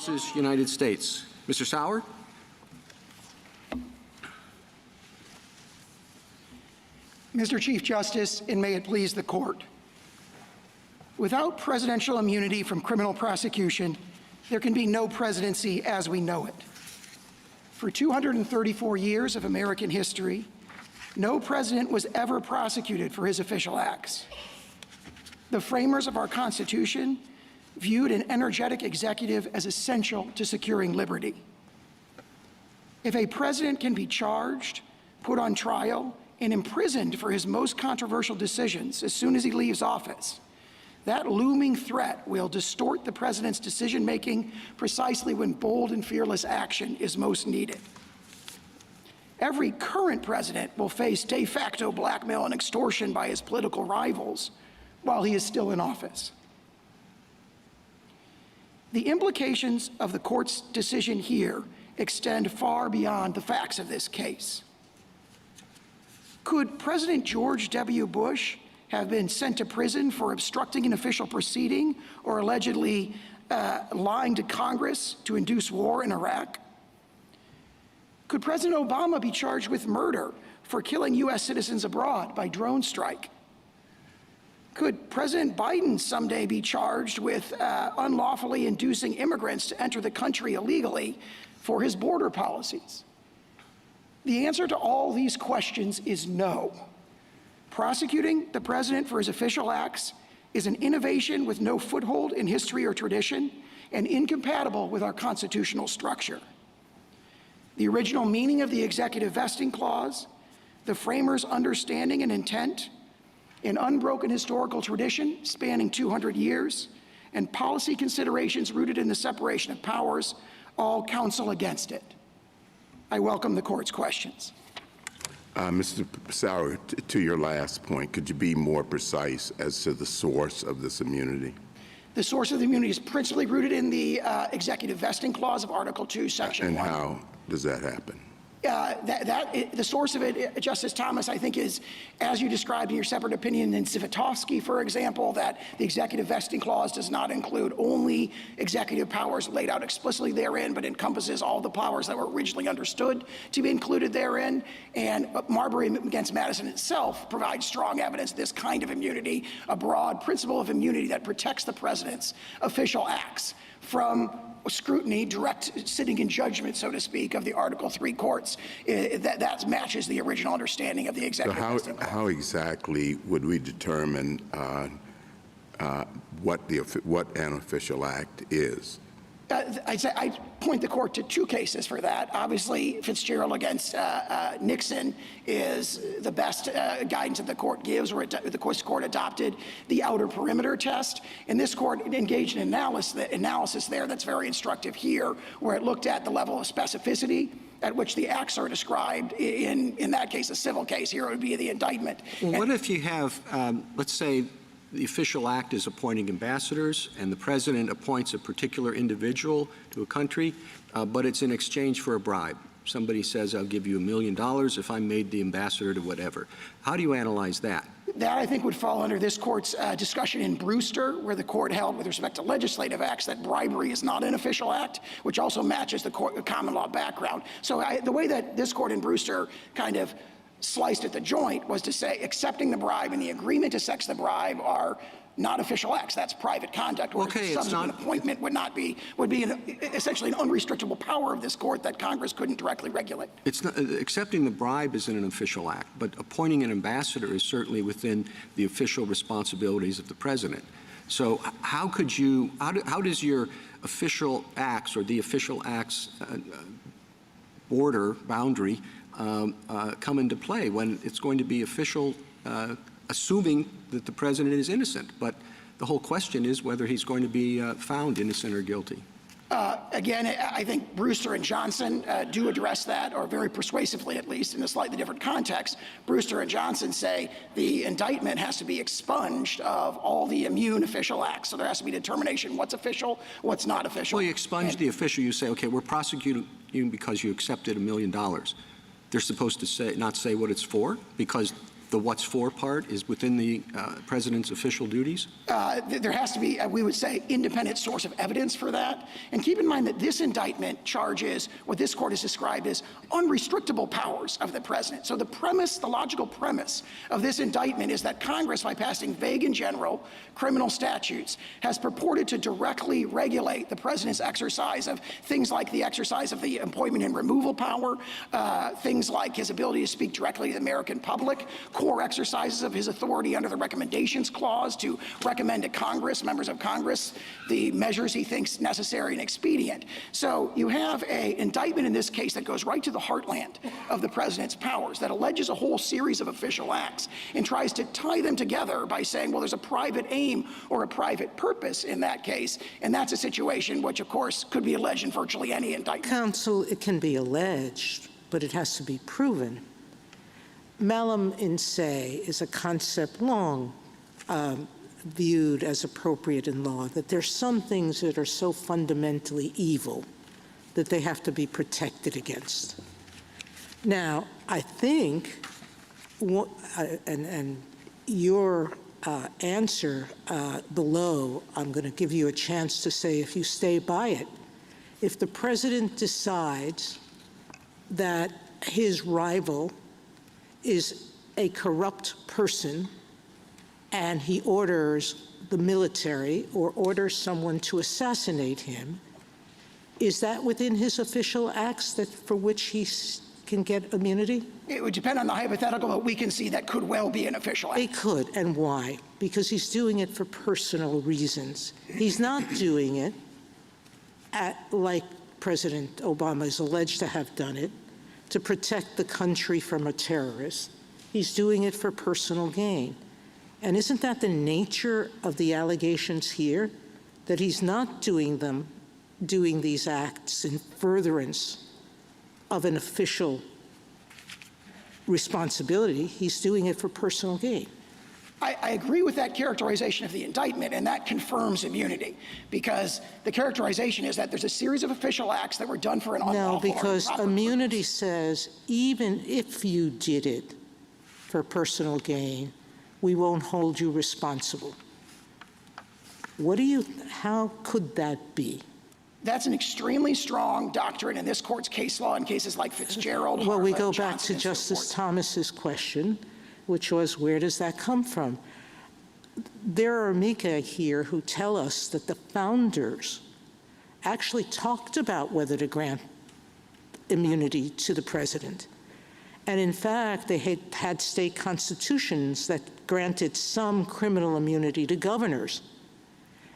versus United States. Mr. Sauer. Mr. Chief Justice, and may it please the court. Without presidential immunity from criminal prosecution, there can be no presidency as we know it. For 234 years of American history, no president was ever prosecuted for his official acts. The framers of our Constitution viewed an energetic executive as essential to securing liberty. If a president can be charged, put on trial, and imprisoned for his most controversial decisions as soon as he leaves office, that looming threat will distort the president's decision-making precisely when bold and fearless action is most needed. Every current president will face de facto blackmail and extortion by his political rivals while he is still in office. The implications of the court's decision here extend far beyond the facts of this case. Could President George W. Bush have been sent to prison for obstructing an official proceeding or allegedly lying to Congress to induce war in Iraq? Could President Obama be charged with murder for killing U.S. citizens abroad by drone strike? Could President Biden someday be charged with unlawfully inducing immigrants to enter the country illegally for his border policies? The answer to all these questions is no. Prosecuting the president for his official acts is an innovation with no foothold in history or tradition and incompatible with our constitutional structure. The original meaning of the executive vesting clause, the framers' understanding and intent, an unbroken historical tradition spanning 200 years, and policy considerations rooted in the separation of powers all counsel against it. I welcome the court's questions. Mr. Sauer, to your last point, could you be more precise as to the source of this immunity? The source of the immunity is principally rooted in the executive vesting clause of Article 2, Section 1. And how does that happen? The source of it, Justice Thomas, I think is, as you described in your separate opinion in Zivotofsky, for example, that the executive vesting clause does not include only executive powers laid out explicitly therein, but encompasses all the powers that were originally understood to be included therein. And Marbury against Madison itself provides strong evidence this kind of immunity, a broad principle of immunity that protects the president's official acts from scrutiny, direct sitting in judgment, so to speak, of the Article 3 courts. That matches the original understanding of the executive vesting clause. How exactly would we determine what an official act is? I'd point the court to two cases for that. Obviously, Fitzgerald against Nixon is the best guidance that the court gives, where the court adopted the outer perimeter test. And this court engaged in analysis there that's very instructive here, where it looked at the level of specificity at which the acts are described. In that case, a civil case. Here it would be the indictment. Well, what if you have, let's say, the official act is appointing ambassadors, and the president appoints a particular individual to a country, but it's in exchange for a bribe. Somebody says, I'll give you $1 million if I'm made the ambassador to whatever. How do you analyze that? That, I think, would fall under this court's discussion in Brewster, where the court held with respect to legislative acts that bribery is not an official act, which also matches the common law background. So the way that this court in Brewster kind of sliced at the joint was to say accepting the bribe and the agreement to sex the bribe are not official acts. That's private conduct. Okay, subsequent appointment would be essentially an unrestrictable power of this court that Congress couldn't directly regulate. It's not, accepting the bribe isn't an official act, but appointing an ambassador is certainly within the official responsibilities of the president. So how could you, how does your official acts or the official acts boundary come into play when it's going to be official, assuming that the president is innocent? But the whole question is whether he's going to be found innocent or guilty. Again, I think Brewster and Johnson do address that, or very persuasively at least, in a slightly different context. Brewster and Johnson say the indictment has to be expunged of all the immune official acts. So there has to be determination what's official, what's not official. Well, you expunge the official. You say, okay, we're prosecuting you because you accepted $1 million. They're supposed to not say what it's for, because the what's for part is within the president's official duties? There has to be, we would say, independent source of evidence for that. And keep in mind that this indictment charges what this court has described as unrestrictable powers of the president. So the premise, the logical premise of this indictment is that Congress, by passing vague and general criminal statutes, has purported to directly regulate the president's exercise of things like the exercise of the appointment and removal power, things like his ability to speak directly to the American public, core exercises of his authority under the Recommendations Clause to recommend to Congress, members of Congress, the measures he thinks necessary and expedient. So you have an indictment in this case that goes right to the heartland of the president's powers, that alleges a whole series of official acts and tries to tie them together by saying, well, there's a private aim or a private purpose in that case, and that's a situation which, of course, could be alleged in virtually any indictment. Counsel, it can be alleged, but it has to be proven. Malum in se is a concept long viewed as appropriate in law, that there's some things that are so fundamentally evil that they have to be protected against. Now, I think, and your answer below, I'm going to give you a chance to say if you stay by it. If the president decides that his rival is a corrupt person and he orders the military or orders someone to assassinate him, is that within his official acts that for which he can get immunity? It would depend on the hypothetical, but we can see that could well be an official act. It could, and why? Because he's doing it for personal reasons. He's not doing it like President Obama is alleged to have done it, to protect the country from a terrorist. He's doing it for personal gain. And isn't that the nature of the allegations here? That he's not doing these acts in furtherance of an official responsibility. He's doing it for personal gain. I agree with that characterization of the indictment, and that confirms immunity, because the characterization is that there's a series of official acts that were done for an unlawful. No, because or improper immunity purpose. says even if you did it for personal gain, we won't hold you responsible. How could that be? That's an extremely strong doctrine in this court's case law in cases like Fitzgerald. Well, we Harlan, go back Johnson, to and so Justice forth. Thomas's question, which was, where does that come from? There are amici here who tell us that the founders actually talked about whether to grant immunity to the president. And in fact, they had state constitutions that granted some criminal immunity to governors.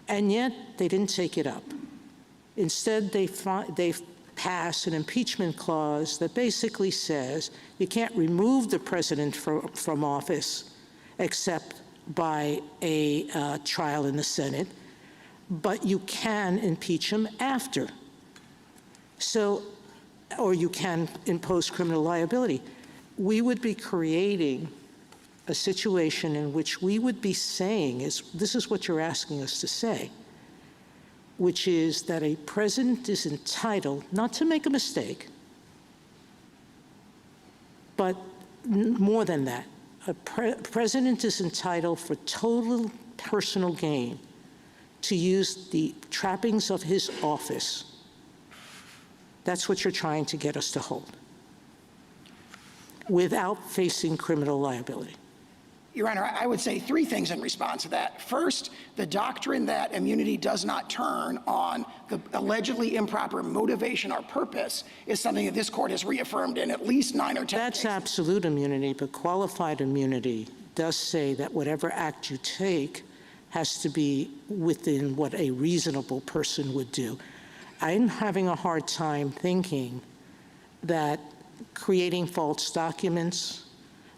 And yet, they didn't take it up. Instead, they pass an impeachment clause that basically says you can't remove the president from office except by a trial in the Senate, but you can impeach him after. So, or you can impose criminal liability. We would be creating a situation in which we would be saying, this is what you're asking us to say, which is that a president is entitled not to make a mistake, but more than that, a president is entitled for total personal gain to use the trappings of his office. That's what you're trying to get us to hold, without facing criminal liability. Your Honor, I would say three things in response to that. First, the doctrine that immunity does not turn on the allegedly improper motivation or purpose is something that this court has reaffirmed in at least 9 or 10 That's cases. absolute immunity, but qualified immunity does say that whatever act you take has to be within what a reasonable person would do. I'm having a hard time thinking that creating false documents,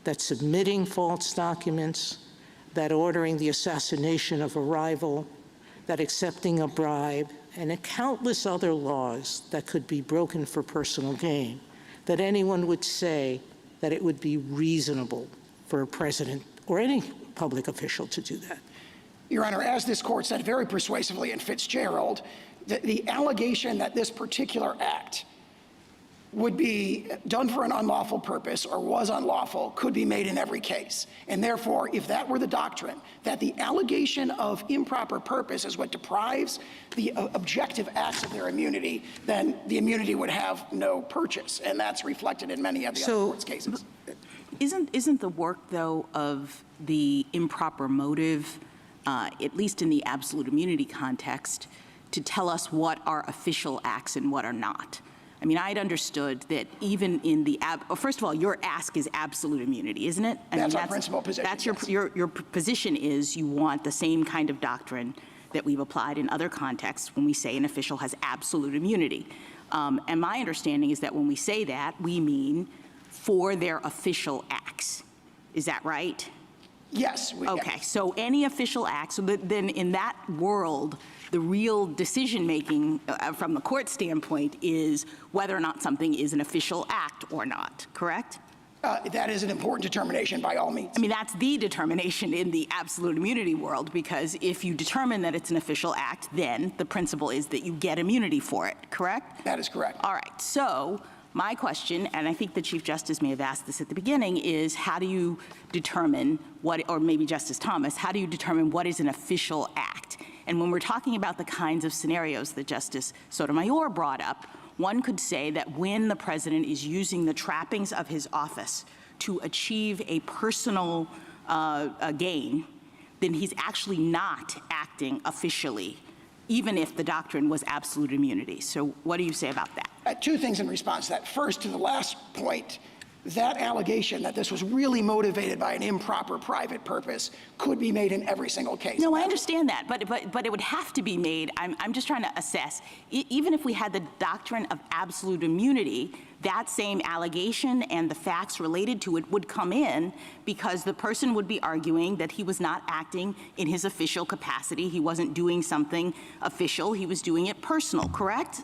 that submitting false documents, that ordering the assassination of a rival, that accepting a bribe, and countless other laws that could be broken for personal gain, that anyone would say that it would be reasonable for a president or any public official to do that. Your Honor, as this court said very persuasively in Fitzgerald, the allegation that this particular act would be done for an unlawful purpose or was unlawful could be made in every case. And therefore, if that were the doctrine, that the allegation of improper purpose is what deprives the objective acts of their immunity, then the immunity would have no purchase. And that's reflected in many of the other court's cases. Isn't the work, though, of the improper motive, at least in the absolute immunity context, to tell us what are official acts and what are not? I mean, I'd understood that even in the, first of all, your ask is absolute immunity, isn't it? That's our principal position. That's yes. your position is you want the same kind of doctrine that we've applied in other contexts when we say an official has absolute immunity. And my understanding is that when we say that, we mean for their official acts. Is that right? Yes. Okay, yes. so any official act, so then in that world, the real decision-making from the court standpoint is whether or not something is an official act or not, correct? That is an important determination by all means. I mean, that's the determination in the absolute immunity world, because if you determine that it's an official act, then the principle is that you get immunity for it, correct? That is correct. All right, so my question, and I think the Chief Justice may have asked this at the beginning, is how do you determine what, or maybe Justice Thomas, how do you determine what is an official act? And when we're talking about the kinds of scenarios that Justice Sotomayor brought up, one could say that when the president is using the trappings of his office to achieve a personal gain, then he's actually not acting officially, even if the doctrine was absolute immunity. So what do you say about that? Two things in response to that. First, to the last point, that allegation that this was really motivated by an improper private purpose could be made in every single case. No, I understand that, but it would have to be made. I'm just trying to assess, even if we had the doctrine of absolute immunity, that same allegation and the facts related to it would come in because the person would be arguing that he was not acting in his official capacity. He wasn't doing something official. He was doing it personal, correct?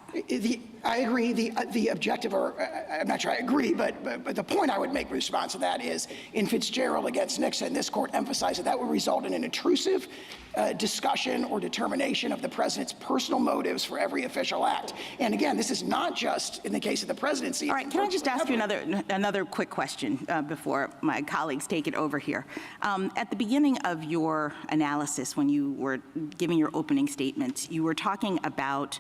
I agree. The objective, or I'm not sure I agree, but the point I would make in response to that is in Fitzgerald against Nixon, this court emphasized that would result in an intrusive discussion or determination of the president's personal motives for every official act. And again, this is not just in the case of the presidency. All right, can I just ask you another quick question before my colleagues take it over here? At the beginning of your analysis, when you were giving your opening statement, you were talking about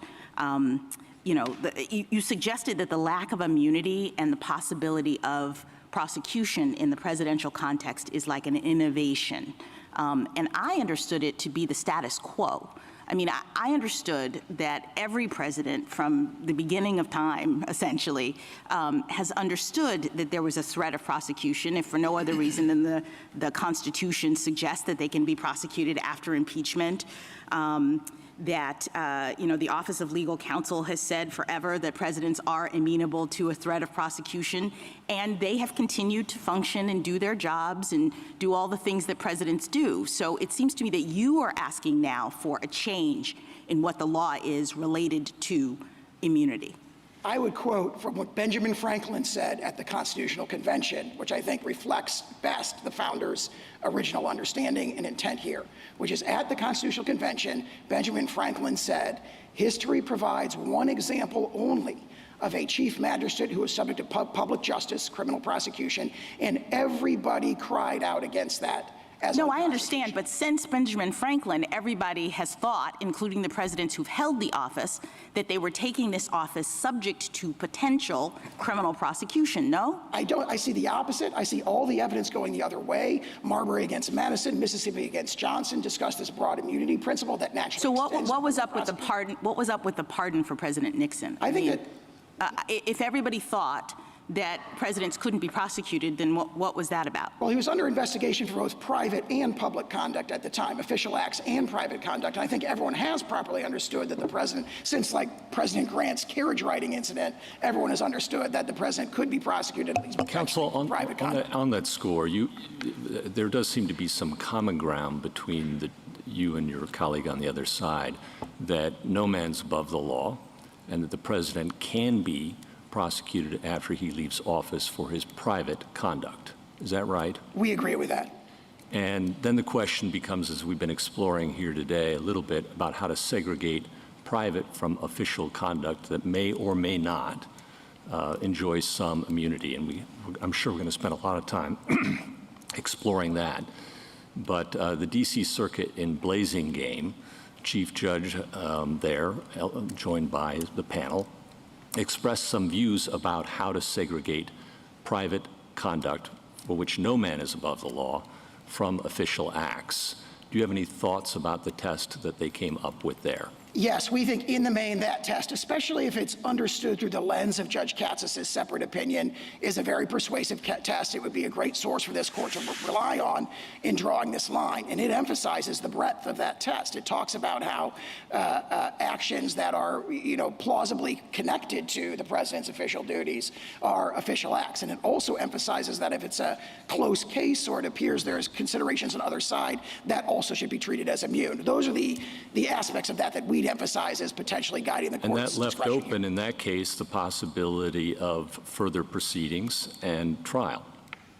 you suggested that the lack of immunity and the possibility of prosecution in the presidential context is like an innovation. And I understood it to be the status quo. I mean, I understood that every president from the beginning of time, essentially, has understood that there was a threat of prosecution, if for no other reason than the Constitution suggests that they can be prosecuted after impeachment. That, the Office of Legal Counsel has said forever that presidents are amenable to a threat of prosecution, and they have continued to function and do their jobs and do all the things that presidents do. So it seems to me that you are asking now for a change in what the law is related to immunity. I would quote from what Benjamin Franklin said at the Constitutional Convention, which I think reflects best the founders' original understanding and intent here, which is at the Constitutional Convention, Benjamin Franklin said, "History provides one example only of a chief magistrate who was subject to public justice, criminal prosecution, and everybody cried out against that." No, I understand, but since Benjamin Franklin, everybody has thought, including the presidents who've held the office, that they were taking this office subject to potential criminal prosecution, no? I don't. I see the opposite. I see all the evidence going the other way. Marbury against Madison, Mississippi against Johnson discussed this broad immunity principle that naturally. So what was up with the pardon? What was up with the pardon for President Nixon? I think if everybody thought that presidents couldn't be prosecuted, then what was that about? Well, he was under investigation for both private and public conduct at the time, official acts and private conduct. And I think everyone has properly understood that the president, since like President Grant's carriage riding incident, everyone has understood that the president could be prosecuted. Counsel, on that score, there does seem to be some common ground between you and your colleague on the other side, that no man's above the law, and that the president can be prosecuted after he leaves office for his private conduct. Is that right? We agree with that. And then the question becomes, as we've been exploring here today, a little bit about how to segregate private from official conduct that may or may not enjoys some immunity, and I'm sure we're going to spend a lot of time exploring that. But the D.C. Circuit in Blazing Chief Judge there, joined by the panel, expressed some views about how to segregate private conduct for which no man is above the law from official acts. Do you have any thoughts about the test that they came up with there? Yes, we think in the main that test, especially if it's understood through the lens of Judge Katsas' separate opinion, is a very persuasive test. It would be a great source for this court to rely on in drawing this line. And it emphasizes the breadth of that test. It talks about how actions that are, plausibly connected to the president's official duties are official acts. And it also emphasizes that if it's a close case or it appears there's considerations on the other side, that also should be treated as immune. Those are the aspects of that we'd emphasize as potentially guiding the court's discretion. And that left open, here. In that case, the possibility of further proceedings and trial.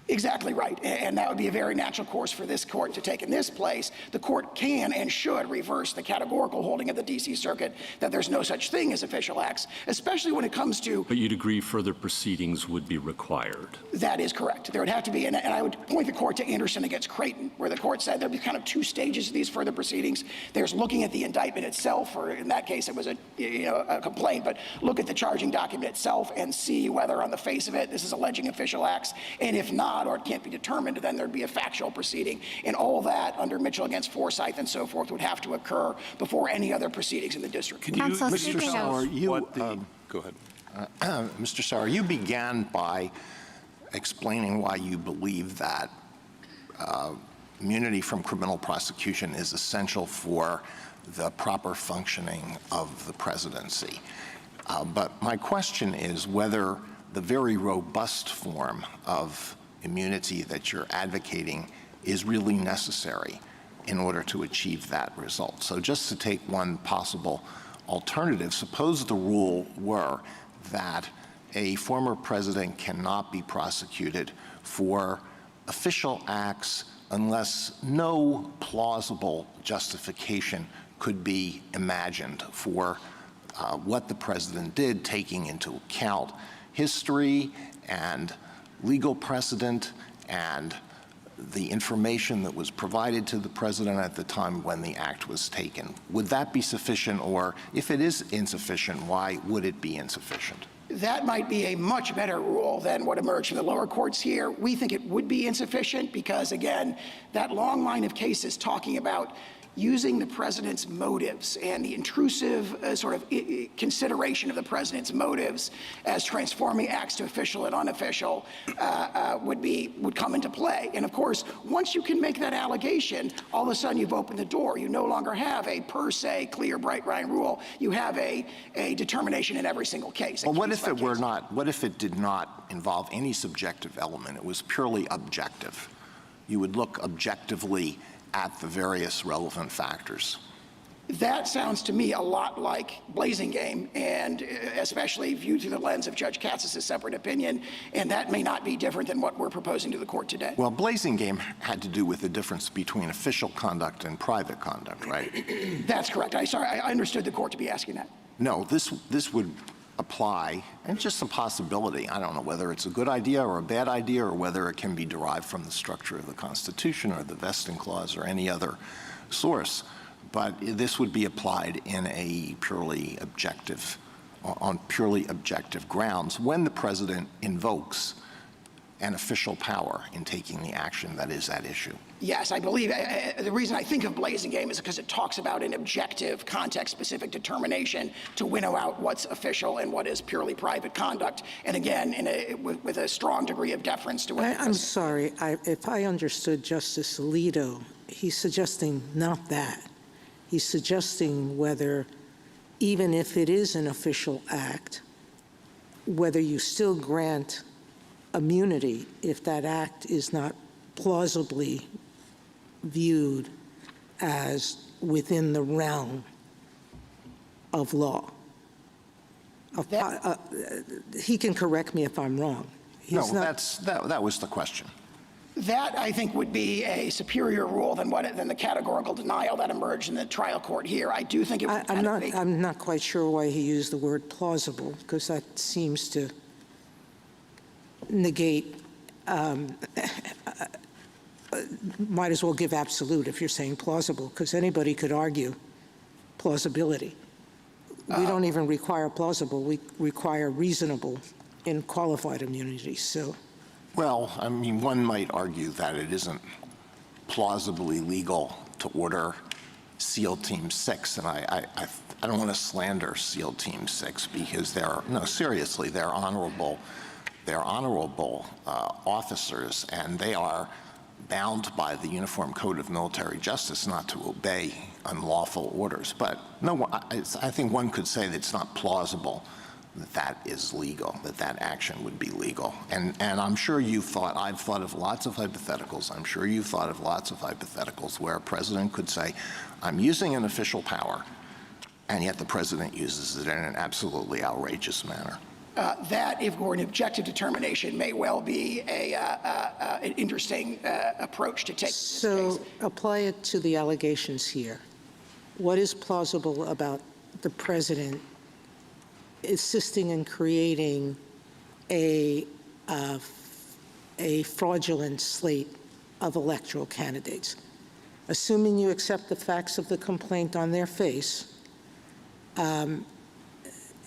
Exactly right. And that would be a very natural course for this court to take in this place. The court can and should reverse the categorical holding of the D.C. Circuit that there's no such thing as official acts, especially when it comes to... But you'd agree further proceedings would be required? That is correct. There would have to be, and I would point the court to Anderson against Creighton, where the court said there'd be kind of two stages to these further proceedings. There's looking at the indictment itself, or in that case it was a complaint, but look at the charging document itself and see whether on the face of it this is alleging official acts, and if not, or it can't be determined, then there'd be a factual proceeding. And all that under Mitchell against Forsyth and so forth would have to occur before any other proceedings in the district. Counsel, Mr. Sauer, go ahead. Mr. Sauer, you began by explaining why you believe that immunity from criminal prosecution is essential for the proper functioning of the presidency. But my question is whether the very robust form of immunity that you're advocating is really necessary in order to achieve that result. So just to take one possible alternative, suppose the rule were that a former president cannot be prosecuted for official acts unless no plausible justification could be imagined for what the president did, taking into account history and legal precedent and the information that was provided to the president at the time when the act was taken. Would that be sufficient, or if it is insufficient, why would it be insufficient? That might be a much better rule than what emerged from the lower courts here. We think it would be insufficient because, again, that long line of cases talking about using the president's motives and the intrusive consideration of the president's motives as transforming acts to official and unofficial would come into play. And of course, once you can make that allegation, all of a sudden you've opened the door. You no longer have a per se clear bright line rule. You have a determination in every single case. Well, what if it were not? What if it did not involve any subjective element? It was purely objective. You would look objectively at the various relevant factors. That sounds to me a lot like Blazing, and especially viewed through the lens of Judge Katsas' separate opinion, and that may not be different than what we're proposing to the court today. Well, Blazing had to do with the difference between official conduct and private conduct, right? That's correct. I understood the court to be asking that. No, this would apply, and just a possibility. I don't know whether it's a good idea or a bad idea, or whether it can be derived from the structure of the Constitution or the vesting clause or any other source. But this would be applied in a on purely objective grounds when the president invokes an official power in taking the action that is at issue. Yes, I believe the reason I think of Blazing is because it talks about an objective, context-specific determination to winnow out what's official and what is purely private conduct. And again, with a strong degree of deference to what I'm sorry. If I understood Justice Alito, he's suggesting not that. He's suggesting whether, even if it is an official act, whether you still grant immunity if that act is not plausibly viewed as within the realm of law. He can correct me if I'm wrong. That was the question. That, I think, would be a superior rule than the categorical denial that emerged in the trial court here. I do think it would I'm not quite sure why he used the word plausible, because that seems to negate, might as well give absolute if you're saying plausible, because anybody could argue plausibility. We don't even require plausible, we require reasonable in qualified immunity, so. Well, I mean, one might argue that it isn't plausibly legal to order SEAL Team 6, and I don't want to slander SEAL Team 6 because seriously, they're honorable officers, and they are bound by the Uniform Code of Military Justice not to obey unlawful orders. But no, I think one could say that it's not plausible that that is legal, that action would be legal. And I'm sure I've thought of lots of hypotheticals. I'm sure you've thought of lots of hypotheticals where a president could say, I'm using an official power, and yet the president uses it in an absolutely outrageous manner. That, if we're an objective determination, may well be an interesting approach to take. So apply it to the allegations here. What is plausible about the president assisting in creating a fraudulent slate of electoral candidates? Assuming you accept the facts of the complaint on their face,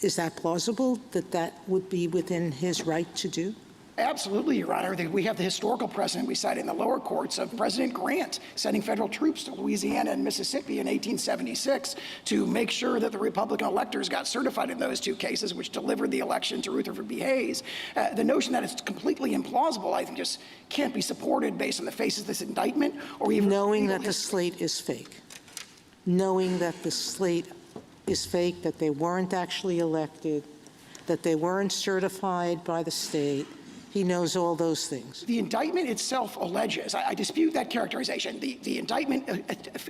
is that plausible that that would be within his right to do? Absolutely, Your Honor. We have the historical precedent we cite in the lower courts of President Grant sending federal troops to Louisiana and Mississippi in 1876 to make sure that the Republican electors got certified in those two cases, which delivered the election to Rutherford B. Hayes. The notion that it's completely implausible, I think, just can't be supported based on the face of this indictment or even knowing that the slate is fake. Knowing that the slate is fake, that they weren't actually elected, that they weren't certified by the state. He knows all those things. The indictment itself alleges, I dispute that characterization. The indictment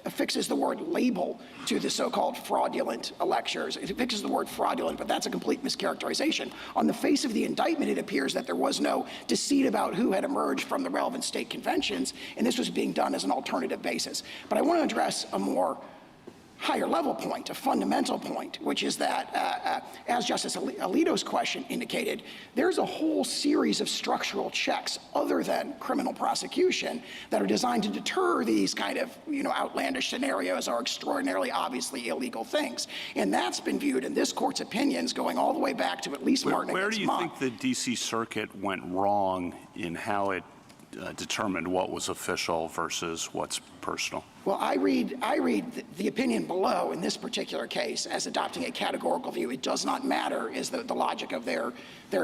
affixes the word label to the so-called fraudulent electors. It affixes the word fraudulent, but that's a complete mischaracterization. On the face of the indictment, it appears that there was no deceit about who had emerged from the relevant state conventions, and this was being done as an alternative basis. But I want to address a more higher level point, a fundamental point, which is that, as Justice Alito's question indicated, there's a whole series of structural checks other than criminal prosecution that are designed to deter these kind of, outlandish scenarios or extraordinarily obviously illegal things. And that's been viewed in this court's opinions going all the way back to at least Martin against Mott. Where do you think the D.C. Circuit went wrong in how it determined what was official versus what's personal? Well, I read the opinion below in this particular case as adopting a categorical view. It does not matter is the logic of their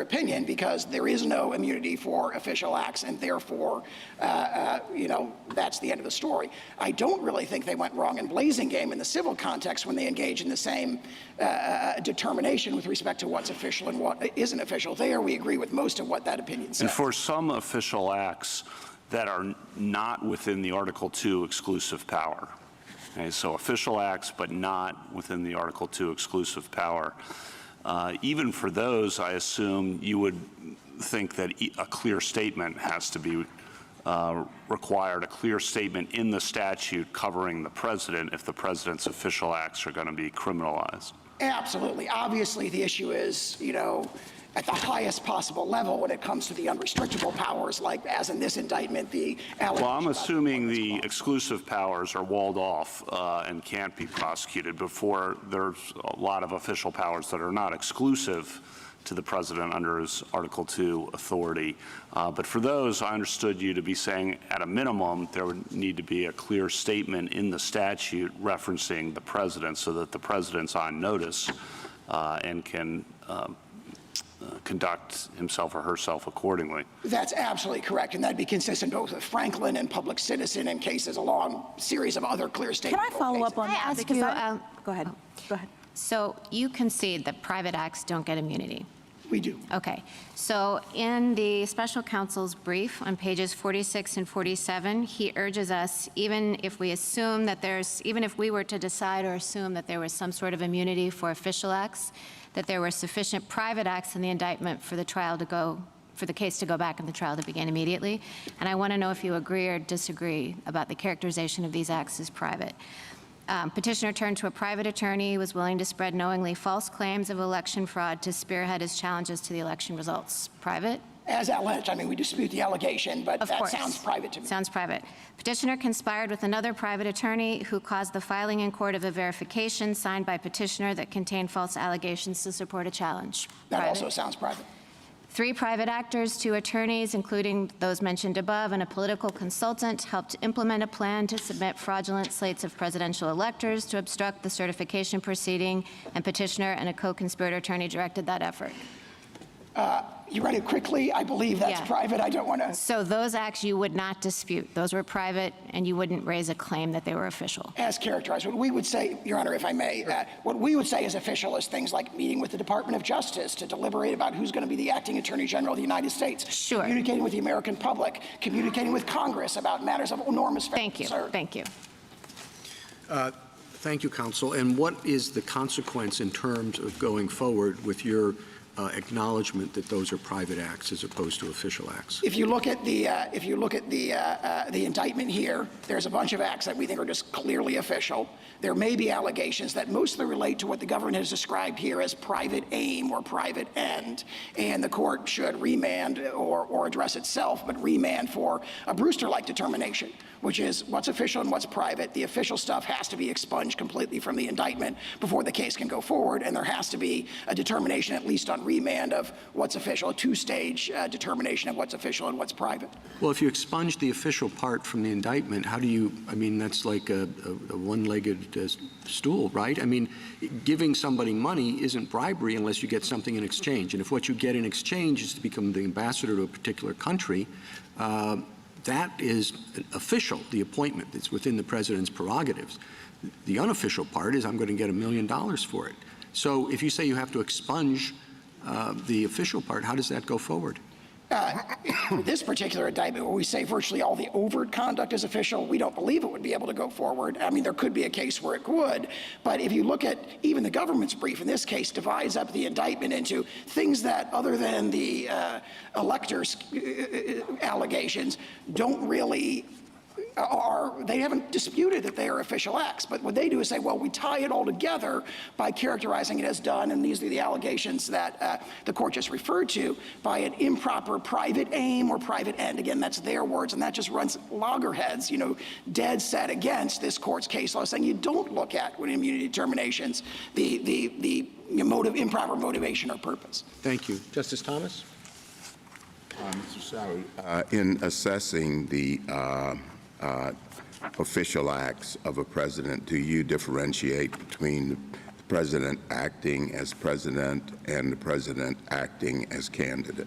opinion, because there is no immunity for official acts, and therefore, that's the end of the story. I don't really think they went wrong in Blazing Game in the civil context when they engage in the same determination with respect to what's official and what isn't official. There, we agree with most of what that opinion says. And for some official acts that are not within the Article II exclusive power, okay, so official acts but not within the Article II exclusive power, even for those, I assume you would think that a clear statement has to be required, a clear statement in the statute covering the president if the president's official acts are going to be criminalized. Absolutely. Obviously, the issue is, at the highest possible level when it comes to the unrestrictable powers, like as in this indictment, the Well, I'm assuming the exclusive powers are walled off and can't be prosecuted before there's a lot of official powers that are not exclusive to the president under his Article II authority. But for those, I understood you to be saying at a minimum there would need to be a clear statement in the statute referencing the president so that the president's on notice and can conduct himself or herself accordingly. That's absolutely correct, and that'd be consistent both with Franklin and Public Citizen and cases, a long series of other clear statements. Can I follow up on that? ask Because you, go ahead. Go ahead. So you concede that private acts don't get immunity. We do. Okay. So in the special counsel's brief on pages 46 and 47, he urges us, even if we were to decide or assume that there was some sort of immunity for official acts, that there were sufficient private acts in the indictment for the case to go back and the trial to begin immediately. And I want to know if you agree or disagree about the characterization of these acts as private. Petitioner turned to a private attorney, was willing to spread knowingly false claims of election fraud to spearhead his challenges to the election results. Private? As alleged. I mean, we dispute the allegation, but Of that course. sounds private to me. Sounds private. Petitioner conspired with another private attorney who caused the filing in court of a verification signed by petitioner that contained false allegations to support a challenge. That Private. also sounds private. 3 private actors, 2 attorneys, including those mentioned above, and a political consultant helped implement a plan to submit fraudulent slates of presidential electors to obstruct the certification proceeding, and petitioner and a co-conspirator attorney directed that effort. You read it quickly. I believe that's Yeah. private. I don't want to. So those acts you would not dispute. Those were private, and you wouldn't raise a claim that they were official. As characterized, what we would say, Your Honor, if I may, what we would say is official is things like meeting with the Department of Justice to deliberate about who's going to be the acting Attorney General of the United States. Sure. Communicating with the American public, communicating with Congress about matters of enormous Thank you. concern. Thank you. Thank you, counsel. And what is the consequence in terms of going forward with your acknowledgement that those are private acts as opposed to official acts? If you look at the indictment here, there's a bunch of acts that we think are just clearly official. There may be allegations that mostly relate to what the government has described here as private aim or private end, and the court should remand or address itself, but remand for a Brewster-like determination, which is what's official and what's private. The official stuff has to be expunged completely from the indictment before the case can go forward, and there has to be a determination, at least on remand, of what's official, a 2-stage determination of what's official and what's private. Well, if you expunge the official part from the indictment, how do you, I mean, that's like a one-legged stool, right? I mean, giving somebody money isn't bribery unless you get something in exchange. And if what you get in exchange is to become the ambassador to a particular country, that is official, the appointment. It's within the president's prerogatives. The unofficial part is I'm going to get $1 million for it. So if you say you have to expunge the official part, how does that go forward? This particular indictment, where we say virtually all the overt conduct is official, we don't believe it would be able to go forward. I mean, there could be a case where it would, but if you look at even the government's brief in this case divides up the indictment into things that, other than the electors' allegations, don't really they haven't disputed that they are official acts, but what they do is say, well, we tie it all together by characterizing it as done, and these are the allegations that the court just referred to, by an improper private aim or private end. Again, that's their words, and that just runs loggerheads, dead set against this court's case law, saying you don't look at, when immunity determinations, the motive, improper motivation or purpose. Thank you. Justice Thomas? Mr. Sauer, in assessing the official acts of a president, do you differentiate between the president acting as president and the president acting as candidate?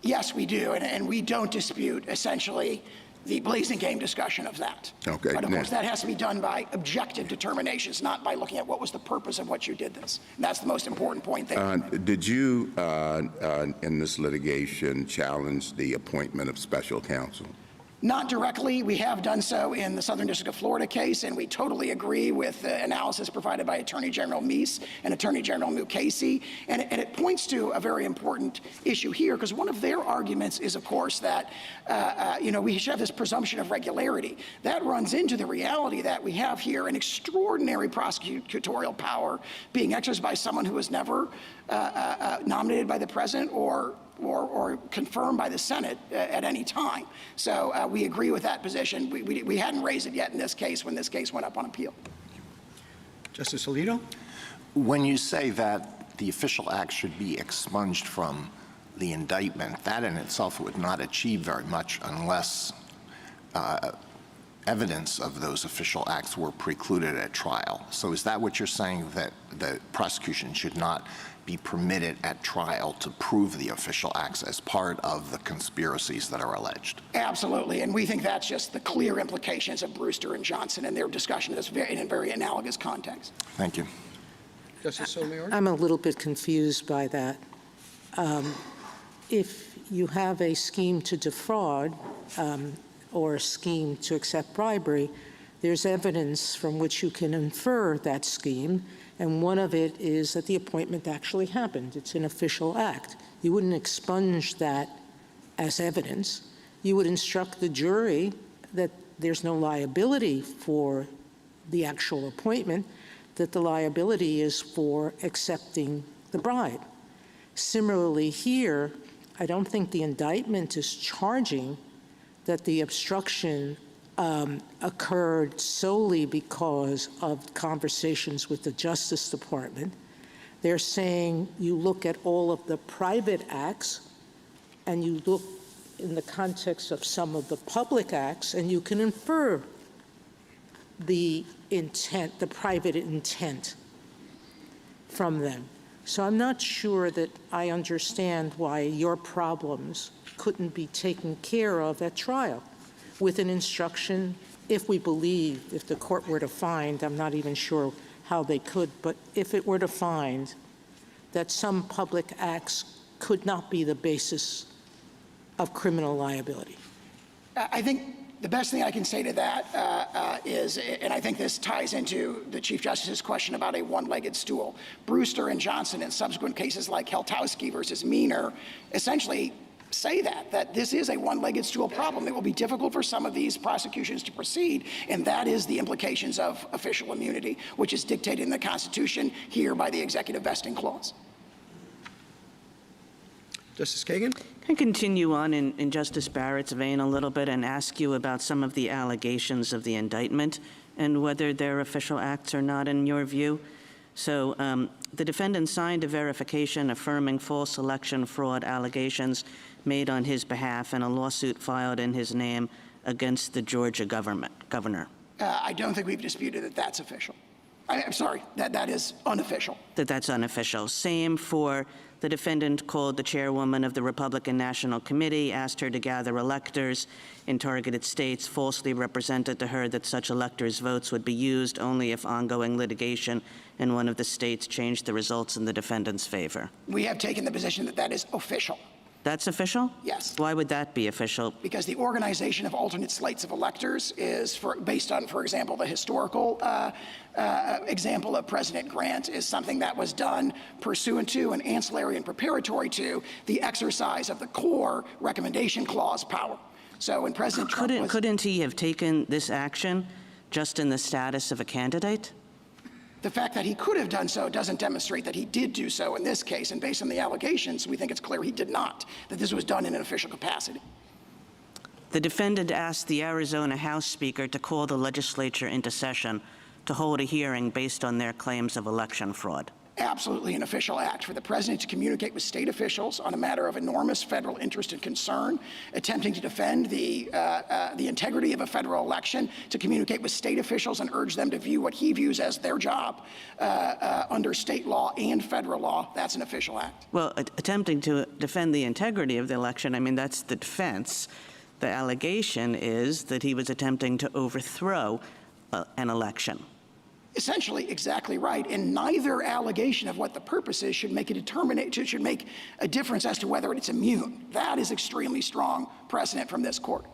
Yes, we do, and we don't dispute, essentially, the blazing game discussion of that. Okay. But of course, that has to be done by objective determinations, not by looking at what was the purpose of what you did this. And that's the most important point there. Did you, in this litigation, challenge the appointment of special counsel? Not directly. We have done so in the Southern District of Florida case, and we totally agree with the analysis provided by Attorney General Meese and Attorney General Mukasey. And it points to a very important issue here, because one of their arguments is, of course, that we should have this presumption of regularity. That runs into the reality that we have here an extraordinary prosecutorial power being exercised by someone who was never nominated by the president or confirmed by the Senate at any time. So we agree with that position. We hadn't raised it yet in this case when this case went up on appeal. Justice Alito? When you say that the official act should be expunged from the indictment, that in itself would not achieve very much unless evidence of those official acts were precluded at trial. So is that what you're saying, that the prosecution should not be permitted at trial to prove the official acts as part of the conspiracies that are alleged? Absolutely, and we think that's just the clear implications of Brewster and Johnson and their discussion of this in a very analogous context. Thank you. Justice Sotomayor? I'm a little bit confused by that. If you have a scheme to defraud or a scheme to accept bribery, there's evidence from which you can infer that scheme, and one of it is that the appointment actually happened. It's an official act. You wouldn't expunge that as evidence. You would instruct the jury that there's no liability for the actual appointment, that the liability is for accepting the bribe. Similarly here, I don't think the indictment is charging that the obstruction occurred solely because of conversations with the Justice Department. They're saying you look at all of the private acts and you look in the context of some of the public acts, and you can infer the intent, the private intent from them. So I'm not sure that I understand why your problems couldn't be taken care of at trial with an instruction, if we believe, if the court were to find, I'm not even sure how they could, but if it were to find that some public acts could not be the basis of criminal liability. I think the best thing I can say to that is, and I think this ties into the Chief Justice's question about a one-legged stool. Brewster and Johnson in subsequent cases like Heltowski versus Meaner essentially say that this is a one-legged stool problem. It will be difficult for some of these prosecutions to proceed, and that is the implications of official immunity, which is dictated in the Constitution here by the Executive Vesting Clause. Justice Kagan? Can I continue on in Justice Barrett's vein a little bit and ask you about some of the allegations of the indictment and whether they're official acts or not in your view? So the defendant signed a verification affirming false election fraud allegations made on his behalf in a lawsuit filed in his name against the Georgia governor. I don't think we've disputed that that's official. I'm sorry, that is unofficial. That's unofficial. Same for the defendant called the chairwoman of the Republican National Committee, asked her to gather electors in targeted states, falsely represented to her that such electors' votes would be used only if ongoing litigation in one of the states changed the results in the defendant's favor. We have taken the position that that is official. That's official? Yes. Why would that be official? Because the organization of alternate slates of electors is based on, for example, the historical example of President Grant is something that was done pursuant to and ancillary and preparatory to the exercise of the core recommendation clause power. So when President Trump couldn't he have taken this action just in the status of a candidate? The fact that he could have done so doesn't demonstrate that he did do so in this case, and based on the allegations, we think it's clear he did not, that this was done in an official capacity. The defendant asked the Arizona House Speaker to call the legislature into session to hold a hearing based on their claims of election fraud. Absolutely an official act for the president to communicate with state officials on a matter of enormous federal interest and concern, attempting to defend the integrity of a federal election, to communicate with state officials and urge them to view what he views as their job under state law and federal law. That's an official act. Well, attempting to defend the integrity of the election, I mean, that's the defense. The allegation is that he was attempting to overthrow an election. Essentially, exactly right. And neither allegation of what the purpose is should make a difference as to whether it's immune. That is extremely strong precedent from this court.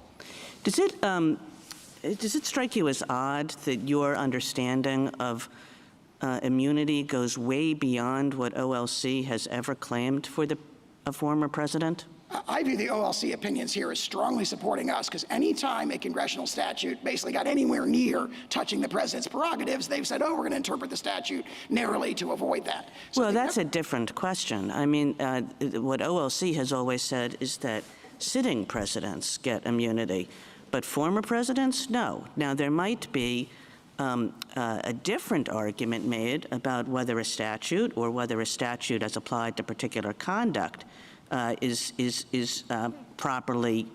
Does it strike you as odd that your understanding of immunity goes way beyond what OLC has ever claimed for a former president? I view the OLC opinions here as strongly supporting us, because any time a congressional statute basically got anywhere near touching the president's prerogatives, they've said, oh, we're going to interpret the statute narrowly to avoid that. So well, that's a different question. I mean, what OLC has always said is that sitting presidents get immunity, but former presidents, no. Now, there might be a different argument made about whether a statute or whether a statute as applied to particular conduct is properly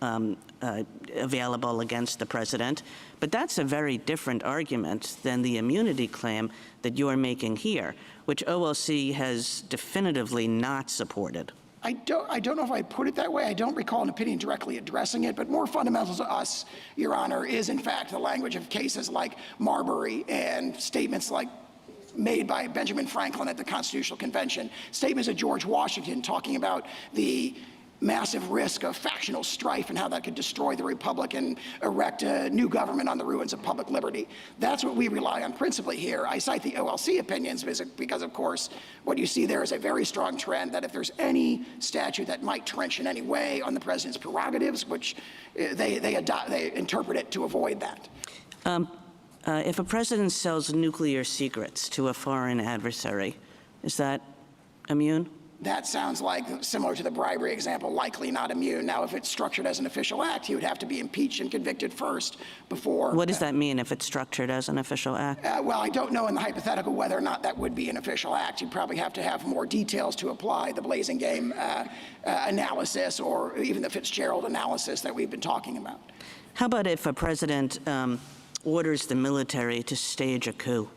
available against the president. But that's a very different argument than the immunity claim that you're making here, which OLC has definitively not supported. I don't know if I put it that way. I don't recall an opinion directly addressing it, but more fundamental to us, Your Honor, is in fact the language of cases like Marbury and statements like made by Benjamin Franklin at the Constitutional Convention, statements of George Washington talking about the massive risk of factional strife and how that could destroy the republic and erect a new government on the ruins of public liberty. That's what we rely on principally here. I cite the OLC opinions because, of course, what you see there is a very strong trend that if there's any statute that might trench in any way on the president's prerogatives, which they interpret it to avoid that. If a president sells nuclear secrets to a foreign adversary, is that immune? that sounds like, similar to the bribery example, likely not immune. Now, if it's structured as an official act, he would have to be impeached and convicted first before. What does that mean if it's structured as an official act? Well, I don't know in the hypothetical whether or not that would be an official act. You'd probably have to have more details to apply the blazing game analysis or even the Fitzgerald analysis that we've been talking about. How about if a president orders the military to stage a coup?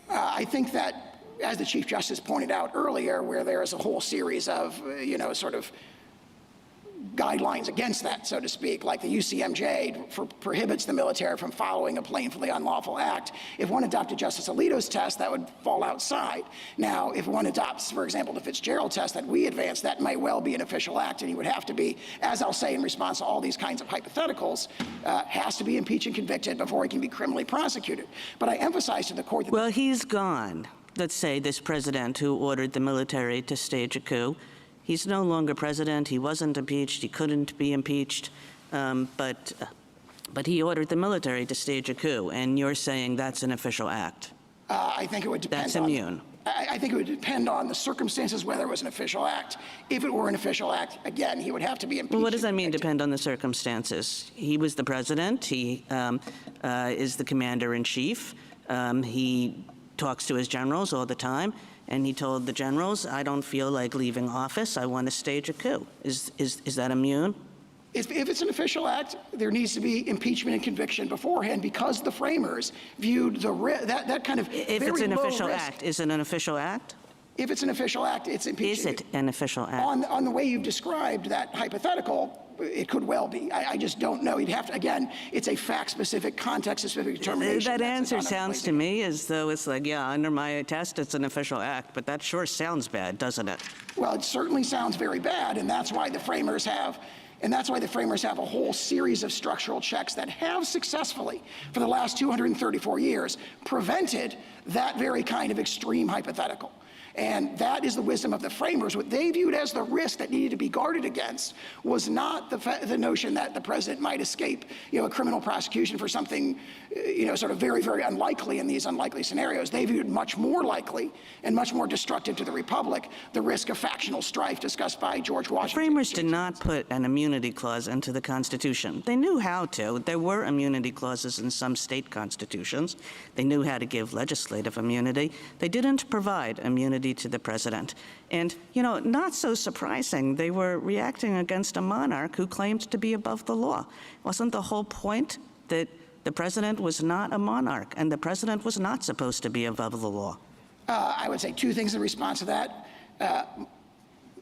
I think that, as the Chief Justice pointed out earlier, where there is a whole series of, sort of guidelines against that, so to speak, like the UCMJ prohibits the military from following a plainly unlawful act. If one adopted Justice Alito's test, that would fall outside. Now, if one adopts, for example, the Fitzgerald test that we advanced, that might well be an official act, and he would have to be, as I'll say in response to all these kinds of hypotheticals, has to be impeached and convicted before he can be criminally prosecuted. But I emphasize to the court that— Well, he's gone. Let's say this president who ordered the military to stage a coup. He's no longer president. He wasn't impeached. He couldn't be impeached. But he ordered the military to stage a coup, and you're saying that's an official act. I think it would depend. That's immune. I think it would depend on the circumstances whether it was an official act. If it were an official act, again, he would have to be impeached. Well, what does that mean, depend on the circumstances? He was the president. He is the commander-in-chief. He talks to his generals all the time. And he told the generals, I don't feel like leaving office. I want to stage a coup. Is that immune? If it's an official act, there needs to be impeachment and conviction beforehand because the framers viewed that kind of If very it's an low official risk. act, is it an official act? If it's an official act, it's impeachment. Is it an official act? On the way you've described that hypothetical, it could well be. I just don't know. You'd have to, again, it's a fact-specific, context-specific determination. That That's answer not sounds to me as though it's like, yeah, under my test, it's an official act, but that sure sounds bad, doesn't it? Well, it certainly sounds very bad, and that's why the framers have a whole series of structural checks that have successfully, for the last 234 years, prevented that very kind of extreme hypothetical. And that is the wisdom of the framers. What they viewed as the risk that needed to be guarded against was not the notion that the president might escape, a criminal prosecution for something, sort of very, very unlikely in these unlikely scenarios. They viewed much more likely and much more destructive to the republic the risk of factional strife discussed by George Washington. The framers did not put an immunity clause into the Constitution. They knew how to. There were immunity clauses in some state constitutions. They knew how to give legislative immunity. They didn't provide immunity to the president. And, not so surprising, they were reacting against a monarch who claimed to be above the law. Wasn't the whole point that the president was not a monarch and the president was not supposed to be above the law? I would say two things in response to that.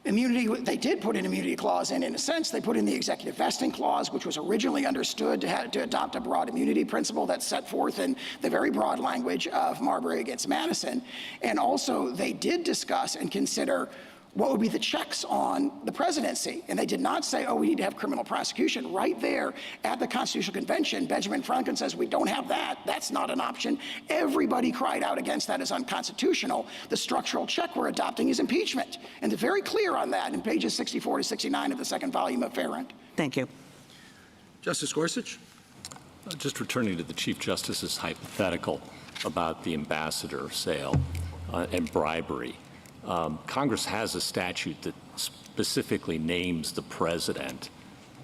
Immunity, they did put an immunity clause in a sense. They put in the executive vesting clause, which was originally understood to adopt a broad immunity principle that's set forth in the very broad language of Marbury against Madison. And also, they did discuss and consider what would be the checks on the presidency. And they did not say, we need to have criminal prosecution. Right there at the Constitutional Convention, Benjamin Franklin says, we don't have that. That's not an option. Everybody cried out against that as unconstitutional. The structural check we're adopting is impeachment. And it's very clear on that in pages 64 to 69 of the second volume of Farrand. Thank you. Justice Gorsuch? Just returning to the Chief Justice's hypothetical about the ambassador sale and bribery. Congress has a statute that specifically names the president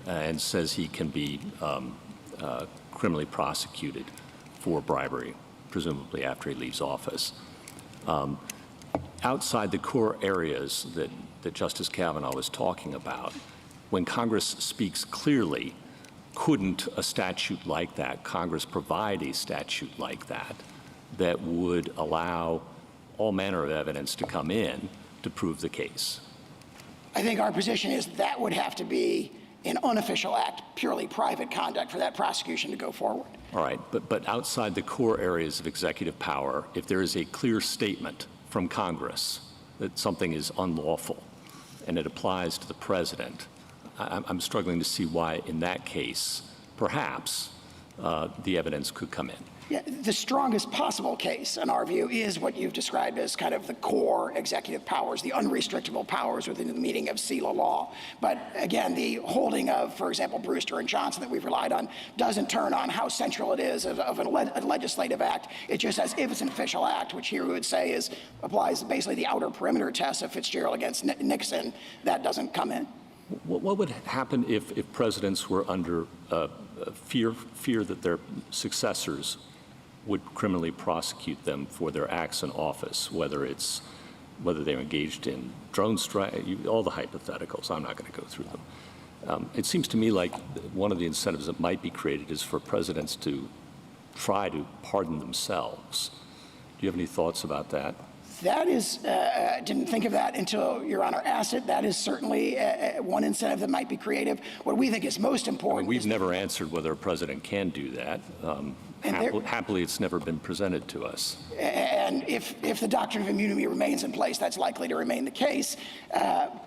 and says he can be criminally prosecuted for bribery, presumably after he leaves office. Outside the core areas that Justice Kavanaugh was talking about, when Congress speaks clearly, couldn't a statute like that, Congress provide a statute like that would allow all manner of evidence to come in to prove the case? I think our position is that would have to be an unofficial act, purely private conduct for that prosecution to go forward. All right, but outside the core areas of executive power, if there is a clear statement from Congress that something is unlawful and it applies to the president, I'm struggling to see why in that case, perhaps the evidence could come in. Yeah, the strongest possible case, in our view, is what you've described as kind of the core executive powers, the unrestrictable powers within the meaning of SELA law. But again, the holding of, for example, Brewster and Johnson that we've relied on doesn't turn on how central it is of a legislative act. It just says if it's an official act, which here we would say applies basically the outer perimeter test of Fitzgerald against Nixon, that doesn't come in. What would happen if presidents were under fear that their successors would criminally prosecute them for their acts in office, whether they're engaged in drone strike, all the hypotheticals? I'm not going to go through them. It seems to me like one of the incentives that might be created is for presidents to try to pardon themselves. Do you have any thoughts about that? That is, didn't think of that until Your Honor asked it. That is certainly one incentive that might be creative. What we think is most important. We've never answered whether a president can do that. Happily, it's never been presented to us. And if the doctrine of immunity remains in place, that's likely to remain the case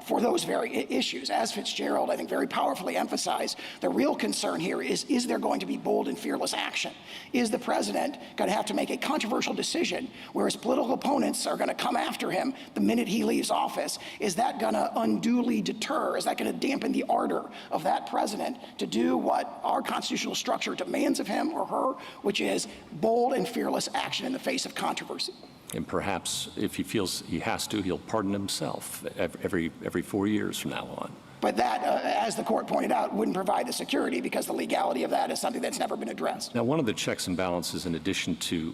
for those very issues. As Fitzgerald, I think, very powerfully emphasized, the real concern here is there going to be bold and fearless action? Is the president going to have to make a controversial decision where his political opponents are going to come after him the minute he leaves office? Is that going to unduly deter? Is that going to dampen the ardor of that president to do what our constitutional structure demands of him or her, which is bold and fearless action in the face of controversy? And perhaps if he feels he has to, he'll pardon himself every 4 years from now on. But that, as the court pointed out, wouldn't provide the security because the legality of that is something that's never been addressed. Now, one of the checks and balances, in addition to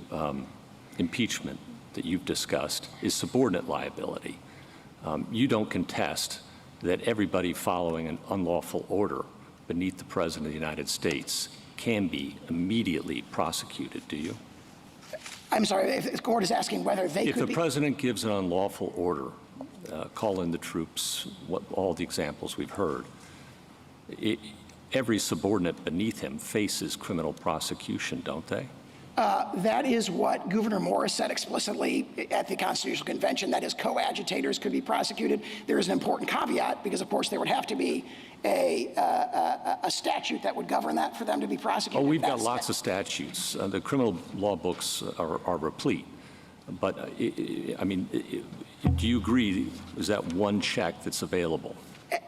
impeachment that you've discussed, is subordinate liability. You don't contest that everybody following an unlawful order beneath the President of the United States can be immediately prosecuted, do you? I'm sorry, if the court is asking whether they could be. If the president gives an unlawful order, call in the troops, all the examples we've heard, every subordinate beneath him faces criminal prosecution, don't they? That is what Gouverneur Morris said explicitly at the Constitutional Convention, that is, coadjutators could be prosecuted. There is an important caveat because, of course, there would have to be a statute that would govern that for them to be prosecuted. Oh, we've got lots of statutes. The criminal law books are replete. But, I mean, do you agree, is that one check that's available?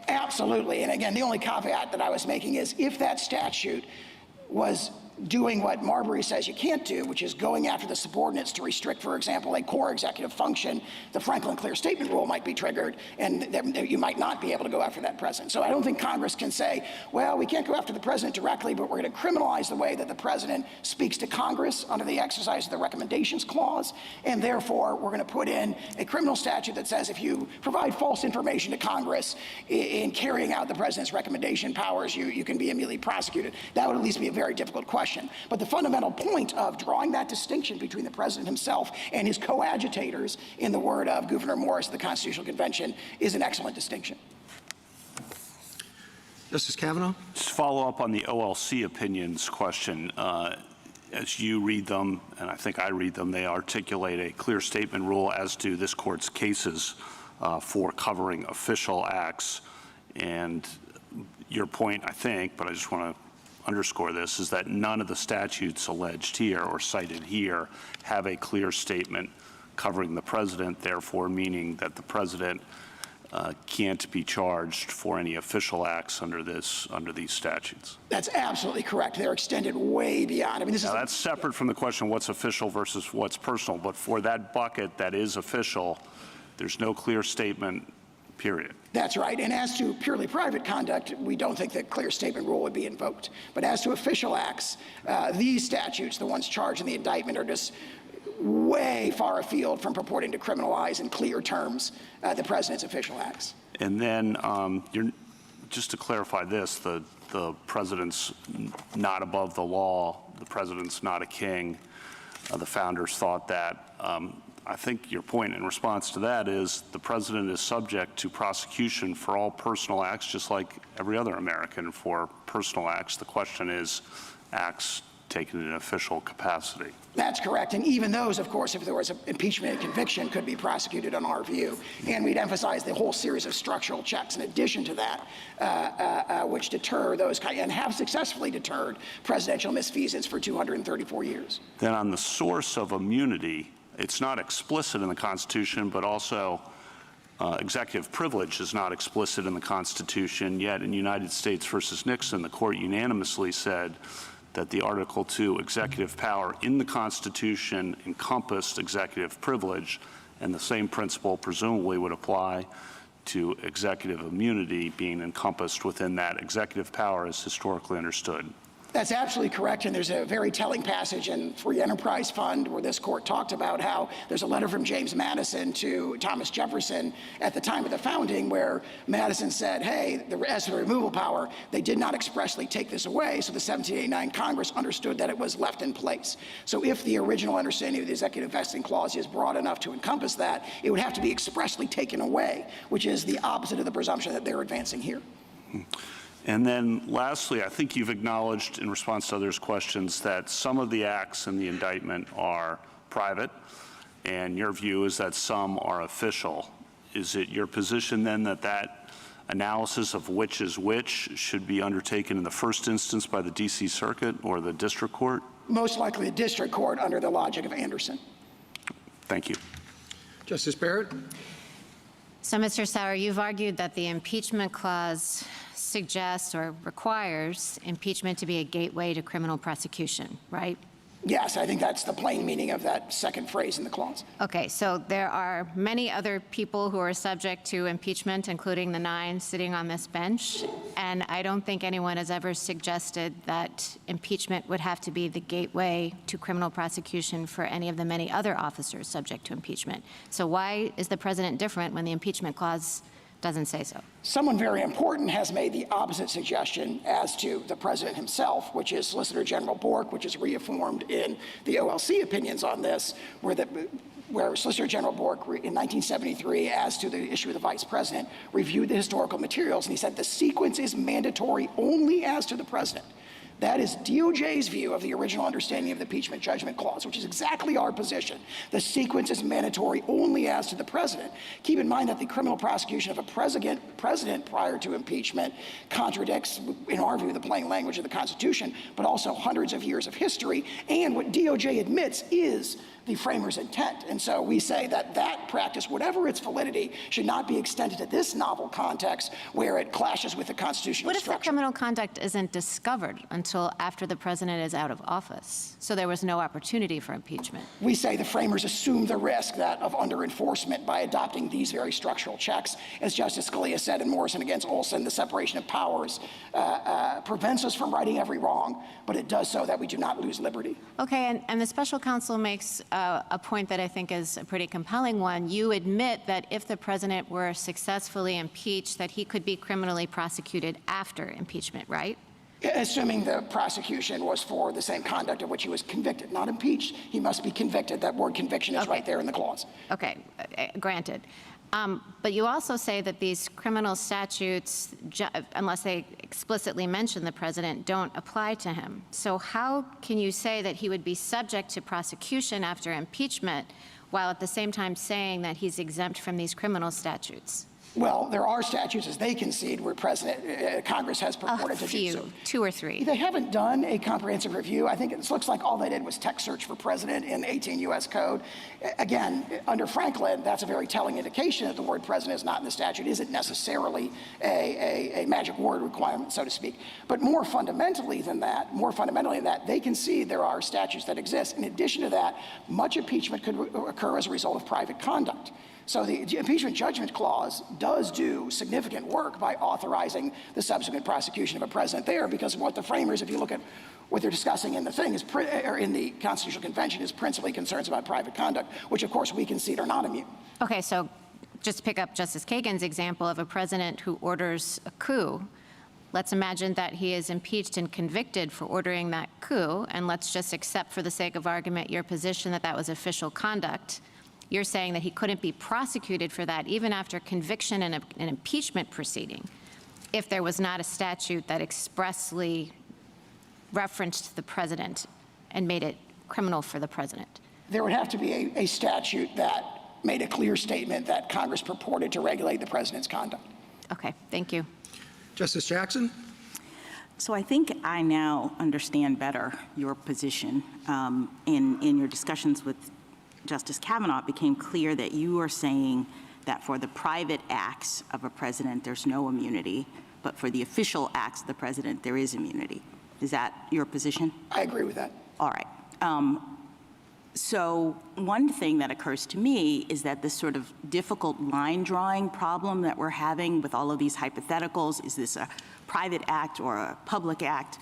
Absolutely. And again, the only caveat that I was making is if that statute was doing what Marbury says you can't do, which is going after the subordinates to restrict, for example, a core executive function, the Franklin Clear Statement Rule might be triggered, and you might not be able to go after that president. So I don't think Congress can say, well, we can't go after the president directly, but we're going to criminalize the way that the president speaks to Congress under the exercise of the Recommendations Clause, and therefore we're going to put in a criminal statute that says if you provide false information to Congress in carrying out the president's recommendation powers, you can be immediately prosecuted. That would at least be a very difficult question. But the fundamental point of drawing that distinction between the president himself and his coadjutators, in the word of Gouverneur Morris of the Constitutional Convention, is an excellent distinction. Justice Kavanaugh? Just follow up on the OLC opinions question. As you read them, and I think I read them, they articulate a clear statement rule as to this court's cases for covering official acts. And your point, I think, but I just want to underscore this, is that none of the statutes alleged here or cited here have a clear statement covering the president, therefore meaning that the president can't be charged for any official acts under these statutes. That's absolutely correct. They're extended way beyond. I mean, now, that's separate from the question what's official versus what's personal, but for that bucket that is official, there's no clear statement, period. That's right. And as to purely private conduct, we don't think the clear statement rule would be invoked. But as to official acts, these statutes, the ones charged in the indictment, are just way far afield from purporting to criminalize in clear terms the president's official acts. And then, just to clarify this, the president's not above the law, the president's not a king. The founders thought that. I think your point in response to that is the president is subject to prosecution for all personal acts, just like every other American for personal acts. The question is acts taken in an official capacity. That's correct. And even those, of course, if there was an impeachment and conviction, could be prosecuted on our view. And we'd emphasize the whole series of structural checks in addition to that, which deter those and have successfully deterred presidential misfeasance for 234 years. Then on the source of immunity, it's not explicit in the Constitution, but also executive privilege is not explicit in the Constitution, yet in United States versus Nixon, the court unanimously said that the Article II executive power in the Constitution encompassed executive privilege, and the same principle presumably would apply to executive immunity being encompassed within that executive power as historically understood. That's absolutely correct, and there's a very telling passage in Free Enterprise Fund where this court talked about how there's a letter from James Madison to Thomas Jefferson at the time of the founding where Madison said, hey, as to the removal power, they did not expressly take this away, so the 1789 Congress understood that it was left in place. So if the original understanding of the executive vesting clause is broad enough to encompass that, it would have to be expressly taken away, which is the opposite of the presumption that they're advancing here. And then lastly, I think you've acknowledged in response to others' questions that some of the acts in the indictment are private, and your view is that some are official. Is it your position then that that analysis of which is which should be undertaken in the first instance by the D.C. Circuit or the district court? Most likely the district court under the logic of Anderson. Thank you. Justice Barrett? So, Mr. Sauer, you've argued that the impeachment clause suggests or requires impeachment to be a gateway to criminal prosecution, right? Yes, I think that's the plain meaning of that second phrase in the clause. Okay, so there are many other people who are subject to impeachment, including the 9 sitting on this bench, and I don't think anyone has ever suggested that impeachment would have to be the gateway to criminal prosecution for any of the many other officers subject to impeachment. So why is the president different when the impeachment clause doesn't say so? Someone very important has made the opposite suggestion as to the president himself, which is Solicitor General Bork, which is reaffirmed in the OLC opinions on this, where Solicitor General Bork in 1973, as to the issue of the vice president, reviewed the historical materials, and he said the sequence is mandatory only as to the president. That is DOJ's view of the original understanding of the impeachment judgment clause, which is exactly our position. The sequence is mandatory only as to the president. Keep in mind that the criminal prosecution of a president prior to impeachment contradicts, in our view, the plain language of the Constitution, but also hundreds of years of history, and what DOJ admits is the framers' intent. And so we say that that practice, whatever its validity, should not be extended to this novel context where it clashes with the constitutional What if the structure. criminal conduct isn't discovered until after the president is out of office? So there was no opportunity for impeachment. We say the framers assume the risk of under-enforcement by adopting these very structural checks. As Justice Scalia said in Morrison against Olson, the separation of powers prevents us from righting every wrong, but it does so that we do not lose liberty. Okay, and the special counsel makes a point that I think is a pretty compelling one. You admit that if the president were successfully impeached, that he could be criminally prosecuted after impeachment, right? Assuming the prosecution was for the same conduct of which he was convicted, not impeached, he must be convicted. That word conviction is right there in the clause. Okay, granted. But you also say that these criminal statutes, unless they explicitly mention the president, don't apply to him. So how can you say that he would be subject to prosecution after impeachment while at the same time saying that he's exempt from these criminal statutes? Well, there are statutes, as they concede, where Congress has purported to do so. 2 or 3. They haven't done a comprehensive review. I think it looks like all they did was text search for president in 18 U.S. Code. Again, under Franklin, that's a very telling indication that the word president is not in the statute. It isn't necessarily a magic word requirement, so to speak. But more fundamentally than that, they concede there are statutes that exist. In addition to that, much impeachment could occur as a result of private conduct. So the impeachment judgment clause does do significant work by authorizing the subsequent prosecution of a president there, because what the framers, if you look at what they're discussing in the thing, or in the Constitutional Convention, is principally concerns about private conduct, which of course we concede are not immune. Okay, so just to pick up Justice Kagan's example of a president who orders a coup, let's imagine that he is impeached and convicted for ordering that coup, and let's just accept for the sake of argument your position that that was official conduct. You're saying that he couldn't be prosecuted for that even after conviction in an impeachment proceeding if there was not a statute that expressly referenced the president and made it criminal for the president? There would have to be a statute that made a clear statement that Congress purported to regulate the president's conduct. Okay, thank you. Justice Jackson? So I think I now understand better your position. In your discussions with Justice Kavanaugh, it became clear that you are saying that for the private acts of a president, there's no immunity, but for the official acts of the president, there is immunity. Is that your position? I agree with that. All right. So one thing that occurs to me is that this sort of difficult line drawing problem that we're having with all of these hypotheticals, is this a private act or a public act,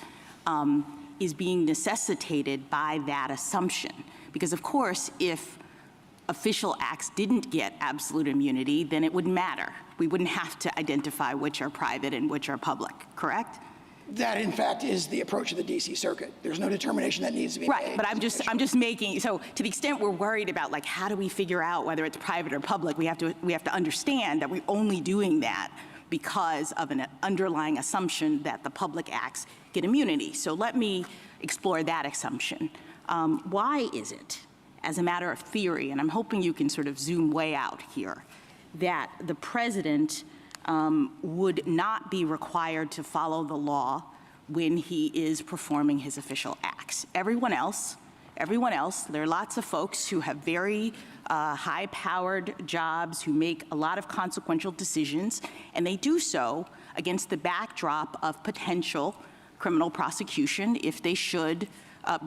is being necessitated by that assumption. Because of course, if official acts didn't get absolute immunity, then it wouldn't matter. We wouldn't have to identify which are private and which are public, correct? That, in fact, is the approach of the D.C. Circuit. There's no determination that needs to be made. Right, but I'm just making, so to the extent we're worried about, like, how do we figure out whether it's private or public, we have to understand that we're only doing that because of an underlying assumption that the public acts get immunity. So let me explore that assumption. Why is it, as a matter of theory, and I'm hoping you can sort of zoom way out here, that the president would not be required to follow the law when he is performing his official acts? Everyone else, there are lots of folks who have very high-powered jobs, who make a lot of consequential decisions, and they do so against the backdrop of potential criminal prosecution if they should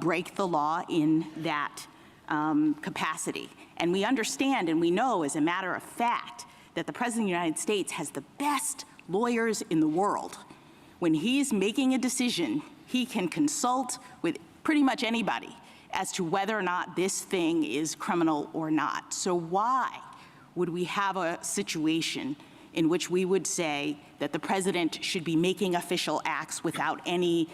break the law in that capacity. And we understand and we know, as a matter of fact, that the President of the United States has the best lawyers in the world. When he's making a decision, he can consult with pretty much anybody as to whether or not this thing is criminal or not. So why would we have a situation in which we would say that the president should be making official acts without any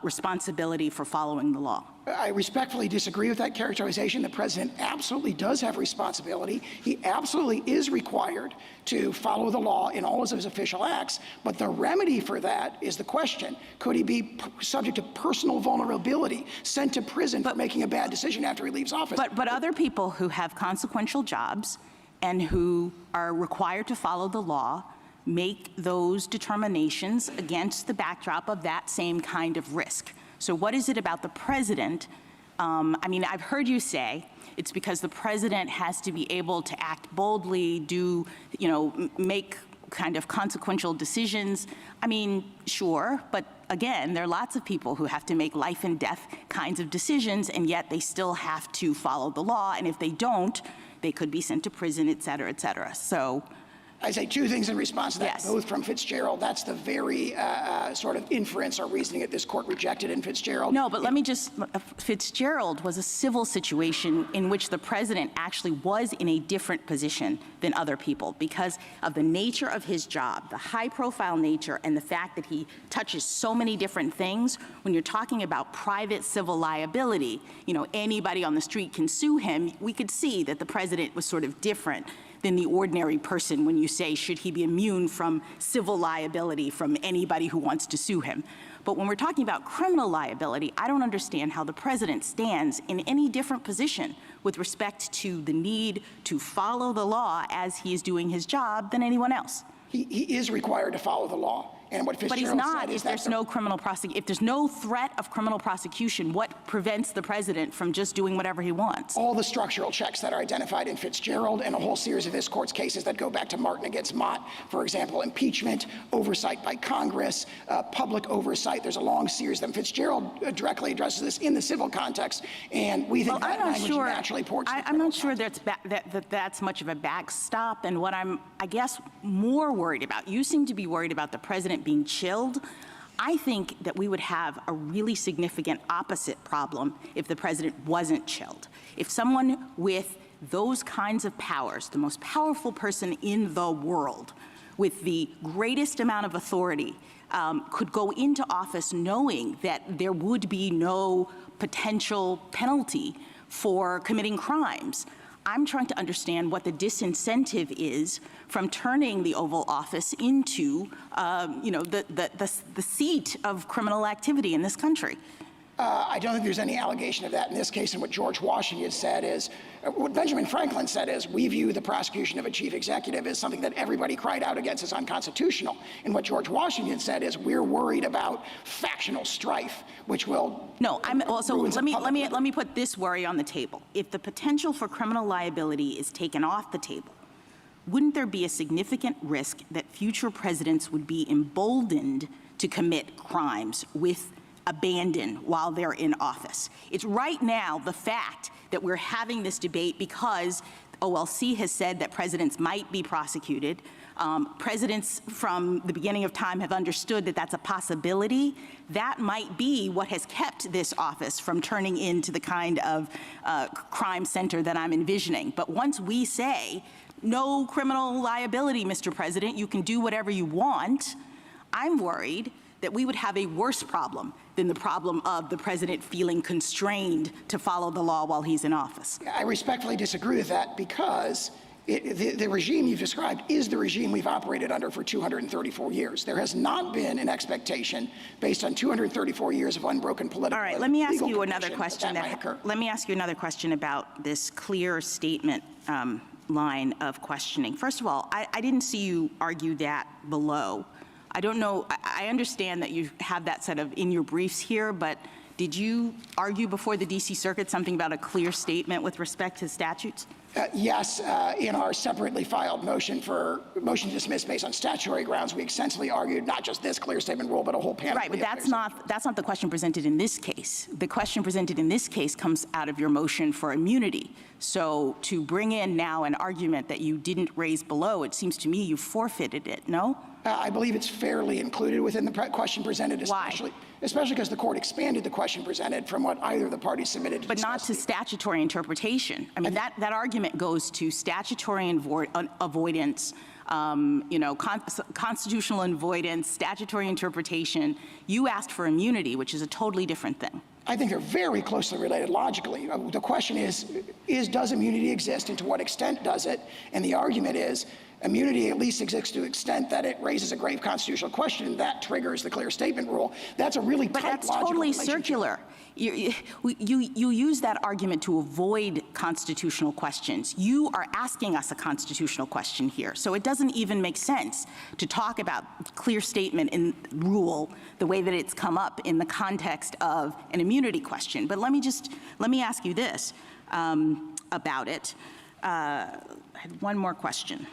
responsibility for following the law? I respectfully disagree with that characterization. The president absolutely does have responsibility. He absolutely is required to follow the law in all of his official acts, but the remedy for that is the question. Could he be subject to personal vulnerability, sent to prison for making a bad decision after he leaves office? But other people who have consequential jobs and who are required to follow the law make those determinations against the backdrop of that same kind of risk. So what is it about the president? I mean, I've heard you say it's because the president has to be able to act boldly, make kind of consequential decisions. I mean, sure, but again, there are lots of people who have to make life and death kinds of decisions, and yet they still have to follow the law, and if they don't, they could be sent to prison, et cetera, et cetera. So I say two things in response to that, Yes. both from Fitzgerald. That's the very sort of inference or reasoning that this court rejected in Fitzgerald. No, but let me just, Fitzgerald was a civil situation in which the president actually was in a different position than other people because of the nature of his job, the high-profile nature, and the fact that he touches so many different things. When you're talking about private civil liability, anybody on the street can sue him, we could see that the president was sort of different than the ordinary person when you say, should he be immune from civil liability from anybody who wants to sue him? But when we're talking about criminal liability, I don't understand how the president stands in any different position with respect to the need to follow the law as he is doing his job than anyone else. He is required to follow the law. And what But he's Fitzgerald not said is if there's that no criminal prosecution. If there's no threat of criminal prosecution, what prevents the president from just doing whatever he wants? all the structural checks that are identified in Fitzgerald and a whole series of this court's cases that go back to Martin against Mott, for example, impeachment, oversight by Congress, public oversight. There's a long series of them. Fitzgerald directly addresses this in the civil context, and we think that language naturally ports. I'm not sure that's much of a backstop. And what I'm, I guess, more worried about, you seem to be worried about the president being chilled. I think that we would have a really significant opposite problem if the president wasn't chilled. If someone with those kinds of powers, the most powerful person in the world, with the greatest amount of authority, could go into office knowing that there would be no potential penalty for committing crimes, I'm trying to understand what the disincentive is from turning the Oval Office into, the seat of criminal activity in this country. I don't think there's any allegation of that in this case. And what George Washington said is, what Benjamin Franklin said is, we view the prosecution of a chief executive as something that everybody cried out against as unconstitutional. And what George Washington said is, we're worried about factional strife, which will No, I'm also, let me put this worry on the table. If the potential for criminal liability is taken off the table, wouldn't there be a significant risk that future presidents would be emboldened to commit crimes with abandon while they're in office? It's right now the fact that we're having this debate because OLC has said that presidents might be prosecuted. Presidents from the beginning of time have understood that that's a possibility. That might be what has kept this office from turning into the kind of crime center that I'm envisioning. But once we say, no criminal liability, Mr. President, you can do whatever you want, I'm worried that we would have a worse problem than the problem of the president feeling constrained to follow the law while he's in office. I respectfully disagree with that because the regime you've described is the regime we've operated under for 234 years. There has not been an expectation based on 234 years of unbroken political. All right, let me ask you another question. Let me ask you another question about this clear statement line of questioning. First of all, I didn't see you argue that below. I don't know, I understand that you have that set of in your briefs here, but did you argue before the DC Circuit something about a clear statement with respect to statutes? Yes, in our separately filed motion to dismiss based on statutory grounds, we extensively argued not just this clear statement rule, but a whole panel. Right, but that's not the question presented in this case. The question presented in this case comes out of your motion for immunity. So to bring in now an argument that you didn't raise below, it seems to me you forfeited it, no? I believe it's fairly included within the question presented, especially because the court expanded the question presented from what either of the parties submitted to But not to statutory interpretation. I mean, that argument goes to statutory avoidance, constitutional avoidance, statutory interpretation. You asked for immunity, which is a totally different thing. I think they're very closely related logically. The question is does immunity exist and to what extent does it? And the argument is immunity at least exists to the extent that it raises a grave constitutional question, and that triggers the clear statement rule. That's a really tight But that's logical totally relationship. circular. You use that argument to avoid constitutional questions. You are asking us a constitutional question here, so it doesn't even make sense to talk about clear statement in rule the way that it's come up in the context of an immunity question. But let me ask you this about it. I had one more question.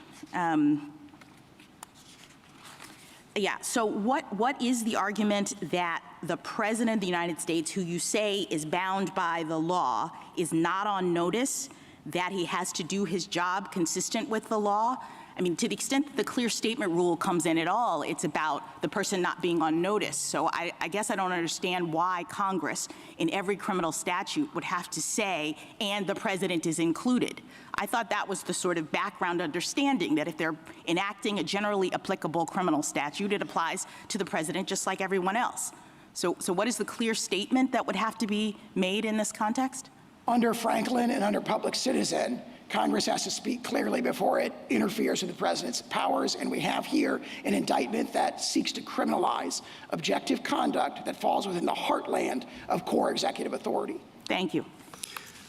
So what is the argument that the President of the United States, who you say is bound by the law, is not on notice that he has to do his job consistent with the law? I mean, to the extent that the clear statement rule comes in at all, it's about the person not being on notice. So I guess I don't understand why Congress, in every criminal statute, would have to say, and the president is included. I thought that was the sort of background understanding, that if they're enacting a generally applicable criminal statute, it applies to the president just like everyone else. So what is the clear statement that would have to be made in this context? Under Franklin and under Public Citizen, Congress has to speak clearly before it interferes with the president's powers, and we have here an indictment that seeks to criminalize objective conduct that falls within the heartland of core executive authority. Thank you.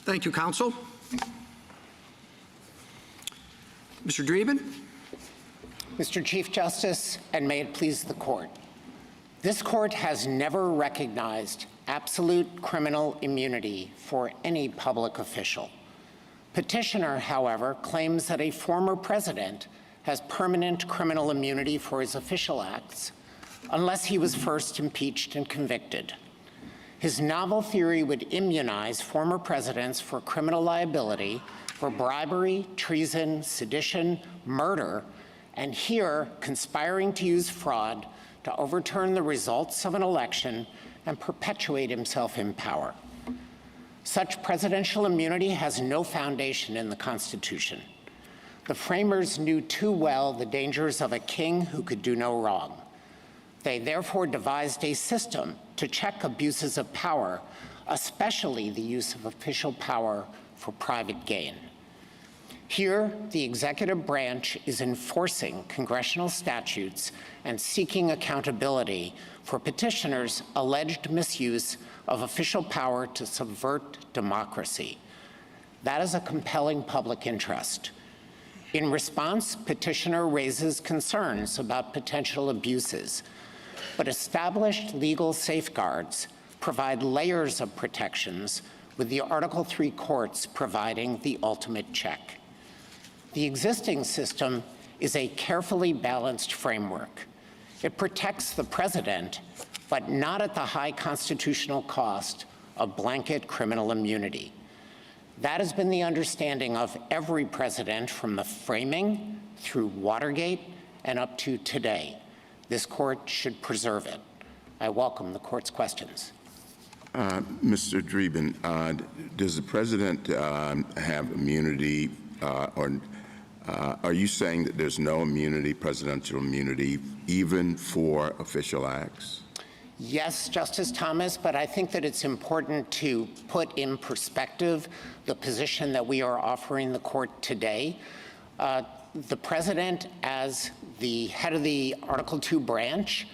Thank you, counsel. Mr. Dreeben? Mr. Chief Justice, and may it please the court. This court has never recognized absolute criminal immunity for any public official. Petitioner, however, claims that a former president has permanent criminal immunity for his official acts unless he was first impeached and convicted. His novel theory would immunize former presidents for criminal liability for bribery, treason, sedition, murder, and here conspiring to use fraud to overturn the results of an election and perpetuate himself in power. Such presidential immunity has no foundation in the Constitution. The framers knew too well the dangers of a king who could do no wrong. They therefore devised a system to check abuses of power, especially the use of official power for private gain. Here, the executive branch is enforcing congressional statutes and seeking accountability for petitioners' alleged misuse of official power to subvert democracy. That is a compelling public interest. In response, petitioner raises concerns about potential abuses, but established legal safeguards provide layers of protections, with the Article III courts providing the ultimate check. The existing system is a carefully balanced framework. It protects the president, but not at the high constitutional cost of blanket criminal immunity. That has been the understanding of every president from the framing through Watergate and up to today. This court should preserve it. I welcome the court's questions. Mr. Dreeben, does the president have immunity, or are you saying that there's no immunity, presidential immunity, even for official acts? Yes, Justice Thomas, but I think that it's important to put in perspective the position that we are offering the court today. The president, as the head of the Article II branch,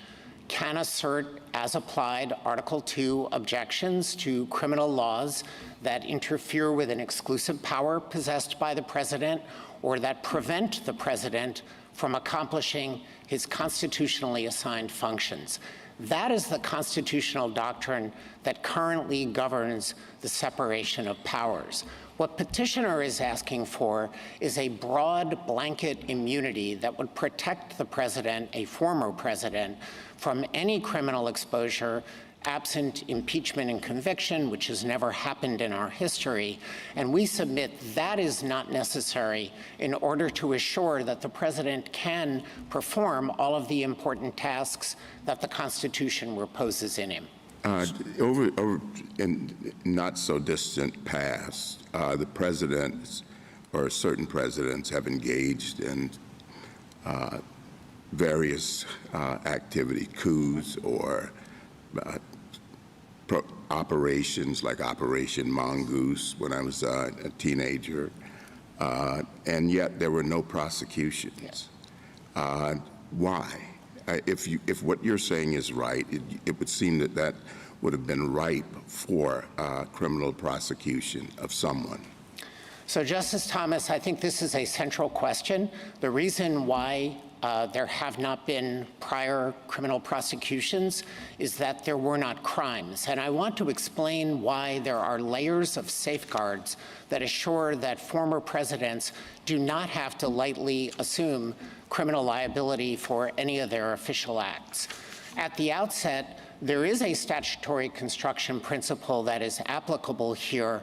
can assert, as applied, Article II objections to criminal laws that interfere with an exclusive power possessed by the president or that prevent the president from accomplishing his constitutionally assigned functions. That is the constitutional doctrine that currently governs the separation of powers. What petitioner is asking for is a broad blanket immunity that would protect the president, a former president, from any criminal exposure absent impeachment and conviction, which has never happened in our history. And we submit that is not necessary in order to assure that the president can perform all of the important tasks that the Constitution reposes in him. Over in not so distant past, the presidents or certain presidents have engaged in various activity, coups or operations like Operation Mongoose when I was a teenager, and yet there were no prosecutions. Why? If what you're saying is right, it would seem that that would have been ripe for criminal prosecution of someone. So, Justice Thomas, I think this is a central question. The reason why there have not been prior criminal prosecutions is that there were not crimes. And I want to explain why there are layers of safeguards that assure that former presidents do not have to lightly assume criminal liability for any of their official acts. At the outset, there is a statutory construction principle that is applicable here.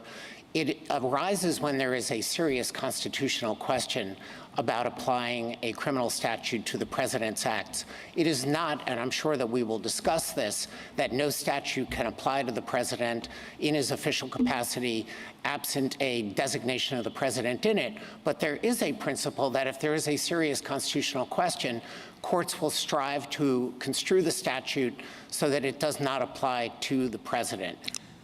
It arises when there is a serious constitutional question about applying a criminal statute to the president's acts. It is not, and I'm sure that we will discuss this, that no statute can apply to the president in his official capacity absent a designation of the president in it. But there is a principle that if there is a serious constitutional question, courts will strive to construe the statute so that it does not apply to the president.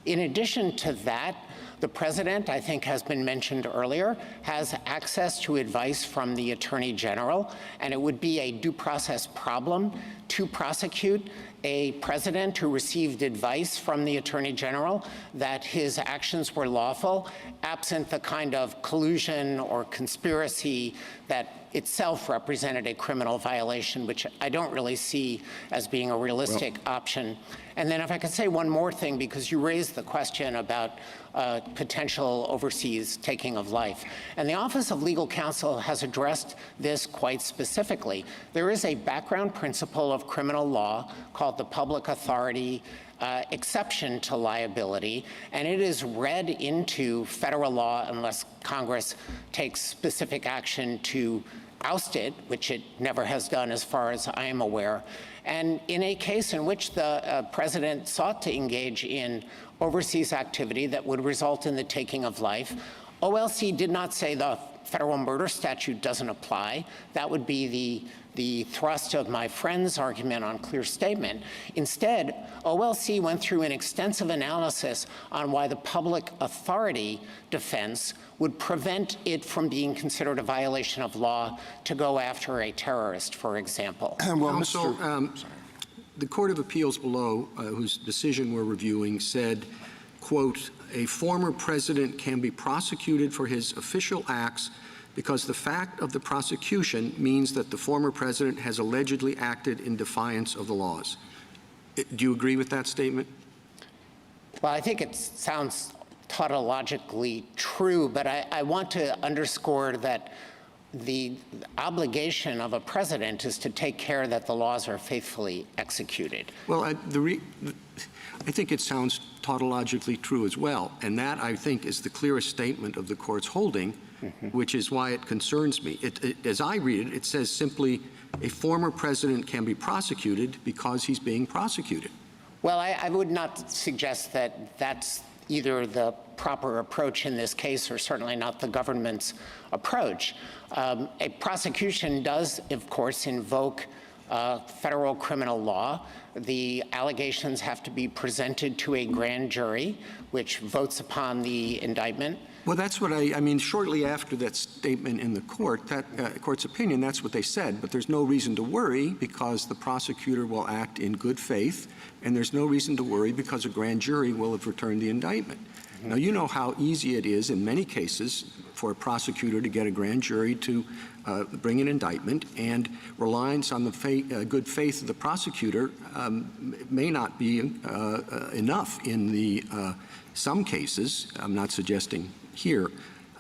In addition to that, the president, I think has been mentioned earlier, has access to advice from the Attorney General, and it would be a due process problem to prosecute a president who received advice from the Attorney General that his actions were lawful, absent the kind of collusion or conspiracy that itself represented a criminal violation, which I don't really see as being a realistic option. And then if I could say one more thing, because you raised the question about potential overseas taking of life. And the Office of Legal Counsel has addressed this quite specifically. There is a background principle of criminal law called the public authority exception to liability, and it is read into federal law unless Congress takes specific action to oust it, which it never has done as far as I am aware. And in a case in which the president sought to engage in overseas activity that would result in the taking of life, OLC did not say the federal murder statute doesn't apply. That would be the thrust of my friend's argument on clear statement. Instead, OLC went through an extensive analysis on why the public authority defense would prevent it from being considered a violation of law to go after a terrorist, for example. Counsel, the Court of Appeals below, whose decision we're reviewing, said, quote, a former president can be prosecuted for his official acts because the fact of the prosecution means that the former president has allegedly acted in defiance of the laws. Do you agree with that statement? Well, I think it sounds tautologically true, but I want to underscore that the obligation of a president is to take care that the laws are faithfully executed. Well, I think it sounds tautologically true as well, and that, I think, is the clearest statement of the Court's holding, which is why it concerns me. As I read it, it says simply, a former president can be prosecuted because he's being prosecuted. Well, I would not suggest that that's either the proper approach in this case or certainly not the government's approach. A prosecution does, of course, invoke federal criminal law. The allegations have to be presented to a grand jury, which votes upon the indictment. Well, that's what I mean, shortly after that statement in the court, that court's opinion, that's what they said. But there's no reason to worry because the prosecutor will act in good faith, and there's no reason to worry because a grand jury will have returned the indictment. Now, you know how easy it is in many cases for a prosecutor to get a grand jury to bring an indictment, and reliance on the good faith of the prosecutor may not be enough in the some cases. I'm not suggesting here.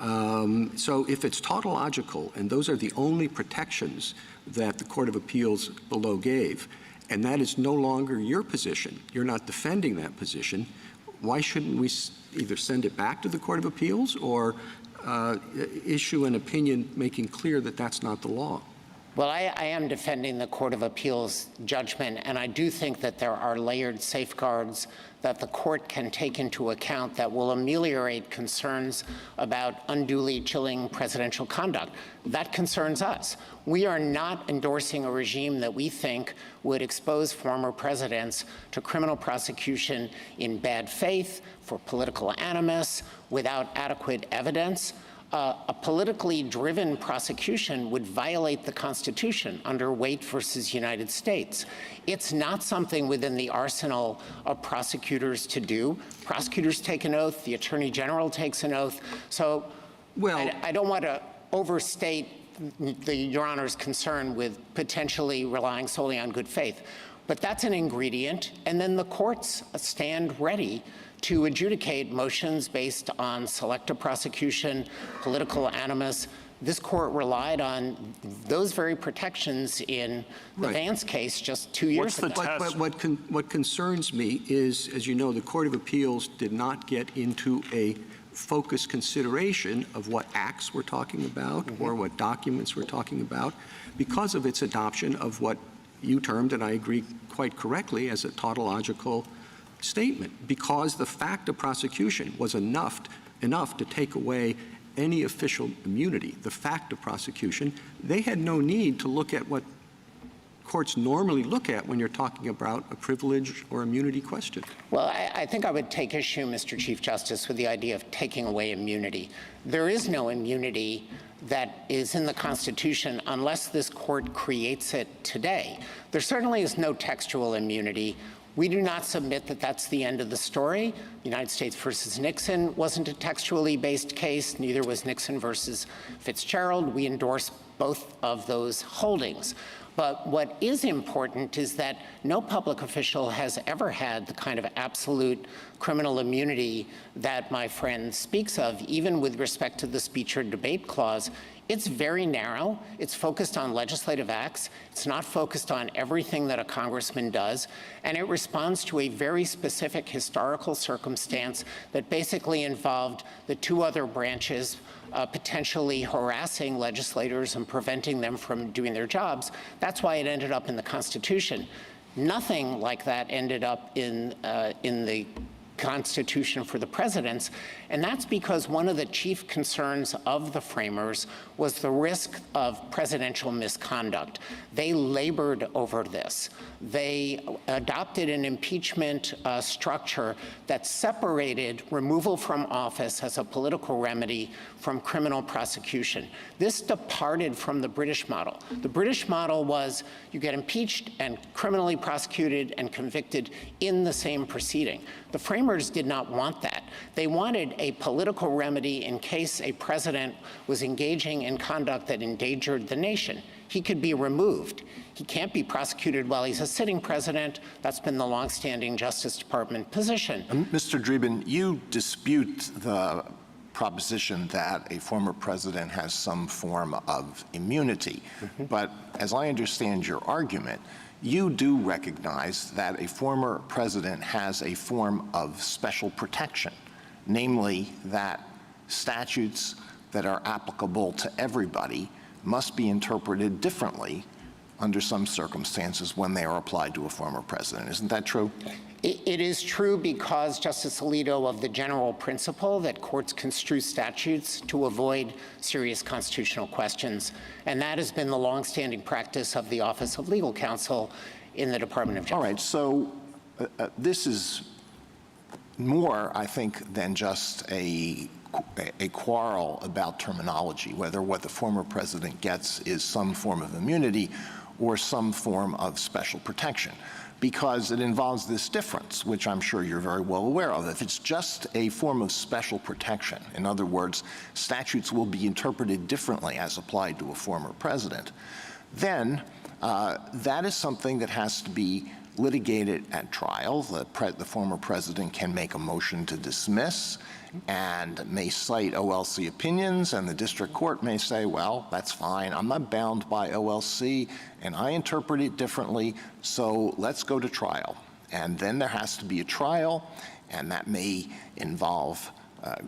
So if it's tautological, and those are the only protections that the Court of Appeals below gave, and that is no longer your position, you're not defending that position, why shouldn't we either send it back to the Court of Appeals or issue an opinion making clear that that's not the law? Well, I am defending the Court of Appeals judgment, and I do think that there are layered safeguards that the court can take into account that will ameliorate concerns about unduly chilling presidential conduct. That concerns us. We are not endorsing a regime that we think would expose former presidents to criminal prosecution in bad faith, for political animus, without adequate evidence. A politically driven prosecution would violate the Constitution under Waite versus United States. It's not something within the arsenal of prosecutors to do. Prosecutors take an oath, the Attorney General takes an oath. So well, I don't want to overstate Your Honor's concern with potentially relying solely on good faith. But that's an ingredient, and then the courts stand ready to adjudicate motions based on selective prosecution, political animus. This court relied on those very protections in the Vance case just 2 years ago. But what concerns me is, as you know, the Court of Appeals did not get into a focused consideration of what acts we're talking about or what documents we're talking about because of its adoption of what you termed, and I agree quite correctly, as a tautological statement, because the fact of prosecution was enough to take away any official immunity. The fact of prosecution, they had no need to look at what courts normally look at when you're talking about a privilege or immunity question. Well, I think I would take issue, Mr. Chief Justice, with the idea of taking away immunity. There is no immunity that is in the Constitution unless this court creates it today. There certainly is no textual immunity. We do not submit that that's the end of the story. United States versus Nixon wasn't a textually based case. Neither was Nixon versus Fitzgerald. We endorse both of those holdings. But what is important is that no public official has ever had the kind of absolute criminal immunity that my friend speaks of, even with respect to the speech or debate clause. It's very narrow. It's focused on legislative acts. It's not focused on everything that a congressman does. And it responds to a very specific historical circumstance that basically involved the two other branches potentially harassing legislators and preventing them from doing their jobs. That's why it ended up in the Constitution. Nothing like that ended up in the Constitution for the presidents, and that's because one of the chief concerns of the framers was the risk of presidential misconduct. They labored over this. They adopted an impeachment structure that separated removal from office as a political remedy from criminal prosecution. This departed from the British model. The British model was you get impeached and criminally prosecuted and convicted in the same proceeding. The framers did not want that. They wanted a political remedy in case a president was engaging in conduct that endangered the nation. He could be removed. He can't be prosecuted while he's a sitting president. That's been the longstanding Justice Department position. Mr. Dreeben, you dispute the proposition that a former president has some form of immunity. But as I understand your argument, you do recognize that a former president has a form of special protection, namely that statutes that are applicable to everybody must be interpreted differently under some circumstances when they are applied to a former president. Isn't that true? It is true because, Justice Alito, of the general principle that courts construe statutes to avoid serious constitutional questions, and that has been the longstanding practice of the Office of Legal Counsel in the Department of Justice. All right, so this is more, I think, than just a quarrel about terminology, whether what the former president gets is some form of immunity or some form of special protection, because it involves this difference, which I'm sure you're very well aware of. If it's just a form of special protection, in other words, statutes will be interpreted differently as applied to a former president, then that is something that has to be litigated at trial. The former president can make a motion to dismiss and may cite OLC opinions, and the district court may say, well, that's fine. I'm not bound by OLC, and I interpret it differently, so let's go to trial. And then there has to be a trial, and that may involve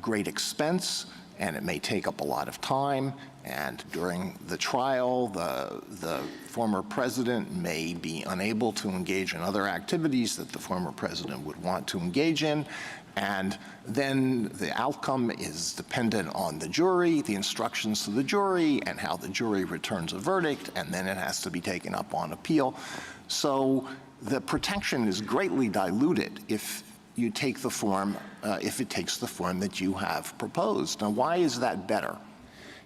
great expense, and it may take up a lot of time. And during the trial, the former president may be unable to engage in other activities that the former president would want to engage in. And then the outcome is dependent on the jury, the instructions to the jury, and how the jury returns a verdict, and then it has to be taken up on appeal. So the protection is greatly diluted if you take the form, if it takes the form that you have proposed. Now, why is that better?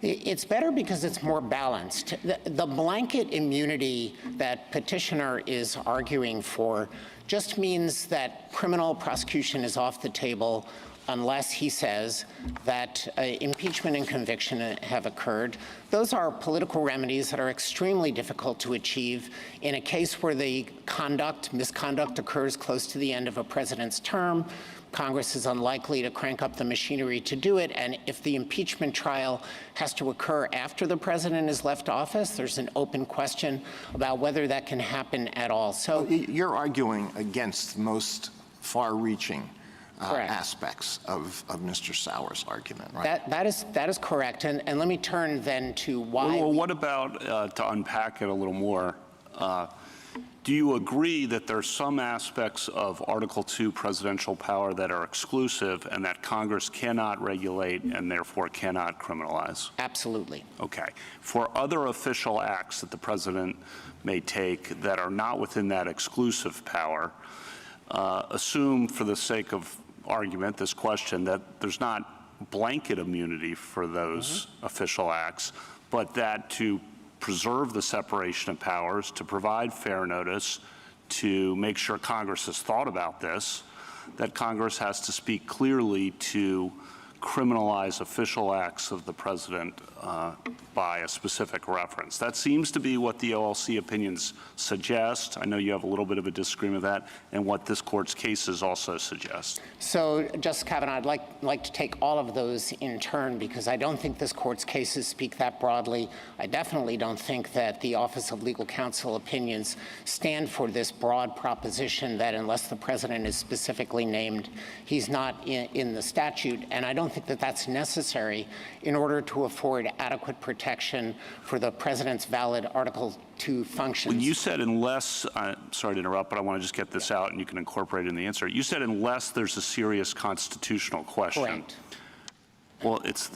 It's better because it's more balanced. The blanket immunity that petitioner is arguing for just means that criminal prosecution is off the table unless he says that impeachment and conviction have occurred. Those are political remedies that are extremely difficult to achieve in a case where the misconduct occurs close to the end of a president's term. Congress is unlikely to crank up the machinery to do it, and if the impeachment trial has to occur after the president has left office, there's an open question about whether that can happen at all. So you're arguing against most far-reaching aspects of Mr. Sauer's argument, right? That is correct, and let me turn then to why. Well, what about, to unpack it a little more, do you agree that there are some aspects of Article II presidential power that are exclusive and that Congress cannot regulate and therefore cannot criminalize? Absolutely. Okay. For other official acts that the president may take that are not within that exclusive power, assume for the sake of argument, this question, that there's not blanket immunity for those official acts, but that to preserve the separation of powers, to provide fair notice, to make sure Congress has thought about this, that Congress has to speak clearly to criminalize official acts of the president by a specific reference. That seems to be what the OLC opinions suggest. I know you have a little bit of a disagreement with that, and what this court's cases also suggest. So, Justice Kavanaugh, I'd like to take all of those in turn because I don't think this court's cases speak that broadly. I definitely don't think that the Office of Legal Counsel opinions stand for this broad proposition that unless the president is specifically named, he's not in the statute. And I don't think that that's necessary in order to afford adequate protection for the president's valid Article 2 functions. When you said unless, sorry to interrupt, but I want to just get this out and you can incorporate it in the answer. You said unless there's a serious constitutional question. Correct. Well, it's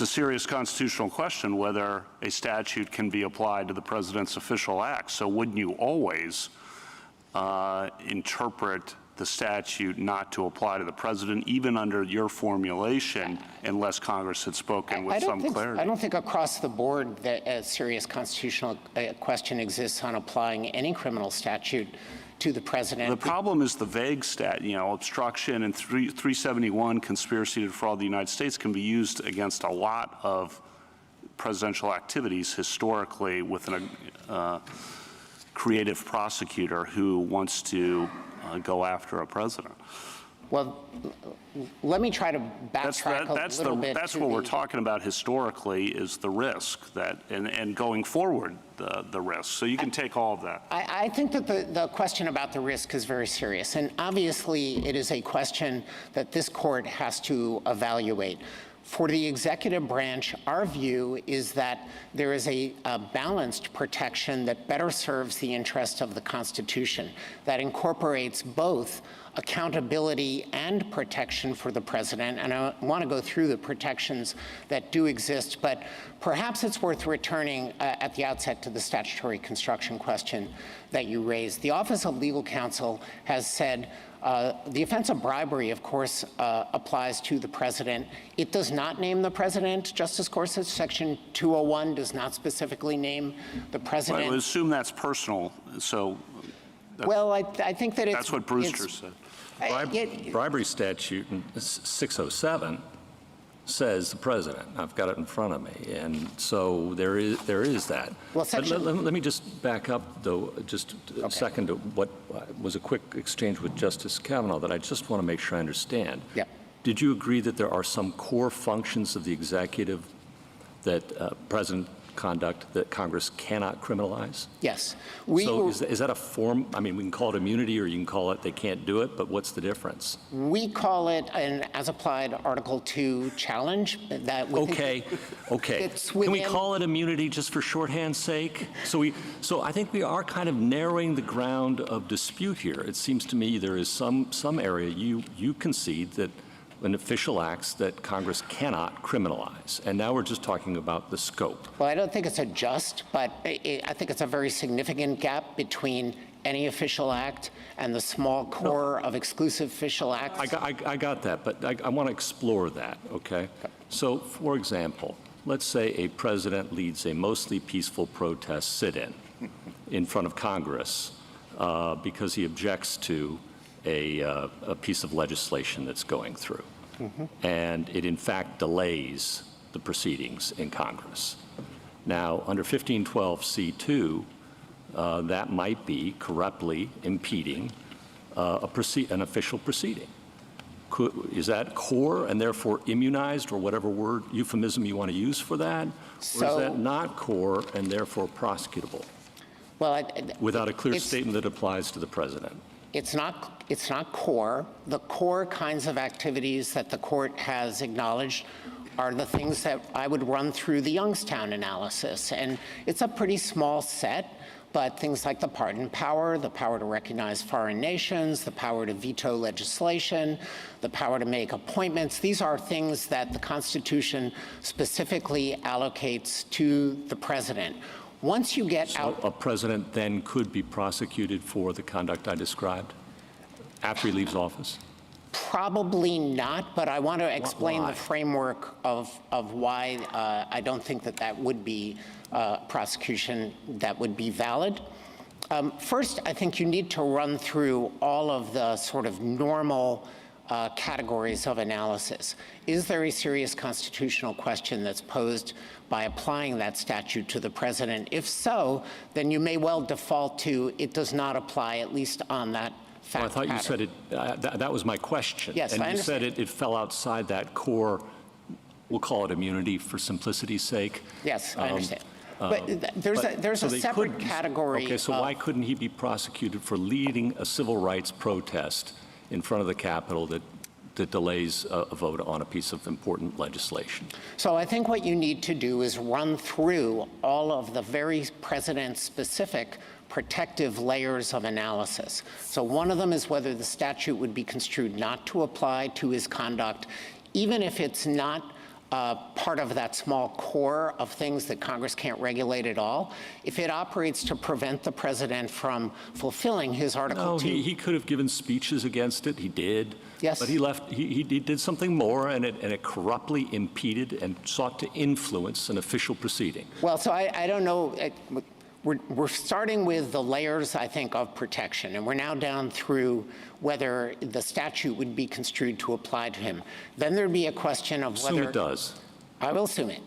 a serious constitutional question whether a statute can be applied to the president's official acts. So wouldn't you always interpret the statute not to apply to the president, even under your formulation, unless Congress had spoken with some clarity? I don't think across the board that a serious constitutional question exists on applying any criminal statute to the president. The problem is the vague obstruction and 371, conspiracy to defraud the United States, can be used against a lot of presidential activities historically with a creative prosecutor who wants to go after a president. Well, let me try to backtrack a little bit. That's what we're talking about historically, is the risk that, and going forward, the risk. So you can take all of that. I think that the question about the risk is very serious, and obviously it is a question that this court has to evaluate. For the executive branch, our view is that there is a balanced protection that better serves the interest of the Constitution, that incorporates both accountability and protection for the president. And I want to go through the protections that do exist, but perhaps it's worth returning at the outset to the statutory construction question that you raised. The Office of Legal Counsel has said the offense of bribery, of course, applies to the president. It does not name the president. Justice Gorsuch, Section 201 does not specifically name the president. I would assume that's personal. So, well, I think that that's what Brewster said. Bribery statute 607 says the president. I've got it in front of me, and so there is that. Well, let me just back up, though, just a second to what was a quick exchange with Justice Kavanaugh that I just want to make sure I understand. Yeah. Did you agree that there are some core functions of the executive that president conduct that Congress cannot criminalize? Yes. So is that a form? I mean, we can call it immunity, or you can call it they can't do it, but what's the difference? We call it an as-applied Article 2 challenge. Okay. Can we call it immunity just for shorthand's sake? So I think we are kind of narrowing the ground of dispute here. It seems to me there is some area you concede that an official acts that Congress cannot criminalize. And now we're just talking about the scope. Well, I don't think it's a just, but I think it's a very significant gap between any official act and the small core of exclusive official acts. I got that, but I want to explore that, okay? So, for example, let's say a president leads a mostly peaceful protest sit-in in front of Congress because he objects to a piece of legislation that's going through. And it, in fact, delays the proceedings in Congress. Now, under 1512C2, that might be corruptly impeding an official proceeding. Is that core and therefore immunized, or whatever word euphemism you want to use for that? Or is that not core and therefore prosecutable? Well, without a clear statement that applies to the president? It's not core. The core kinds of activities that the court has acknowledged are the things that I would run through the Youngstown analysis. And it's a pretty small set, but things like the pardon power, the power to recognize foreign nations, the power to veto legislation, the power to make appointments, these are things that the Constitution specifically allocates to the president. Once you get out... So a president then could be prosecuted for the conduct I described after he leaves office? Probably not, but I want to explain the framework of why I don't think that would be prosecution that would be valid. First, I think you need to run through all of the sort of normal categories of analysis. Is there a serious constitutional question that's posed by applying that statute to the president? If so, then you may well default to it does not apply, at least on that fact I thought you said it, that was my question. Yes, and I understand. You said it fell outside that core, we'll call it immunity for simplicity's sake. Yes, I understand. But there's a separate category. Okay, so why couldn't he be prosecuted for leading a civil rights protest in front of the Capitol that that delays a vote on a piece of important legislation? So I think what you need to do is run through all of the very president-specific protective layers of analysis. So one of them is whether the statute would be construed not to apply to his conduct, even if it's not part of that small core of things that Congress can't regulate at all. If it operates to prevent the president from fulfilling his Article 2. He could have given speeches against it. He did. Yes. But he did something more, and it corruptly impeded and sought to influence an official proceeding. Well, so I don't know. We're starting with the layers, I think, of protection, and we're now down through whether the statute would be construed to apply to him. Then there'd be a question of whether— Assume it does. I will assume it.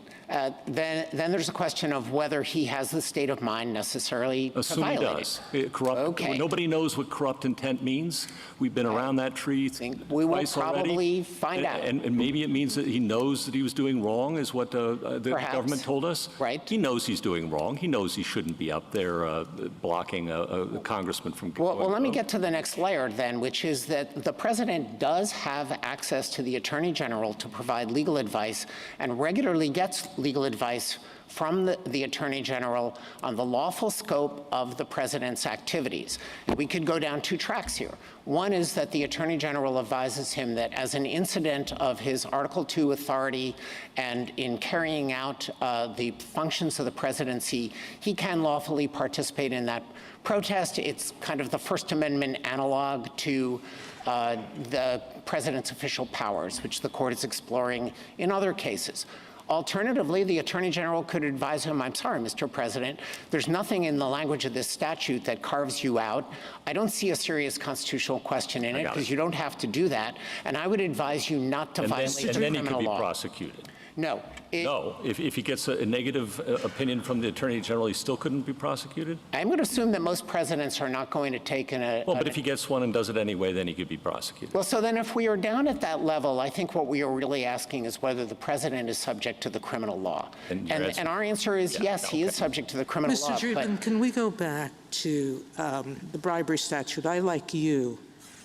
Then there's a question of whether he has the state of mind necessarily to Assume he violate does. it. Okay. Nobody knows what corrupt intent means. We've been around that tree We will twice already. probably find out. And maybe it means that he knows that he was doing wrong, is what the Perhaps. government told us. Right. He knows he's doing wrong. He knows he shouldn't be up there blocking a congressman from going Well, let me vote. get to the next layer then, which is that the president does have access to the attorney general to provide legal advice and regularly gets legal advice from the Attorney General on the lawful scope of the president's activities. And we could go down two tracks here. One is that the Attorney General advises him that as an incident of his Article 2 authority and in carrying out the functions of the presidency, he can lawfully participate in that protest. It's kind of the First Amendment analog to the president's official powers, which the court is exploring in other cases. Alternatively, the Attorney General could advise him, I'm sorry, Mr. President, there's nothing in the language of this statute that carves you out. I don't see a serious constitutional question in it because you don't have to do that, and I would advise you not to violate the criminal law. And then he could be prosecuted. No. No, if he gets a negative opinion from the Attorney General, he still couldn't be prosecuted? I'm going to assume that most presidents are not going to take Well, but if he gets one and does it anyway, then he could be prosecuted. Well, so then if we are down at that level, I think what we are really asking is whether the president is subject to the criminal law. And our answer is yes, he is subject to the criminal law. Mr. Dreeben, can we go back to the bribery statute? I, like you,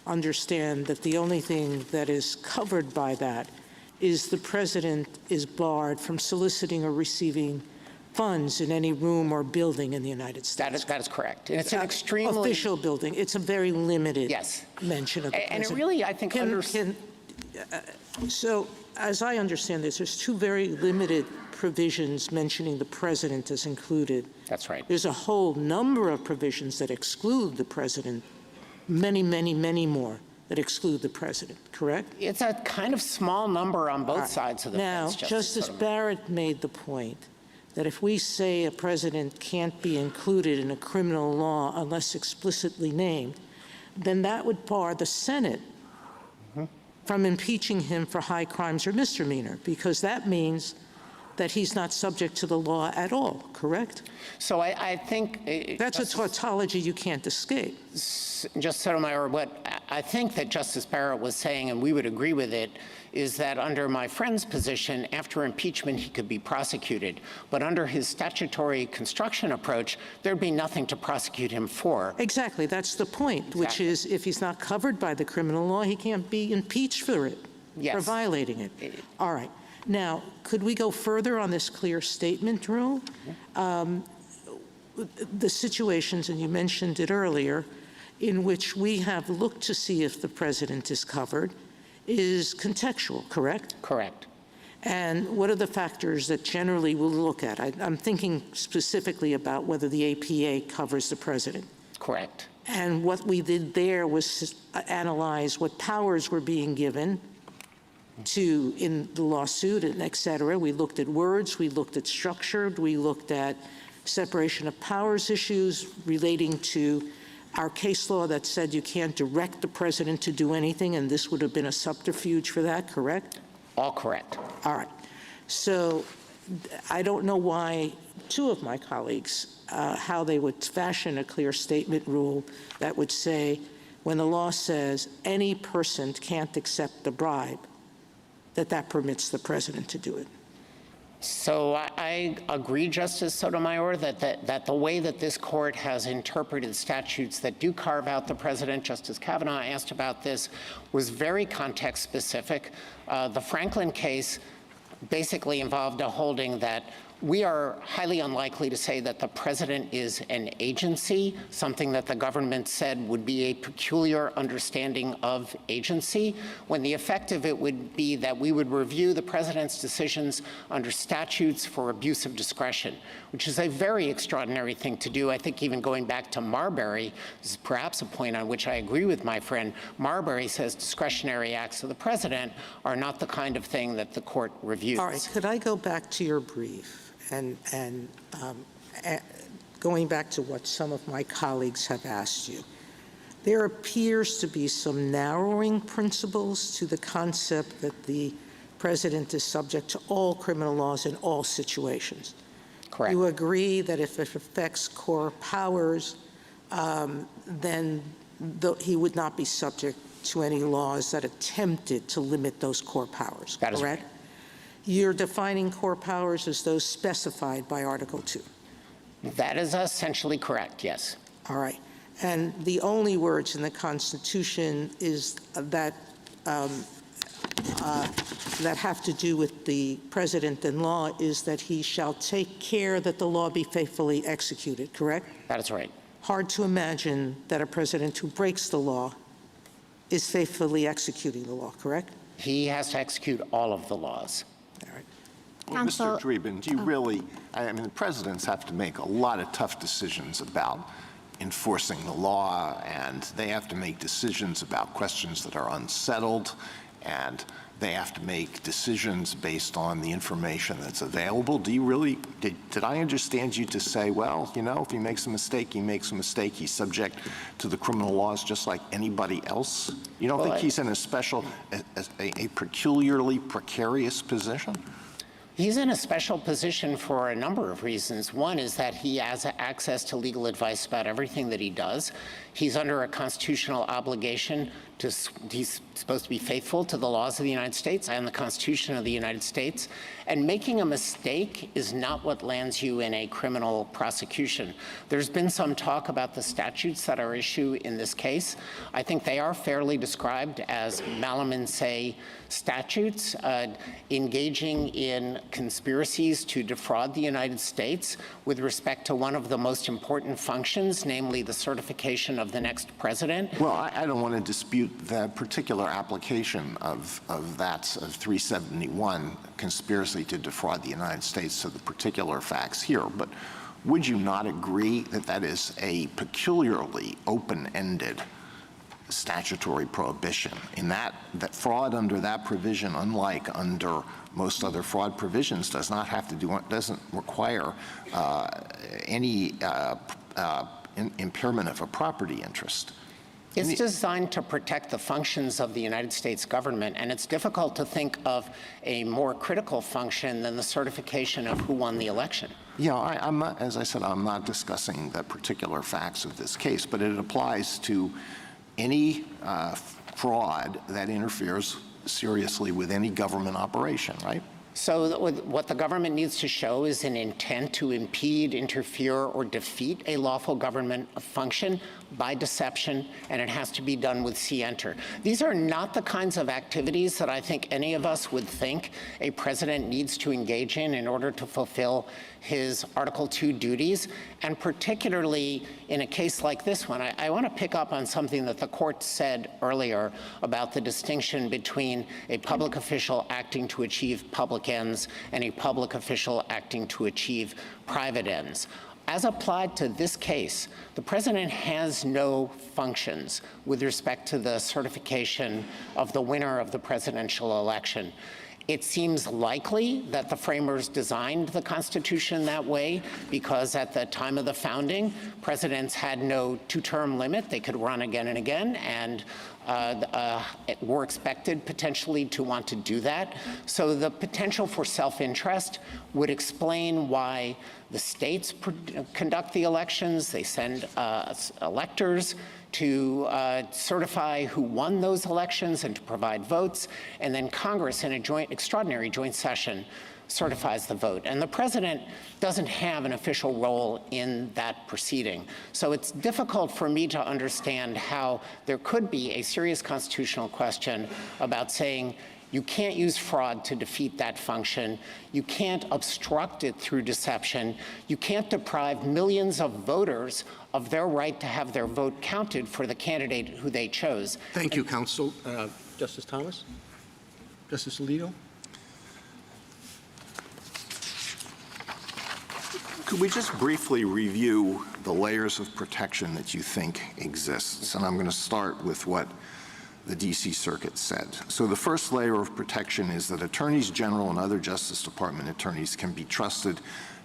understand that the only thing that is covered by that is the president is barred from soliciting or receiving funds in any room or building in the United States. That is correct. And it's an extremely— official building. It's a very limited Yes. mention of the president. And it really, I think, so, as I understand this, there's two very limited provisions mentioning the president as included. That's right. There's a whole number of provisions that exclude the president, many, many, many more that exclude the president, correct? It's a kind of small number on both sides of the now, fence, Justice Barrett made the point that if we say a president can't be included in a criminal law unless explicitly named, then that would bar the Senate from impeaching him for high crimes or misdemeanor, because that means that he's not subject to the law at all, correct? So I think— That's a tautology you can't escape. Justice Sotomayor, what I think that Justice Barrett was saying, and we would agree with it, is that under my friend's position, after impeachment, he could be prosecuted. But under his statutory construction approach, there'd be nothing to prosecute him for. Exactly. That's the point, which is if he's not covered by the criminal law, he can't be impeached for it, for violating it. All right. Now, could we go further on this clear statement rule? The situations, and you mentioned it earlier, in which we have looked to see if the president is covered is contextual, correct? Correct. And what are the factors that generally we'll look at? I'm thinking specifically about whether the APA covers the president. Correct. And what we did there was analyze what powers were being given to in the lawsuit and et cetera. We looked at words, we looked at structure, we looked at separation of powers issues relating to our case law that said you can't direct the president to do anything, and this would have been a subterfuge for that, correct? All correct. All right. So I don't know why two of my colleagues, how they would fashion a clear statement rule that would say when the law says any person can't accept a bribe, that permits the president to do it. So I agree, Justice Sotomayor, that the way that this court has interpreted statutes that do carve out the president, Justice Kavanaugh asked about this, was very context-specific. The Franklin case basically involved a holding that we are highly unlikely to say that the president is an agency, something that the government said would be a peculiar understanding of agency, when the effect of it would be that we would review the president's decisions under statutes for abuse of discretion, which is a very extraordinary thing to do. I think even going back to Marbury, this is perhaps a point on which I agree with my friend. Marbury says discretionary acts of the president are not the kind of thing that the court reviews. All right, could I go back to your brief? And going back to what some of my colleagues have asked you, there appears to be some narrowing principles to the concept that the president is subject to all criminal laws in all situations. Correct. You agree that if it affects core powers, then he would not be subject to any laws that attempted to limit those core powers, that is correct? Right. You're defining core powers as those specified by Article 2. That is essentially correct, yes. All right. And the only words in the Constitution is that that have to do with the president and law is that he shall take care that the law be faithfully executed, correct? That is right. Hard to imagine that a president who breaks the law is faithfully executing the law, correct? He has to execute all of the laws. Well, Mr. Dreeben, do you really, I mean, the presidents have to make a lot of tough decisions about enforcing the law, and they have to make decisions about questions that are unsettled, and they have to make decisions based on the information that's available. Do you really, did I understand you to say, well, you know, if he makes a mistake, he makes a mistake, he's subject to the criminal laws just like anybody else? You don't think he's in a peculiarly precarious position? He's in a special position for a number of reasons. One is that he has access to legal advice about everything that he does. He's under a constitutional obligation he's supposed to be faithful to the laws of the United States and the Constitution of the United States. And making a mistake is not what lands you in a criminal prosecution. There's been some talk about the statutes that are issued in this case. I think they are fairly described as malum in se statutes, engaging in conspiracies to defraud the United States with respect to one of the most important functions, namely the certification of the next president. Well, I don't want to dispute the particular application of 371, conspiracy to defraud the United States, to the particular facts here, but would you not agree that that is a peculiarly open-ended statutory prohibition, in that fraud under that provision, unlike under most other fraud provisions, doesn't require any impairment of a property interest? It's designed to protect the functions of the United States government, and it's difficult to think of a more critical function than the certification of who won the election. Yeah, I'm not, as I said, I'm not discussing the particular facts of this case, but it applies to any fraud that interferes seriously with any government operation, right? So what the government needs to show is an intent to impede, interfere, or defeat a lawful government function by deception, and it has to be done with scienter. These are not the kinds of activities that I think any of us would think a president needs to engage in order to fulfill his Article 2 duties, and particularly in a case like this one. I want to pick up on something that the court said earlier about the distinction between a public official acting to achieve public ends and a public official acting to achieve private ends. As applied to this case, the president has no functions with respect to the certification of the winner of the presidential election. It seems likely that the framers designed the Constitution that way because at the time of the founding, presidents had no two-term limit. They could run again and again, and were expected potentially to want to do that. So the potential for self-interest would explain why the states conduct the elections. They send electors to certify who won those elections and to provide votes, and then Congress in a extraordinary joint session certifies the vote. And the president doesn't have an official role in that proceeding. So it's difficult for me to understand how there could be a serious constitutional question about saying you can't use fraud to defeat that function. You can't obstruct it through deception. You can't deprive millions of voters of their right to have their vote counted for the candidate who they chose. Thank you, counsel. Justice Thomas? Justice Alito? Could we just briefly review the layers of protection that you think exists? And I'm going to start with what the D.C. Circuit said. So the first layer of protection is that attorneys general and other Justice Department attorneys can be trusted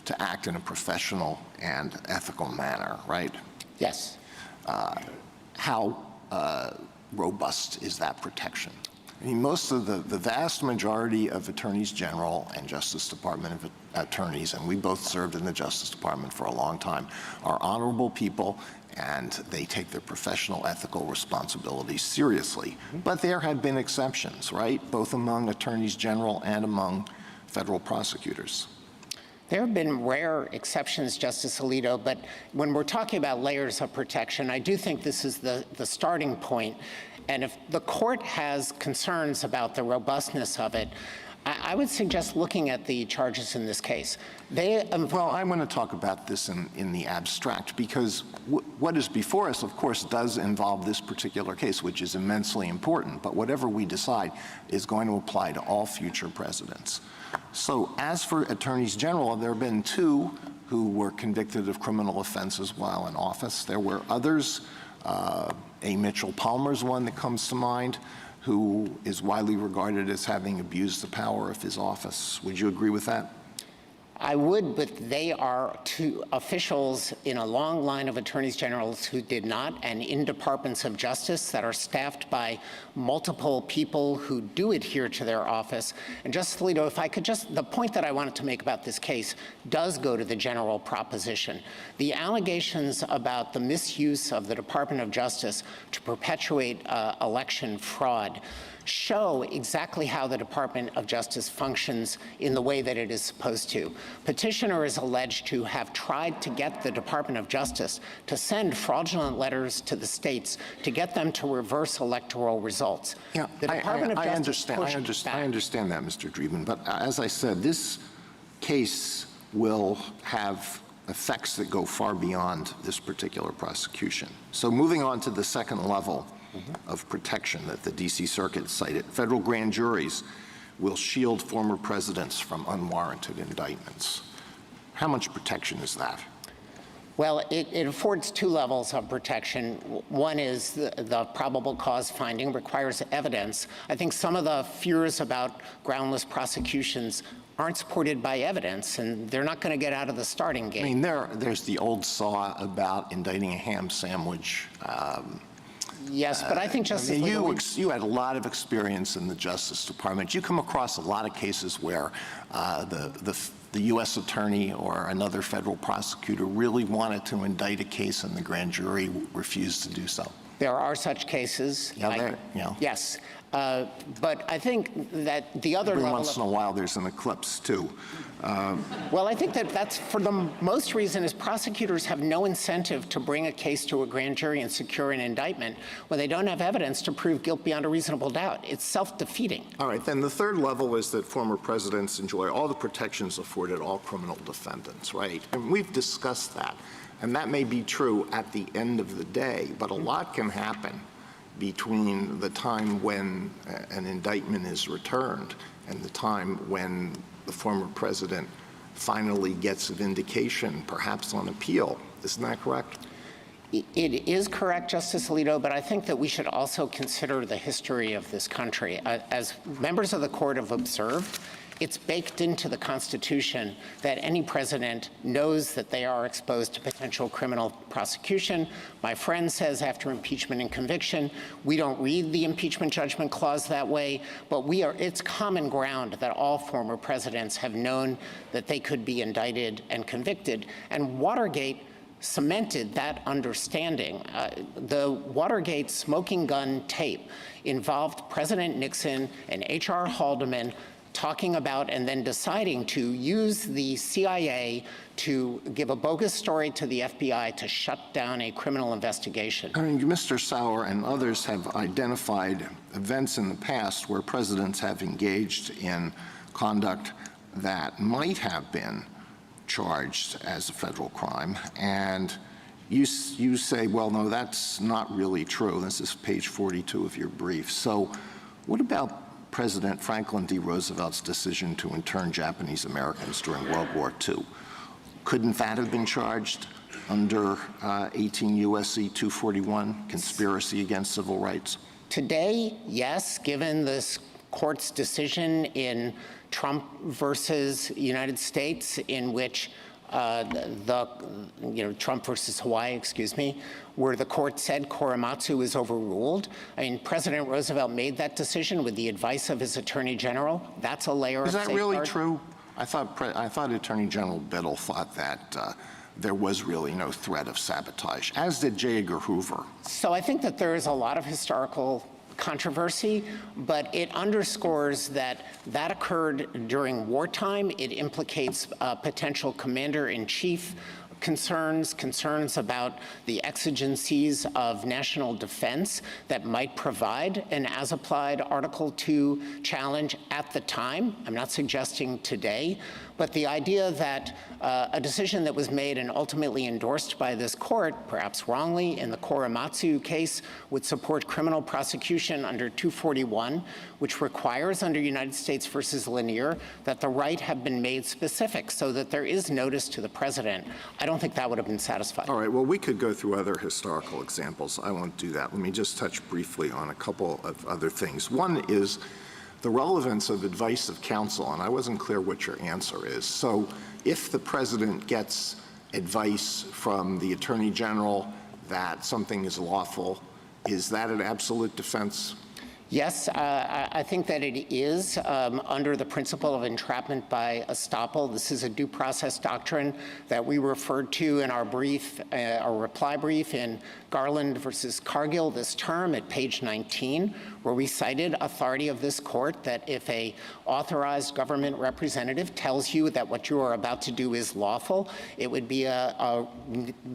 to act in a professional and ethical manner, right? Yes. How robust is that protection? I mean, most of the vast majority of attorneys general and Justice Department attorneys, and we both served in the Justice Department for a long time, are honorable people, and they take their professional ethical responsibilities seriously. But there have been exceptions, right? Both among attorneys general and among federal prosecutors. There have been rare exceptions, Justice Alito, but when we're talking about layers of protection, I do think this is the starting point. And if the court has concerns about the robustness of it, I would suggest looking at the charges in this case. Well, I want to talk about this in the abstract, because what is before us, of course, does involve this particular case, which is immensely important. But whatever we decide is going to apply to all future presidents. So as for attorneys general, there have been two who were convicted of criminal offenses while in office. There were others. A. Mitchell Palmer's one that comes to mind, who is widely regarded as having abused the power of his office. Would you agree with that? I would, but they are two officials in a long line of attorneys generals who did not, and in departments of justice that are staffed by multiple people who do adhere to their office. And Justice Alito, if I could the point that I wanted to make about this case does go to the general proposition. The allegations about the misuse of the Department of Justice to perpetuate election fraud show exactly how the Department of Justice functions in the way that it is supposed to. Petitioner is alleged to have tried to get the Department of Justice to send fraudulent letters to the states to get them to reverse electoral results. Yeah, the Department of Justice I understand that, Mr. Dreeben, but as I said, this case will have effects that go far beyond this particular prosecution. So moving on to the second level of protection that the D.C. Circuit cited, federal grand juries will shield former presidents from unwarranted indictments. How much protection is that? Well, it affords two levels of protection. One is the probable cause finding requires evidence. I think some of the fears about groundless prosecutions aren't supported by evidence, and they're not going to get out of the starting gate. I mean, there's the old saw about indicting a ham sandwich. Yes, but I think Justice you had a lot of experience in the Justice Department. You come across a lot of cases where the U.S. attorney or another federal prosecutor really wanted to indict a case and the grand jury refused to do so. There are such cases. Yes. But I think that the other Every level once in a while there's an eclipse, too. Well, I think that's for the most reason is prosecutors have no incentive to bring a case to a grand jury and secure an indictment when they don't have evidence to prove guilt beyond a reasonable doubt. It's self-defeating. All right, then the third level is that former presidents enjoy all the protections afforded all criminal defendants, right? And we've discussed that. And that may be true at the end of the day, but a lot can happen between the time when an indictment is returned and the time when the former president finally gets a vindication, perhaps on appeal. Isn't that correct? It is correct, Justice Alito, but I think that we should also consider the history of this country. As members of the court have observed, it's baked into the Constitution that any president knows that they are exposed to potential criminal prosecution. My friend says after impeachment and conviction, we don't read the impeachment judgment clause that way, but it's common ground that all former presidents have known that they could be indicted and convicted. And Watergate cemented that understanding. The Watergate smoking gun tape involved President Nixon and H.R. Haldeman talking about and then deciding to use the CIA to give a bogus story to the FBI to shut down a criminal investigation. I mean, Mr. Sauer and others have identified events in the past where presidents have engaged in conduct that might have been charged as a federal crime, and you say, well, no, that's not really true. This is page 42 of your brief. So what about President Franklin D. Roosevelt's decision to intern Japanese Americans during World War II? Couldn't that have been charged under 18 U.S.C. 241, conspiracy against civil rights? Today, yes, given this court's decision in Trump versus United States, in which Trump versus Hawaii, excuse me, where the court said Korematsu is overruled. I mean, President Roosevelt made that decision with the advice of his Attorney General. That's a layer of safeguard. Is that really true? I thought Attorney General Biddle thought that there was really no threat of sabotage, as did J. Edgar Hoover. So I think that there is a lot of historical controversy, but it underscores that that occurred during wartime. It implicates potential commander-in-chief concerns about the exigencies of national defense that might provide an as-applied Article II challenge at the time. I'm not suggesting today, but the idea that a decision that was made and ultimately endorsed by this court, perhaps wrongly, in the Korematsu case, would support criminal prosecution under 241, which requires under United States versus Lanier that the right have been made specific so that there is notice to the president. I don't think that would have been satisfied. All right, well, we could go through other historical examples. I won't do that. Let me just touch briefly on a couple of other things. One is the relevance of advice of counsel, and I wasn't clear what your answer is. So if the president gets advice from the Attorney General that something is lawful, is that an absolute defense? Yes, I think that it is under the principle of entrapment by estoppel. This is a due process doctrine that we referred to in our brief, our reply brief in Garland versus Cargill this term at page 19, where we cited authority of this court that if a authorized government representative tells you that what you are about to do is lawful, it would be a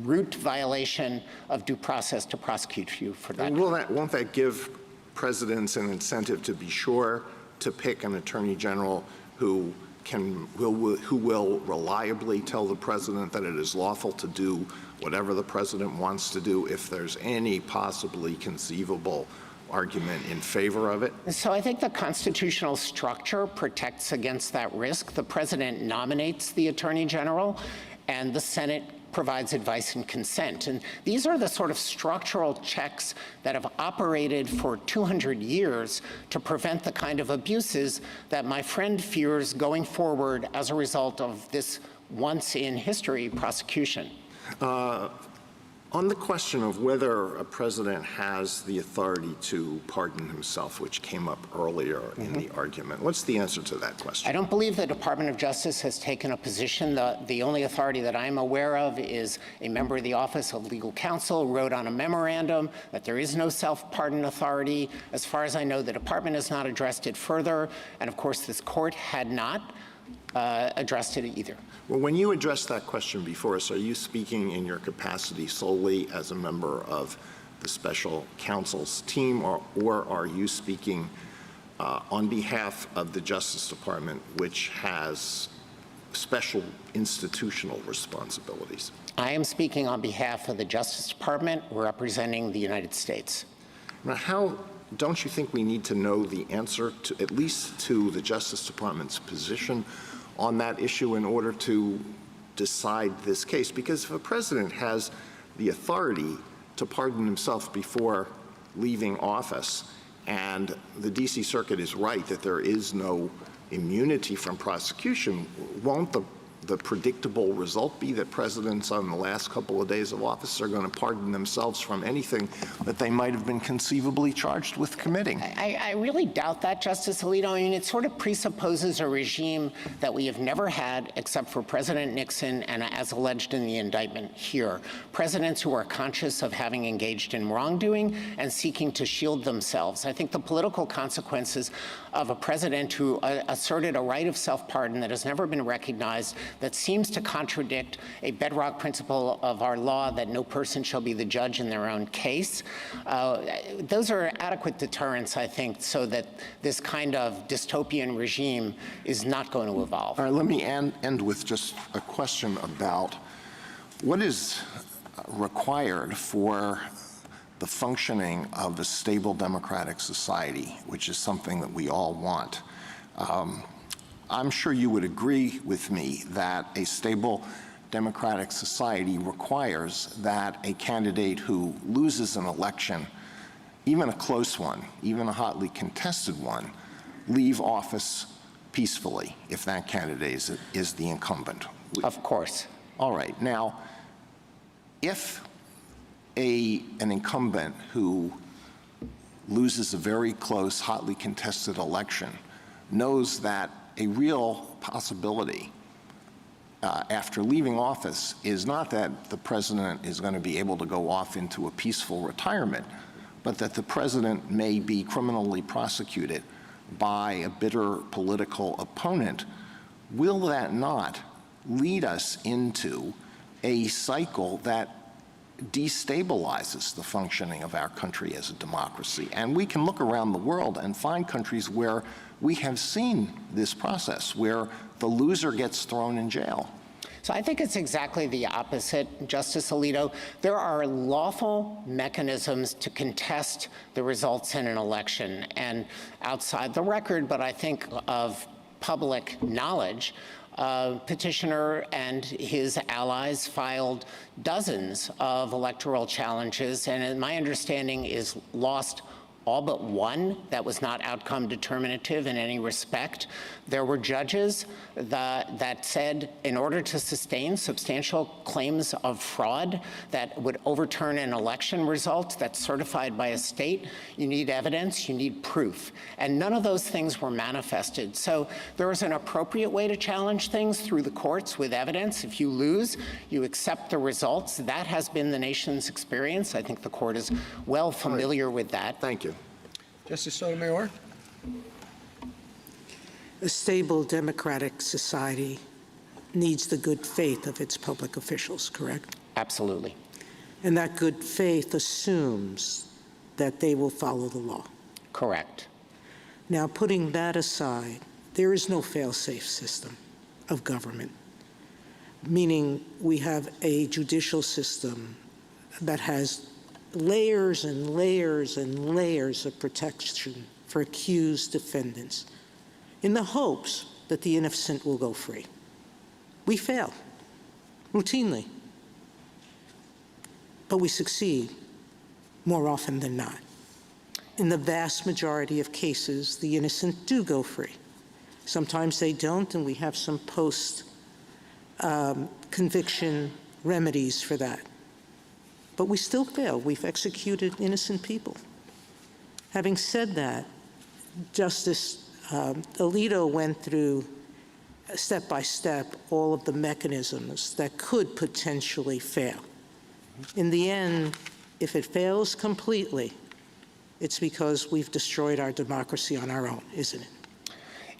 root violation of due process to prosecute you for that. Won't that give presidents an incentive to be sure to pick an attorney general who will reliably tell the president that it is lawful to do whatever the president wants to do if there's any possibly conceivable argument in favor of it? So I think the constitutional structure protects against that risk. The president nominates the attorney general, and the Senate provides advice and consent. And these are the sort of structural checks that have operated for 200 years to prevent the kind of abuses that my friend fears going forward as a result of this once-in-history prosecution. On the question of whether a president has the authority to pardon himself, which came up earlier in the argument, what's the answer to that question? I don't believe the Department of Justice has taken a position. The only authority that I'm aware of is a member of the Office of Legal Counsel wrote on a memorandum that there is no self-pardon authority. As far as I know, the department has not addressed it further, and of course this court had not addressed it either. Well, when you addressed that question before us, are you speaking in your capacity solely as a member of the special counsel's team, or are you speaking on behalf of the Justice Department, which has special institutional responsibilities? I am speaking on behalf of the Justice Department, representing the United States. Now, don't you think we need to know the answer to, at least to the Justice Department's position on that issue in order to decide this case? Because if a president has the authority to pardon himself before leaving office, and the D.C. Circuit is right that there is no immunity from prosecution, won't the the predictable result be that presidents on the last couple of days of office are going to pardon themselves from anything that they might have been conceivably charged with committing? I really doubt that, Justice Alito. I mean, it sort of presupposes a regime that we have never had except for President Nixon and, as alleged in the indictment here, presidents who are conscious of having engaged in wrongdoing and seeking to shield themselves. I think the political consequences of a president who asserted a right of self-pardon that has never been recognized, that seems to contradict a bedrock principle of our law that no person shall be the judge in their own case. Those are adequate deterrents, I think, so that this kind of dystopian regime is not going to evolve. All right, let me end with just a question about what is required for the functioning of a stable democratic society, which is something that we all want. I'm sure you would agree with me that a stable democratic society requires that a candidate who loses an election, even a close one, even a hotly contested one, leave office peacefully if that candidate is the incumbent. Of course. All right. Now, if an incumbent who loses a very close, hotly contested election knows that a real possibility after leaving office is not that the president is going to be able to go off into a peaceful retirement, but that the president may be criminally prosecuted by a bitter political opponent, will that not lead us into a cycle that destabilizes the functioning of our country as a democracy? And we can look around the world and find countries where we have seen this process, where the loser gets thrown in jail. So I think it's exactly the opposite, Justice Alito. There are lawful mechanisms to contest the results in an election. And outside the record, but I think of public knowledge, petitioner and his allies filed dozens of electoral challenges, and my understanding is lost all but one that was not outcome determinative in any respect. There were judges that said in order to sustain substantial claims of fraud that would overturn an election result that's certified by a state, you need evidence, you need proof. And none of those things were manifested. So there is an appropriate way to challenge things through the courts with evidence. If you lose, you accept the results. That has been the nation's experience. I think the court is well familiar with that. Thank you. Justice Sotomayor? A stable democratic society needs the good faith of its public officials, correct? Absolutely. And that good faith assumes that they will follow the law. Correct. Now, putting that aside, there is no fail-safe system of government, meaning we have a judicial system that has layers and layers and layers of protection for accused defendants in the hopes that the innocent will go free. We fail routinely, but we succeed more often than not. In the vast majority of cases, the innocent do go free. Sometimes they don't, and we have some post-conviction remedies for that. But we still fail. We've executed innocent people. Having said that, Justice Alito went through step by step all of the mechanisms that could potentially fail. In the end, if it fails completely, it's because we've destroyed our democracy on our own, isn't it?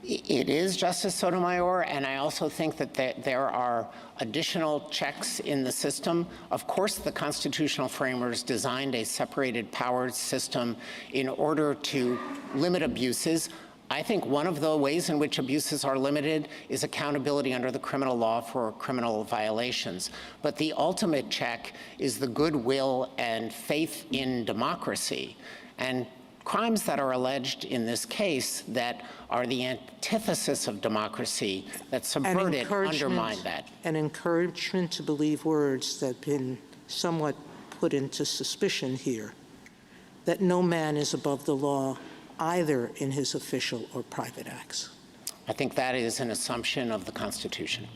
It is, Justice Sotomayor, and I also think that there are additional checks in the system. Of course, the constitutional framers designed a separated powers system in order to limit abuses. I think one of the ways in which abuses are limited is accountability under the criminal law for criminal violations. But the ultimate check is the goodwill and faith in democracy. And crimes that are alleged in this case that are the antithesis of democracy, that subvert it, undermine that. An encouragement to believe words that have been somewhat put into suspicion here, that no man is above the law either in his official or private acts. I think that is an assumption of the Constitution.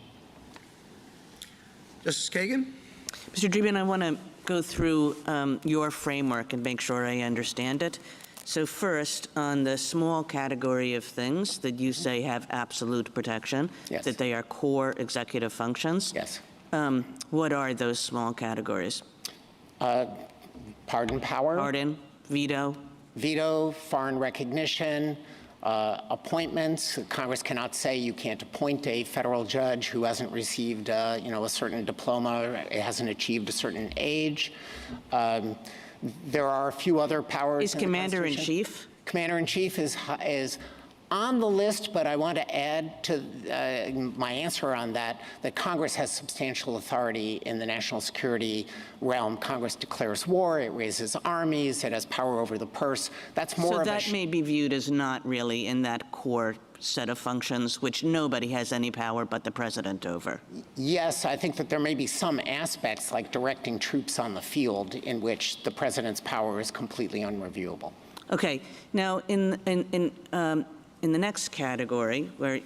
Justice Kagan? Mr. Dreeben, I want to go through your framework and make sure I understand it. So first, on the small category of things that you say have absolute protection, Yes. that they are core executive functions. Yes. What are those small categories? Pardon power. Pardon, veto, Veto, foreign recognition, appointments. Congress cannot say you can't appoint a federal judge who hasn't received, a certain diploma, or hasn't achieved a certain age. There are a few other powers. Is in the Constitution. Commander-in-Chief? Commander-in-Chief is on the list, but I want to add to my answer on that Congress has substantial authority in the national security realm. Congress declares war, it raises armies, it has power over the purse. That's more So of that may be viewed as not really in that core set of functions, which nobody has any power but the president over. Yes, I think that there may be some aspects like directing troops on the field in which the president's power is completely unreviewable. Okay, now in the next category, where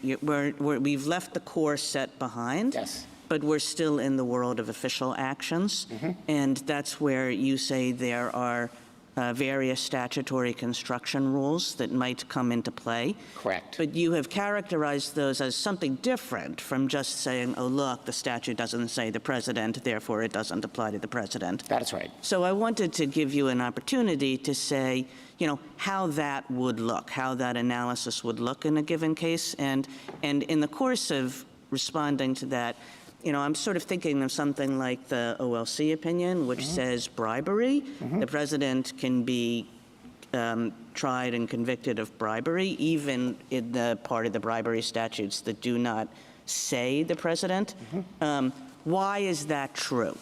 we've left the core set behind, Yes. but we're still in the world of official actions, and that's where you say there are various statutory construction rules that might come into play. Correct. But you have characterized those as something different from just saying, oh, look, the statute doesn't say the president, therefore it doesn't apply to the president. That is right. So I wanted to give you an opportunity to say, how that would look, how that analysis would look in a given case. And in the course of responding to that, I'm sort of thinking of something like the OLC opinion, which says bribery. The president can be tried and convicted of bribery, even in the part of the bribery statutes that do not say the president. Why is that true?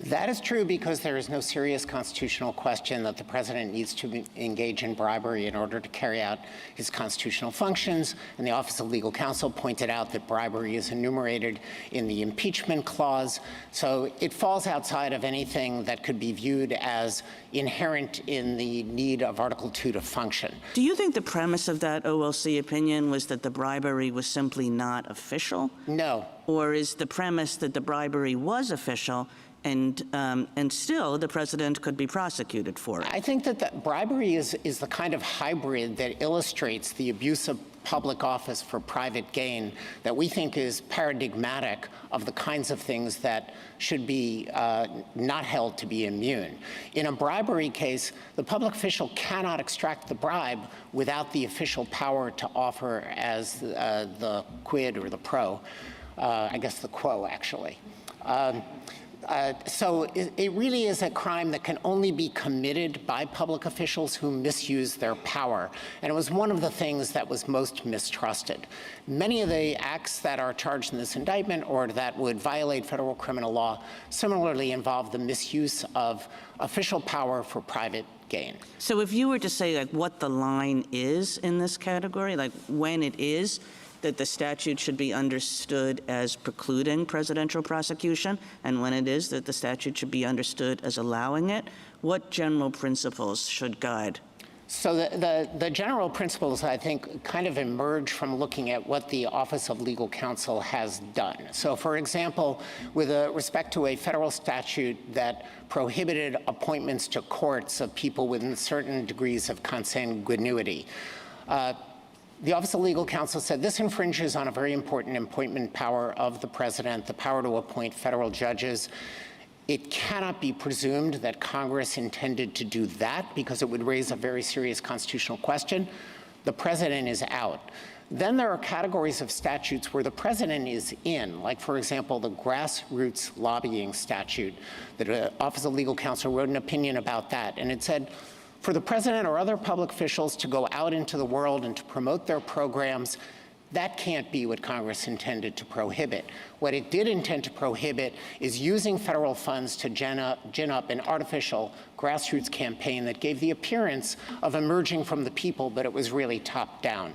That is true because there is no serious constitutional question that the president needs to engage in bribery in order to carry out his constitutional functions. And the Office of Legal Counsel pointed out that bribery is enumerated in the impeachment clause. So it falls outside of anything that could be viewed as inherent in the need of Article 2 to function. Do you think the premise of that OLC opinion was that the bribery was simply not official? No. Or is the premise that the bribery was official and still the president could be prosecuted for it? I think that the bribery is the kind of hybrid that illustrates the abuse of public office for private gain that we think is paradigmatic of the kinds of things that should be not held to be immune. In a bribery case, the public official cannot extract the bribe without the official power to offer as the quid or the pro, I guess the quo, actually. So it really is a crime that can only be committed by public officials who misuse their power. And it was one of the things that was most mistrusted. Many of the acts that are charged in this indictment or that would violate federal criminal law similarly involve the misuse of official power for private gain. So if you were to say like what the line is in this category, like when it is that the statute should be understood as precluding presidential prosecution, and when it is that the statute should be understood as allowing it, what general principles should guide? So the general principles, I think, kind of emerge from looking at what the Office of Legal Counsel has done. So, for example, with respect to a federal statute that prohibited appointments to courts of people within certain degrees of consanguinity, the Office of Legal Counsel said this infringes on a very important appointment power of the president, the power to appoint federal judges. It cannot be presumed that Congress intended to do that because it would raise a very serious constitutional question. The president is out. Then there are categories of statutes where the president is in, like, for example, the grassroots lobbying statute. The Office of Legal Counsel wrote an opinion about that, and it said, for the president or other public officials to go out into the world and to promote their programs, that can't be what Congress intended to prohibit. What it did intend to prohibit is using federal funds to gin up an artificial grassroots campaign that gave the appearance of emerging from the people, but it was really top down.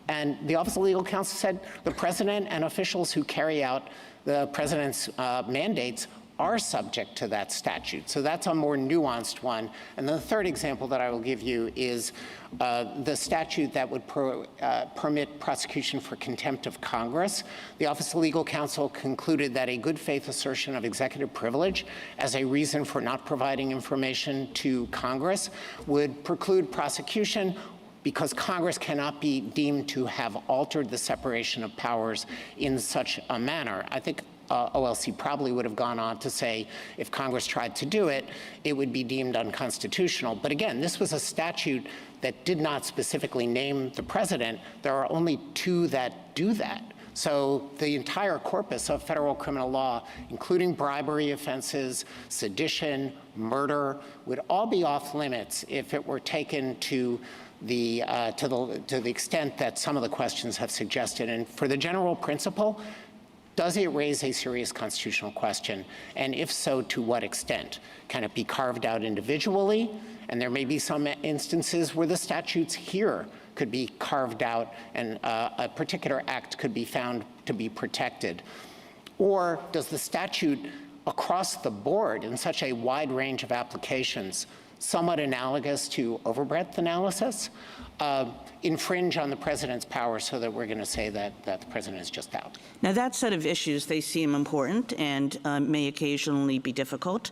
And the Office of Legal Counsel said the president and officials who carry out the president's mandates are subject to that statute. So that's a more nuanced one. And the third example that I will give you is the statute that would permit prosecution for contempt of Congress. The Office of Legal Counsel concluded that a good faith assertion of executive privilege as a reason for not providing information to Congress would preclude prosecution because Congress cannot be deemed to have altered the separation of powers in such a manner. I think OLC probably would have gone on to say if Congress tried to do it, it would be deemed unconstitutional. But again, this was a statute that did not specifically name the president. There are only two that do that. So the entire corpus of federal criminal law, including bribery offenses, sedition, murder, would all be off limits if it were taken to the extent that some of the questions have suggested. And for the general principle, does it raise a serious constitutional question? And if so, to what extent? Can it be carved out individually? And there may be some instances where the statutes here could be carved out and a particular act could be found to be protected. Or does the statute across the board in such a wide range of applications, somewhat analogous to overbreadth analysis, infringe on the president's power so that we're going to say that the president is just out? Now, that set of issues, they seem important and may occasionally be difficult.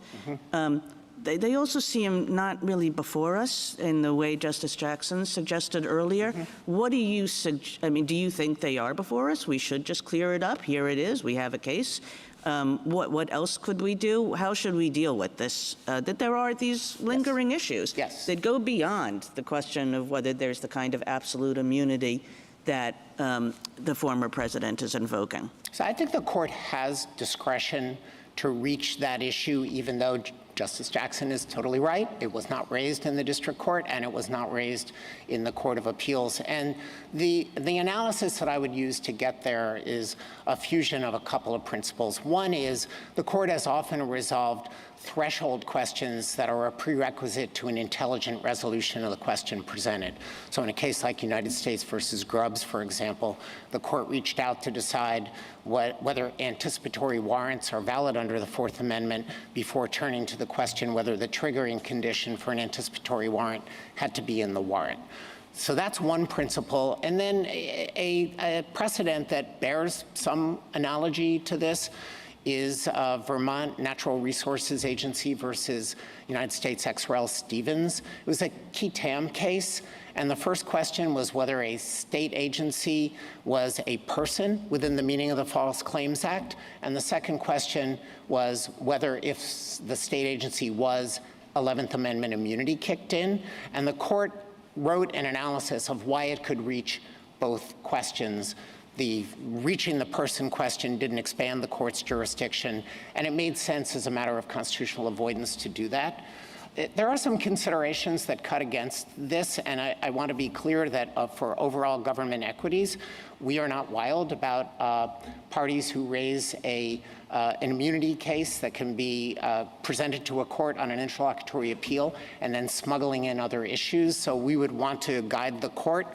They also seem not really before us in the way Justice Jackson suggested earlier. What do you do you think they are before us? We should just clear it up. Here it is. We have a case. What else could we do? How should we deal with this? That there are these lingering issues that go beyond the question of whether there's the kind of absolute immunity that the former president is invoking. So I think the court has discretion to reach that issue, even though Justice Jackson is totally right. It was not raised in the district court, and it was not raised in the Court of Appeals. And the analysis that I would use to get there is a fusion of a couple of principles. One is the court has often resolved threshold questions that are a prerequisite to an intelligent resolution of the question presented. So in a case like United States versus Grubbs, for example, the court reached out to decide whether anticipatory warrants are valid under the Fourth Amendment before turning to the question whether the triggering condition for an anticipatory warrant had to be in the warrant. So that's one principle. And then a precedent that bears some analogy to this is Vermont Natural Resources Agency versus United States ex rel Stevens. It was a qui tam case, and the first question was whether a state agency was a person within the meaning of the False Claims Act, and the second question was whether if the state agency was, 11th Amendment immunity kicked in, and the court wrote an analysis of why it could reach both questions. The reaching the person question didn't expand the court's jurisdiction, and it made sense as a matter of constitutional avoidance to do that. There are some considerations that cut against this, and I want to be clear that for overall government equities, we are not wild about parties who raise an immunity case that can be presented to a court on an interlocutory appeal and then smuggling in other issues. So we would want to guide the court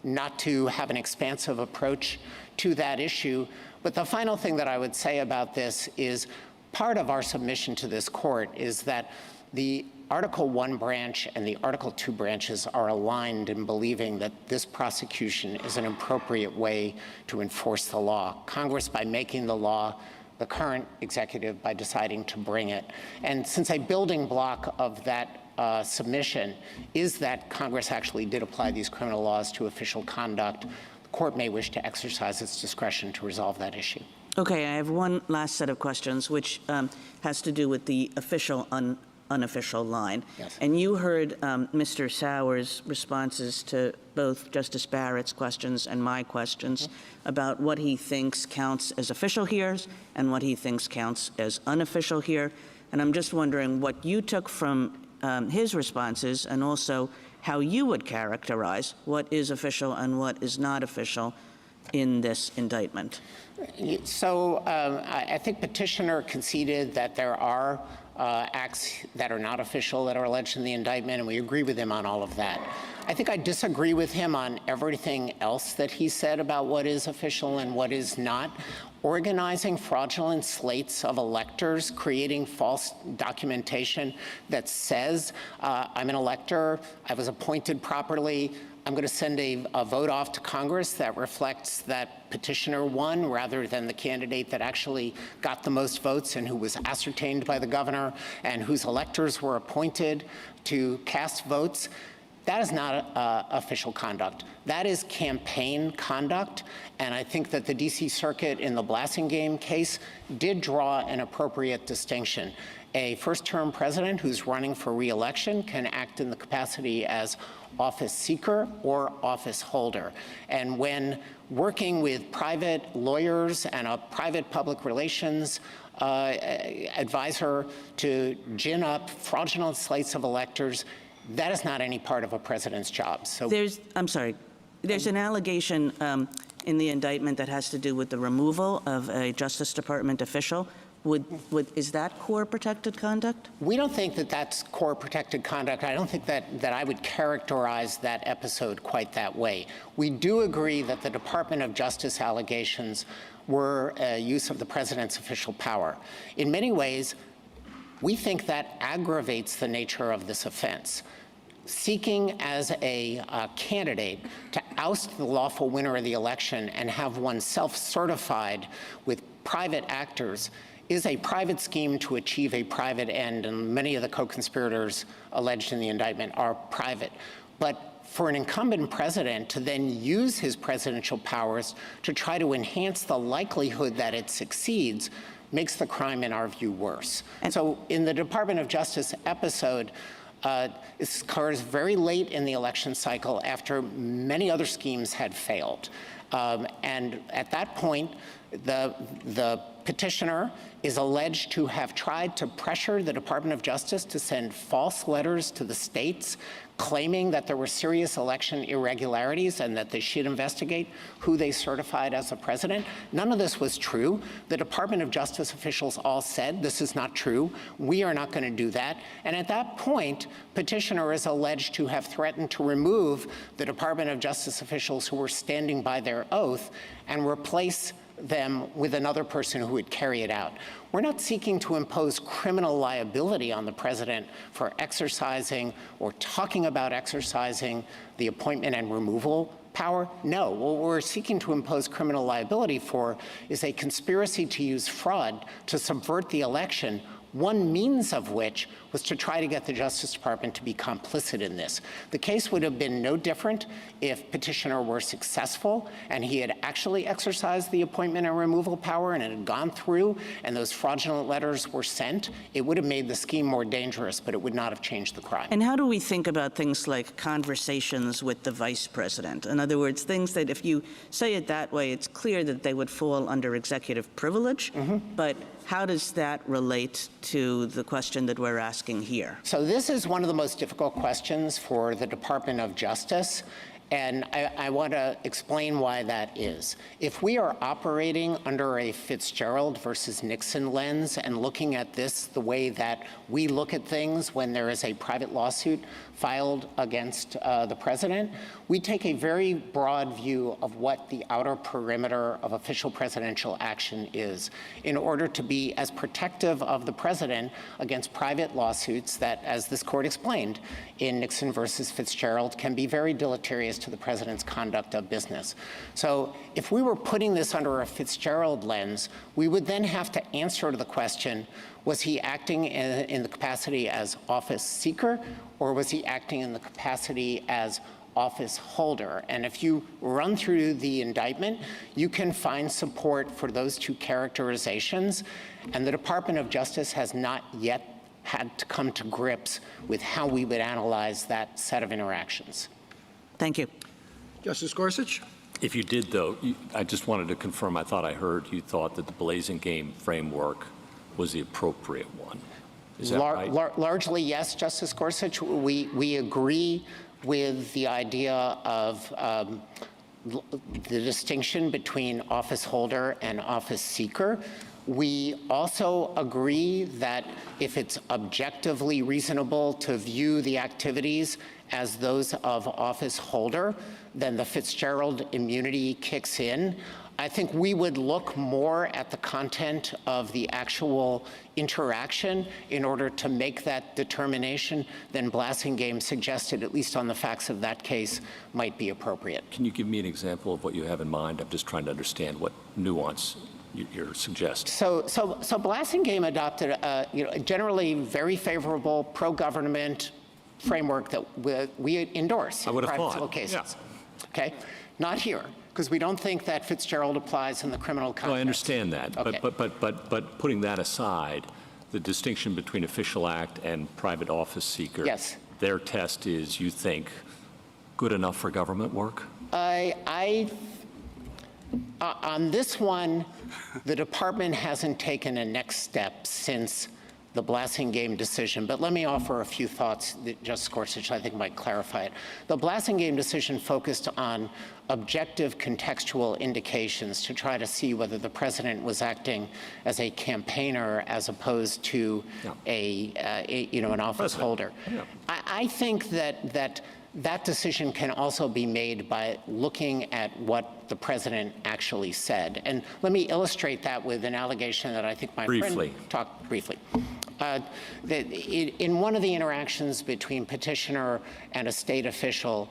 not to have an expansive approach to that issue. But the final thing that I would say about this is part of our submission to this court is that the Article I branch and the Article II branches are aligned in believing that this prosecution is an appropriate way to enforce the law. Congress, by making the law, the current executive by deciding to bring it. And since a building block of that submission is that Congress actually did apply these criminal laws to official conduct, the court may wish to exercise its discretion to resolve that issue. Okay, I have one last set of questions, which has to do with the official unofficial line. Yes. And you heard Mr. Sauer's responses to both Justice Barrett's questions and my questions about what he thinks counts as official here and what he thinks counts as unofficial here. And I'm just wondering what you took from his responses and also how you would characterize what is official and what is not official in this indictment. So I think petitioner conceded that there are acts that are not official that are alleged in the indictment, and we agree with him on all of that. I think I disagree with him on everything else that he said about what is official and what is not. Organizing fraudulent slates of electors, creating false documentation that says, I'm an elector, I was appointed properly, I'm going to send a vote off to Congress that reflects that petitioner won rather than the candidate that actually got the most votes and who was ascertained by the governor and whose electors were appointed to cast votes. That is not official conduct. That is campaign conduct, and I think that the D.C. Circuit in the Blassingame case did draw an appropriate distinction. A first-term president who's running for re-election can act in the capacity as office seeker or office holder. And when working with private lawyers and a private public relations advisor to gin up fraudulent slates of electors, that is not any part of a president's job. So I'm sorry. There's an allegation in the indictment that has to do with the removal of a Justice Department official. Is that core protected conduct? We don't think that that's core protected conduct. I don't think that I would characterize that episode quite that way. We do agree that the Department of Justice allegations were a use of the president's official power. In many ways, we think that aggravates the nature of this offense. Seeking as a candidate to oust the lawful winner of the election and have oneself certified with private actors is a private scheme to achieve a private end, and many of the co-conspirators alleged in the indictment are private. But for an incumbent president to then use his presidential powers to try to enhance the likelihood that it succeeds makes the crime, in our view, worse. And so in the Department of Justice episode, it occurs very late in the election cycle after many other schemes had failed. And at that point, the petitioner is alleged to have tried to pressure the Department of Justice to send false letters to the states claiming that there were serious election irregularities and that they should investigate who they certified as a president. None of this was true. The Department of Justice officials all said, this is not true. We are not going to do that. And at that point, petitioner is alleged to have threatened to remove the Department of Justice officials who were standing by their oath and replace them with another person who would carry it out. We're not seeking to impose criminal liability on the president for exercising or talking about exercising the appointment and removal power. No, what we're seeking to impose criminal liability for is a conspiracy to use fraud to subvert the election, one means of which was to try to get the Justice Department to be complicit in this. The case would have been no different if petitioner were successful and he had actually exercised the appointment and removal power and it had gone through and those fraudulent letters were sent. It would have made the scheme more dangerous, but it would not have changed the crime. And how do we think about things like conversations with the vice president? In other words, things that if you say it that way, it's clear that they would fall under executive privilege, but how does that relate to the question that we're asking here? So this is one of the most difficult questions for the Department of Justice, and I want to explain why that is. If we are operating under a Fitzgerald versus Nixon lens and looking at this the way that we look at things when there is a private lawsuit filed against the president, we take a very broad view of what the outer perimeter of official presidential action is in order to be as protective of the president against private lawsuits that, as this court explained in Nixon versus Fitzgerald, can be very deleterious to the president's conduct of business. So if we were putting this under a Fitzgerald lens, we would then have to answer to the question, was he acting in the capacity as office seeker, or was he acting in the capacity as office holder? And if you run through the indictment, you can find support for those two characterizations. And the Department of Justice has not yet had to come to grips with how we would analyze that set of interactions. Thank you. Justice Gorsuch? If you did, though, I just wanted to confirm, I thought I heard you thought that the Blassingame framework was the appropriate one. Is that right? Largely, yes, Justice Gorsuch. We agree with the idea of the distinction between office holder and office seeker. We also agree that if it's objectively reasonable to view the activities as those of office holder, then the Fitzgerald immunity kicks in. I think we would look more at the content of the actual interaction in order to make that determination than Blassingame suggested, at least on the facts of that case, might be appropriate. Can you give me an example of what you have in mind? I'm just trying to understand what nuance you're suggesting. So Blassingame adopted a generally very favorable pro-government framework that we endorse in private civil cases. Yeah. Okay, not here, because we don't think that Fitzgerald applies in the criminal context. No, I understand that, Okay. but putting that aside, the distinction between official act and private office seeker. Yes. Their test is, you think, good enough for government work? On this one, the department hasn't taken a next step since the Blassingame decision, but let me offer a few thoughts that Justice Gorsuch I think might clarify it. The Blassingame decision focused on objective contextual indications to try to see whether the president was acting as a campaigner as opposed to an office holder. Yeah. I think that decision can also be made by looking at what the president actually said. And let me illustrate that with an allegation that I think my friend talked briefly. In one of the interactions between petitioner and a state official,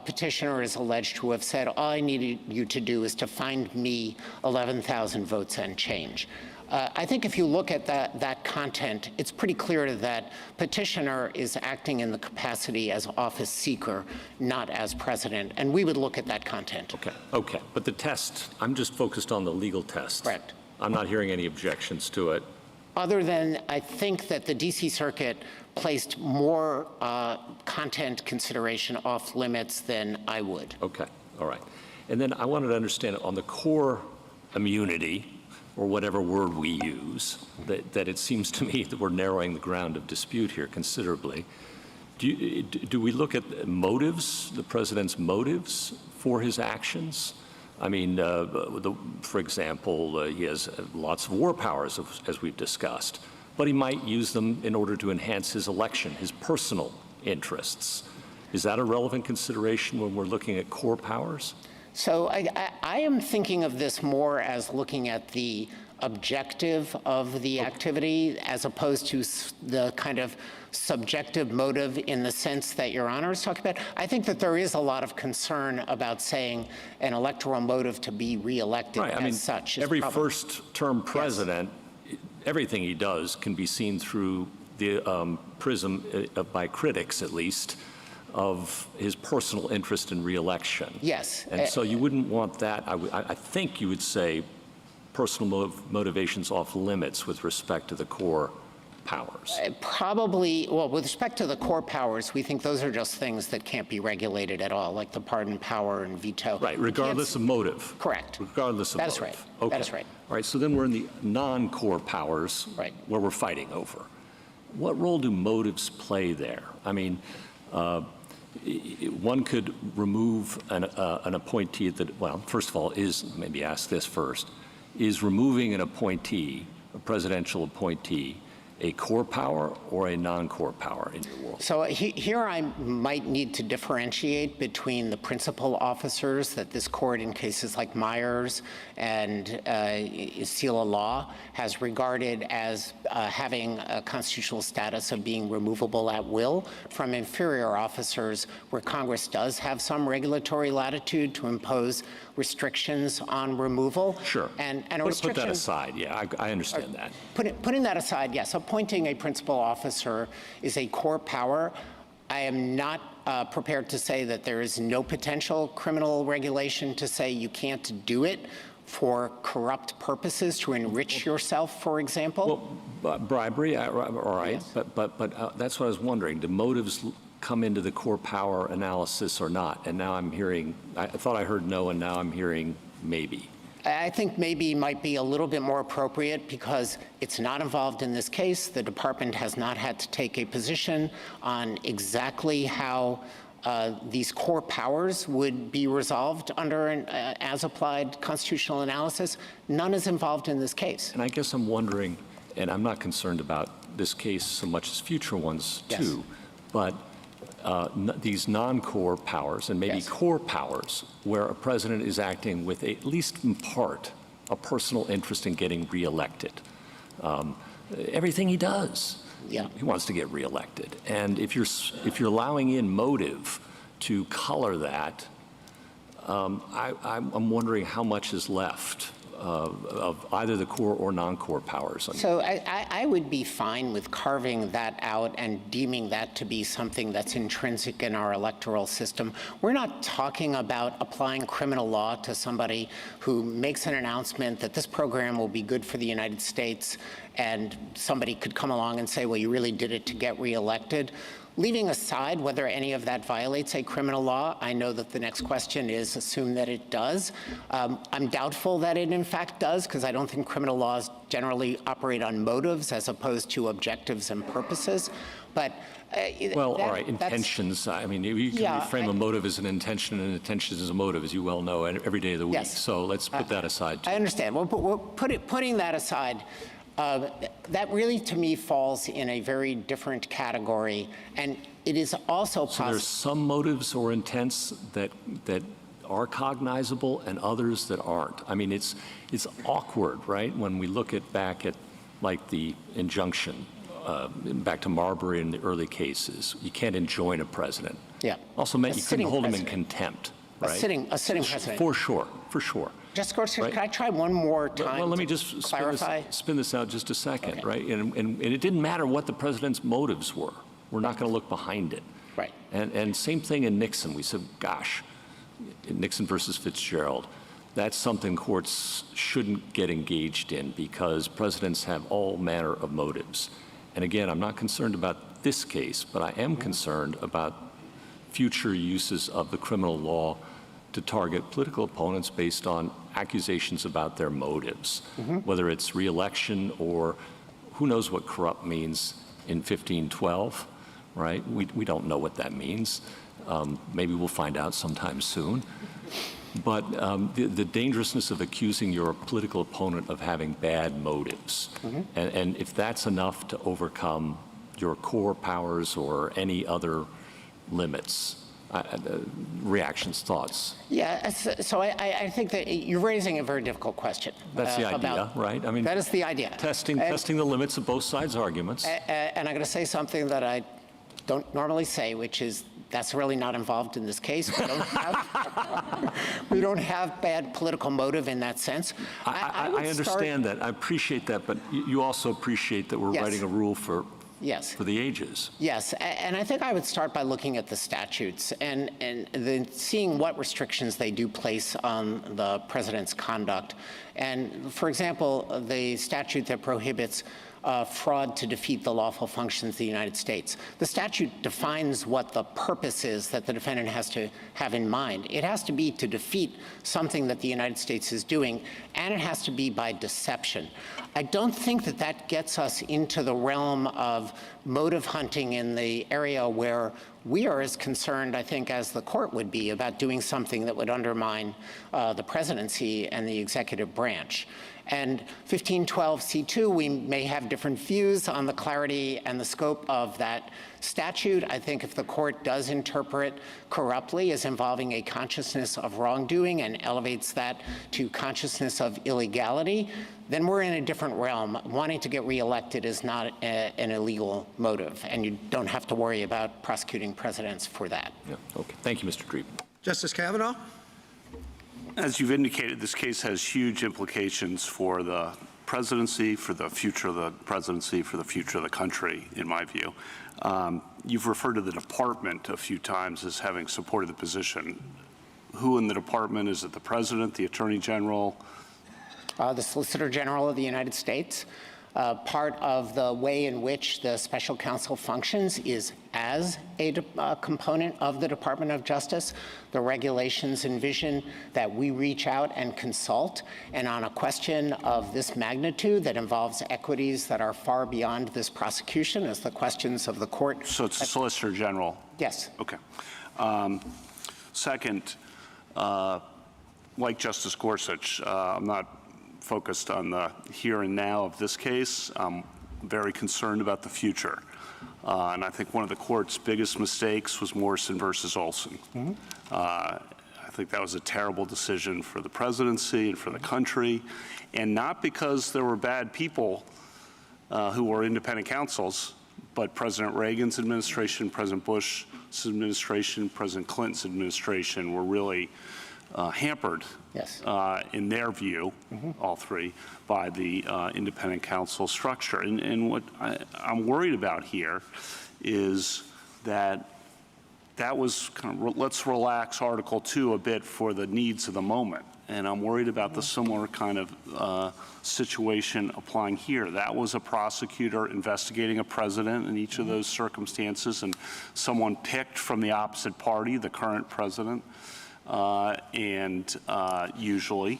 petitioner is alleged to have said, all I needed you to do is to find me 11,000 votes and change. I think if you look at that content, it's pretty clear that petitioner is acting in the capacity as office seeker, not as president, and we would look at that content. Okay. But the test, I'm just focused on the legal test. Correct. I'm not hearing any objections to it. Other than I think that the D.C. Circuit placed more content consideration off limits than I would. Okay, all right. And then I wanted to understand on the core immunity, or whatever word we use, that it seems to me that we're narrowing the ground of dispute here considerably. Do we look at motives, the president's motives for his actions? I mean, for example, he has lots of war powers, as we've discussed, but he might use them in order to enhance his election, his personal interests. Is that a relevant consideration when we're looking at core powers? So I am thinking of this more as looking at the objective of the activity as opposed to the kind of subjective motive in the sense that Your Honor is talking about. I think that there is a lot of concern about saying an electoral motive to be reelected as such. Every first-term president, everything he does can be seen through the prism, by critics at least, of his personal interest in reelection. Yes. And so you wouldn't want that. I think you would say personal motivations off limits with respect to the core powers. Probably, well, with respect to the core powers, we think those are just things that can't be regulated at all, like the pardon power and veto. Right, regardless of motive. Correct. Regardless of motive. That's right. Okay. That is right. All right, so then we're in the non-core powers where we're fighting over. What role do motives play there? I mean, one could remove an appointee that, well, first of all, maybe ask this first, is removing an appointee, a presidential appointee, a core power or a non-core power in your world? So here I might need to differentiate between the principal officers that this court in cases like Myers and Seal of Law has regarded as having a constitutional status of being removable at will from inferior officers where Congress does have some regulatory latitude to impose restrictions on removal. Sure. And a put that aside. Yeah, I understand that. Putting that aside, yes, appointing a principal officer is a core power. I am not prepared to say that there is no potential criminal regulation to say you can't do it for corrupt purposes, to enrich yourself, for example. Well, bribery, all right, Yes. but that's what I was wondering. Do motives come into the core power analysis or not? And now I'm hearing, I thought I heard no, and now I'm hearing maybe. I think maybe might be a little bit more appropriate because it's not involved in this case. The department has not had to take a position on exactly how these core powers would be resolved under an as-applied constitutional analysis. None is involved in this case. And I guess I'm wondering, and I'm not concerned about this case so much as future ones too, but these non-core powers and maybe core powers where a president is acting with, at least in part, a personal interest in getting reelected. Everything he does, he wants to get reelected. And if you're allowing in motive to color that, I'm wondering how much is left of either the core or non-core powers. So I would be fine with carving that out and deeming that to be something that's intrinsic in our electoral system. We're not talking about applying criminal law to somebody who makes an announcement that this program will be good for the United States, and somebody could come along and say, well, you really did it to get reelected. Leaving aside whether any of that violates a criminal law, I know that the next question is assume that it does. I'm doubtful that it in fact does, because I don't think criminal laws generally operate on motives as opposed to objectives and purposes. But all right, intentions. I mean, you can frame a motive as an intention, and intention as a motive, as you well know, every day of the week. Yes. So let's put that aside. I understand. Well, putting that aside, that really, to me, falls in a very different category, and it is also possible. So there's some motives or intents that are cognizable, and others that aren't. I mean, it's awkward, right? When we look back at like the injunction, back to Marbury in the early cases, you can't enjoin a president. Yeah. Also meant you couldn't hold him in contempt, right? A sitting president. For sure. Just can I try one more time? Well, let me just spin this out just a second, right? And it didn't matter what the president's motives were. We're not going to look behind it. Right. And same thing in Nixon. We said, gosh, in Nixon versus Fitzgerald, that's something courts shouldn't get engaged in because presidents have all manner of motives. And again, I'm not concerned about this case, but I am concerned about future uses of the criminal law to target political opponents based on accusations about their motives, whether it's re-election or who knows what corrupt means in 1512, right? We don't know what that means. Maybe we'll find out sometime soon. But the dangerousness of accusing your political opponent of having bad motives, and if that's enough to overcome your core powers or any other limits, reactions, thoughts? Yeah, so I think that you're raising a very difficult question. That's the idea, right? I mean, that is the idea. Testing the limits of both sides' arguments. And I'm going to say something that I don't normally say, which is that's really not involved in this case. We don't have bad political motive in that sense. I understand that. I appreciate that, but you also appreciate that we're writing a rule for the ages. Yes, and I think I would start by looking at the statutes and then seeing what restrictions they do place on the president's conduct. And for example, the statute that prohibits fraud to defeat the lawful functions of the United States. The statute defines what the purpose is that the defendant has to have in mind. It has to be to defeat something that the United States is doing, and it has to be by deception. I don't think that that gets us into the realm of motive hunting in the area where we are as concerned, I think, as the court would be about doing something that would undermine the presidency and the executive branch. And 1512c2, we may have different views on the clarity and the scope of that statute. I think if the court does interpret corruptly as involving a consciousness of wrongdoing and elevates that to consciousness of illegality, then we're in a different realm. Wanting to get reelected is not an illegal motive, and you don't have to worry about prosecuting presidents for that. Yeah. Okay. Thank you, Mr. Dreeben. Justice Kavanaugh? As you've indicated, this case has huge implications for the presidency, for the future of the presidency, for the future of the country, in my view. You've referred to the department a few times as having supported the position. Who in the department? Is it the president, the attorney general? The Solicitor General of the United States. Part of the way in which the special counsel functions is as a component of the Department of Justice. The regulations envision that we reach out and consult, and on a question of this magnitude that involves equities that are far beyond this prosecution as the questions of the court. So it's the Solicitor General? Yes. Okay. Second, like Justice Gorsuch, I'm not focused on the here and now of this case. I'm very concerned about the future. And I think one of the court's biggest mistakes was Morrison versus Olson. I think that was a terrible decision for the presidency and for the country, and not because there were bad people who were independent counsels, but President Reagan's administration, President Bush's administration, President Clinton's administration were really hampered, in their view, all three, by the independent counsel structure. And what I'm worried about here is that was kind of, let's relax Article 2 a bit for the needs of the moment. And I'm worried about the similar kind of situation applying here. That was a prosecutor investigating a president in each of those circumstances, and someone picked from the opposite party, the current president, and usually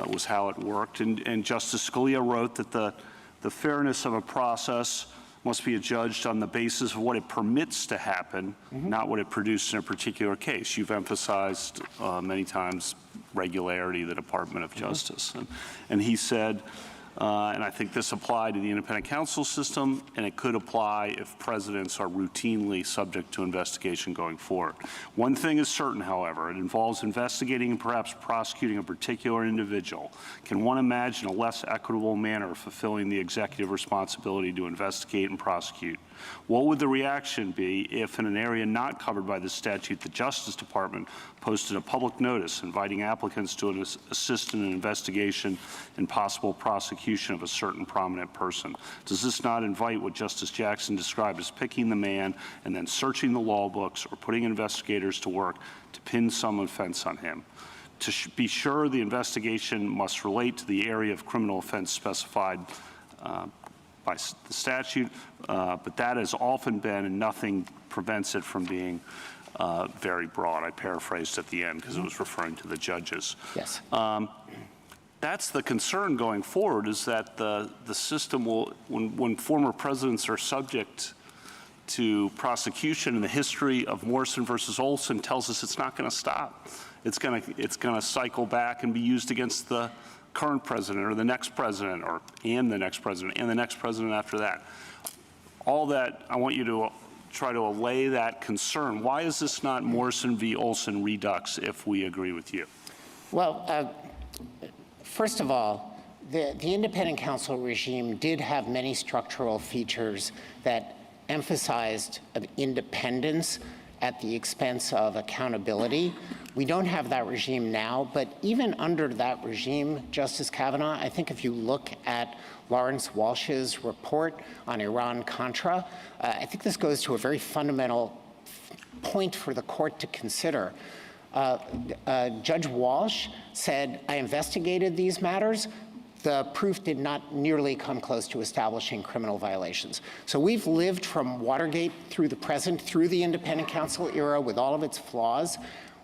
was how it worked. And Justice Scalia wrote that the fairness of a process must be adjudged on the basis of what it permits to happen, not what it produced in a particular case. You've emphasized many times regularity, the Department of Justice. And he said, and I think this applied to the independent counsel system, and it could apply if presidents are routinely subject to investigation going forward. One thing is certain, however, it involves investigating and perhaps prosecuting a particular individual. Can one imagine a less equitable manner of fulfilling the executive responsibility to investigate and prosecute? What would the reaction be if, in an area not covered by the statute, the Justice Department posted a public notice inviting applicants to assist in an investigation and possible prosecution of a certain prominent person? Does this not invite what Justice Jackson described as picking the man and then searching the law books or putting investigators to work to pin some offense on him? To be sure, the investigation must relate to the area of criminal offense specified by the statute, but that has often been, and nothing prevents it from being very broad. I paraphrased at the end because it was referring to the judges. Yes. That's the concern going forward, is that the system will, when former presidents are subject to prosecution, and the history of Morrison versus Olson tells us it's not going to stop. It's going to cycle back and be used against the current president or the next president and the next president and the next president after that. All that, I want you to try to allay that concern. Why is this not Morrison v. Olson redux if we agree with you? Well, first of all, the independent counsel regime did have many structural features that emphasized independence at the expense of accountability. We don't have that regime now, but even under that regime, Justice Kavanaugh, I think if you look at Lawrence Walsh's report on Iran-Contra, I think this goes to a very fundamental point for the court to consider. Judge Walsh said, I investigated these matters. The proof did not nearly come close to establishing criminal violations. So we've lived from Watergate through the present, through the independent counsel era with all of its flaws,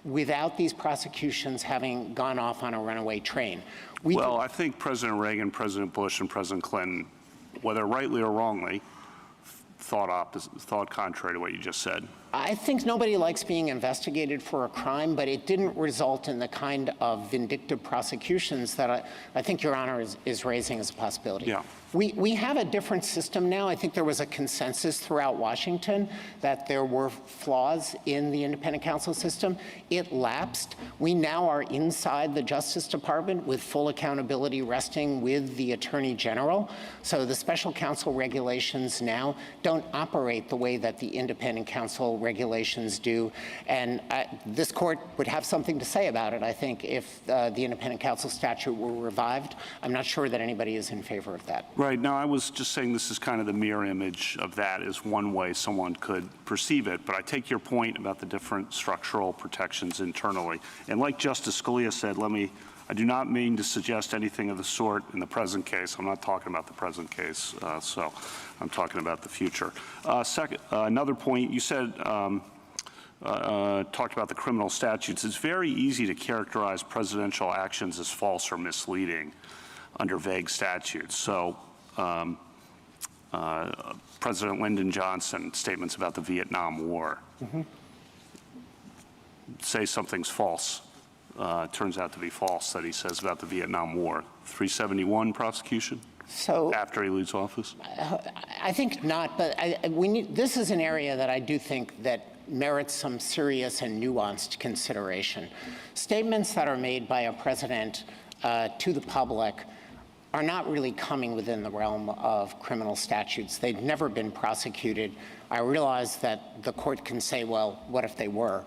without these prosecutions having gone off on a runaway train. Well, I think President Reagan, President Bush, and President Clinton, whether rightly or wrongly, thought contrary to what you just said. I think nobody likes being investigated for a crime, but it didn't result in the kind of vindictive prosecutions that I think Your Honor is raising as a possibility. Yeah. We have a different system now. I think there was a consensus throughout Washington that there were flaws in the independent counsel system. It lapsed. We now are inside the Justice Department with full accountability resting with the Attorney General. So the special counsel regulations now don't operate the way that the independent counsel regulations do. And this court would have something to say about it, I think, if the independent counsel statute were revived. I'm not sure that anybody is in favor of that. Right. Now, I was just saying this is kind of the mirror image of that, is one way someone could perceive it. But I take your point about the different structural protections internally. And like Justice Scalia said, I do not mean to suggest anything of the sort in the present case. I'm not talking about the present case, so I'm talking about the future. Second, another point, you said, talked about the criminal statutes. It's very easy to characterize presidential actions as false or misleading under vague statutes. So President Lyndon Johnson, statements about the Vietnam War. say something's false, turns out to be false, that he says about the Vietnam War. 371 prosecution So after he leaves office? I think not, but this is an area that I do think that merits some serious and nuanced consideration. Statements that are made by a president to the public are not really coming within the realm of criminal statutes. They've never been prosecuted. I realize that the court can say, well, what if they were?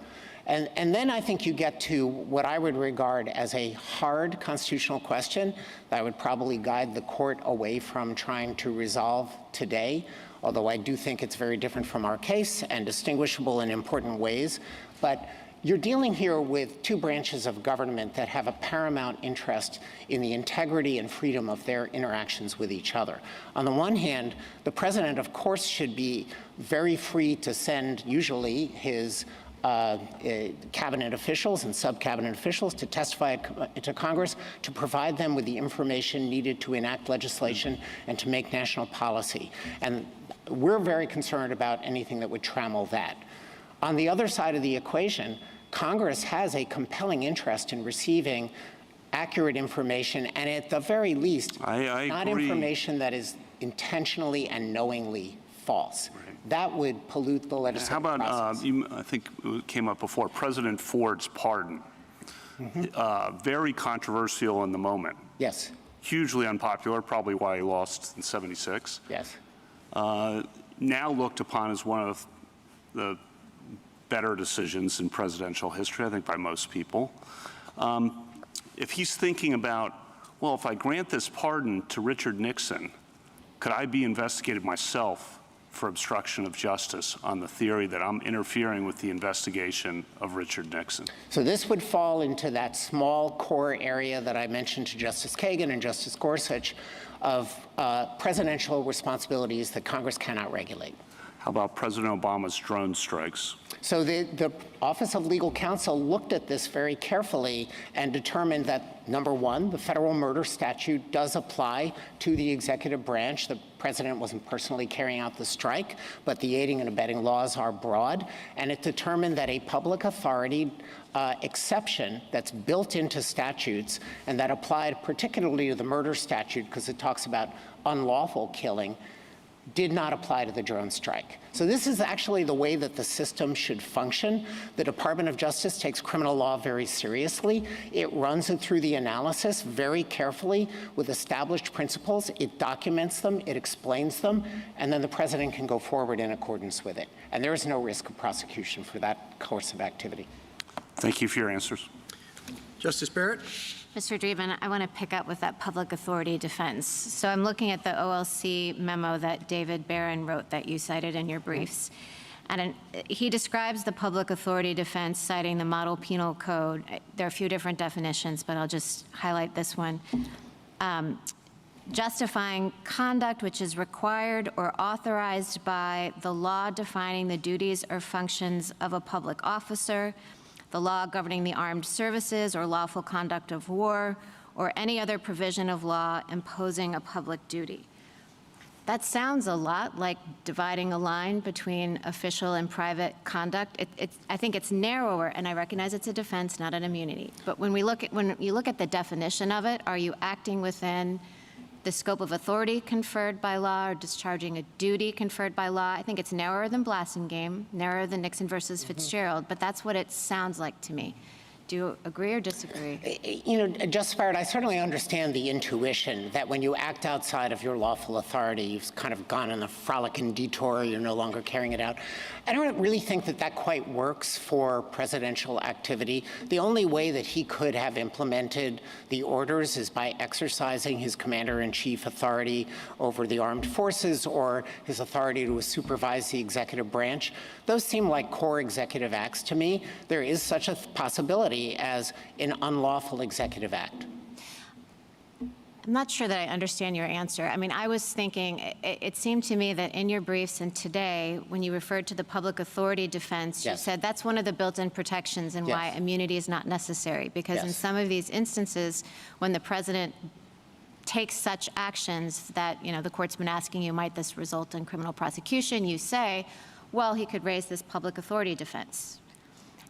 And then I think you get to what I would regard as a hard constitutional question that would probably guide the court away from trying to resolve today, although I do think it's very different from our case and distinguishable in important ways. But you're dealing here with two branches of government that have a paramount interest in the integrity and freedom of their interactions with each other. On the one hand, the president, of course, should be very free to send usually his cabinet officials and sub-cabinet officials to testify to Congress, to provide them with the information needed to enact legislation and to make national policy. And we're very concerned about anything that would trammel that. On the other side of the equation, Congress has a compelling interest in receiving accurate information, and at the very least, I not agree. Information that is intentionally and knowingly false. That would pollute the legislative process. How about, I think it came up before, President Ford's pardon. Very controversial in the moment. Yes. Hugely unpopular, probably why he lost in '76. Yes. Now looked upon as one of the better decisions in presidential history, I think, by most people. If he's thinking about, well, if I grant this pardon to Richard Nixon, could I be investigated myself for obstruction of justice on the theory that I'm interfering with the investigation of Richard Nixon? So this would fall into that small core area that I mentioned to Justice Kagan and Justice Gorsuch of presidential responsibilities that Congress cannot regulate. How about President Obama's drone strikes? So the Office of Legal Counsel looked at this very carefully and determined that, number one, the federal murder statute does apply to the executive branch. The president wasn't personally carrying out the strike, but the aiding and abetting laws are broad. And it determined that a public authority exception that's built into statutes and that applied particularly to the murder statute because it talks about unlawful killing, did not apply to the drone strike. So this is actually the way that the system should function. The Department of Justice takes criminal law very seriously. It runs it through the analysis very carefully with established principles. It documents them, it explains them, and then the president can go forward in accordance with it. And there is no risk of prosecution for that course of activity. Thank you for your answers. Justice Barrett? Mr. Dreeben, I want to pick up with that public authority defense. So I'm looking at the OLC memo that David Barron wrote that you cited in your briefs. And he describes the public authority defense citing the Model Penal Code. There are a few different definitions, but I'll just highlight this one. Justifying conduct which is required or authorized by the law defining the duties or functions of a public officer, the law governing the armed services or lawful conduct of war, or any other provision of law imposing a public duty. That sounds a lot like dividing a line between official and private conduct. I think it's narrower, and I recognize it's a defense, not an immunity. But when you look at the definition of it, are you acting within the scope of authority conferred by law or discharging a duty conferred by law? I think it's narrower than Blasingame, narrower than Nixon versus Fitzgerald, but that's what it sounds like to me. Do you agree or disagree? You know, Justice Barrett, I certainly understand the intuition that when you act outside of your lawful authority, you've kind of gone on a frolicking detour, you're no longer carrying it out. I don't really think that that quite works for presidential activity. The only way that he could have implemented the orders is by exercising his commander-in-chief authority over the armed forces or his authority to supervise the executive branch. Those seem like core executive acts to me. There is such a possibility as an unlawful executive act. I'm not sure that I understand your answer. I mean, I was thinking, it seemed to me that in your briefs and today, when you referred to the public authority defense, you said that's one of the built-in protections and why immunity is not necessary. Because in some of these instances, when the president takes such actions that, you know, the court's been asking you, might this result in criminal prosecution? You say, well, he could raise this public authority defense.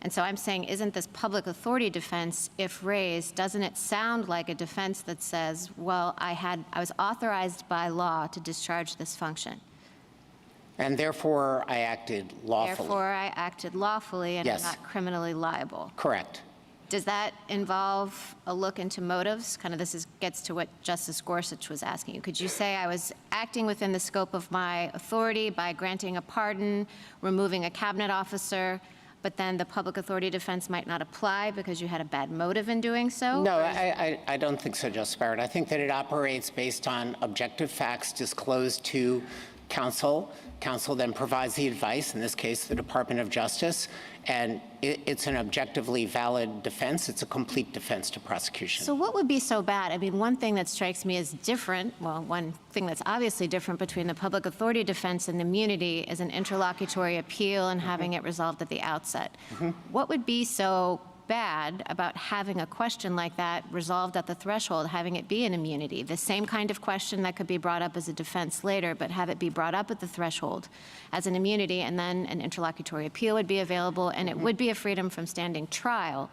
And so I'm saying, isn't this public authority defense, if raised, doesn't it sound like a defense that says, well, I was authorized by law to discharge this function. And therefore, I acted lawfully. Therefore, I acted lawfully and Yes. I'm not criminally liable. Correct. Does that involve a look into motives? Kind of gets to what Justice Gorsuch was asking you. Could you say I was acting within the scope of my authority by granting a pardon, removing a cabinet officer, but then the public authority defense might not apply because you had a bad motive in doing so? No, I don't think so, Justice Barrett. I think that it operates based on objective facts disclosed to counsel. Counsel then provides the advice, in this case, the Department of Justice, and it's an objectively valid defense. It's a complete defense to prosecution. So what would be so bad? I mean, one thing that strikes me as different, well, one thing that's obviously different between the public authority defense and immunity is an interlocutory appeal and having it resolved at the outset. What would be so bad about having a question like that resolved at the threshold, having it be an immunity? The same kind of question that could be brought up as a defense later, but have it be brought up at the threshold as an immunity, and then an interlocutory appeal would be available, and it would be a freedom from standing trial,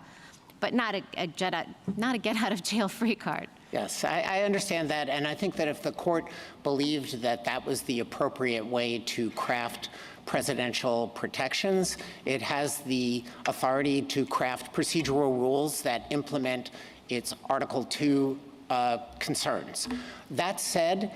but not a get-out-of-jail-free card. Yes, I understand that, and I think that if the court believed that that was the appropriate way to craft presidential protections, it has the authority to craft procedural rules that implement its Article 2 concerns. That said,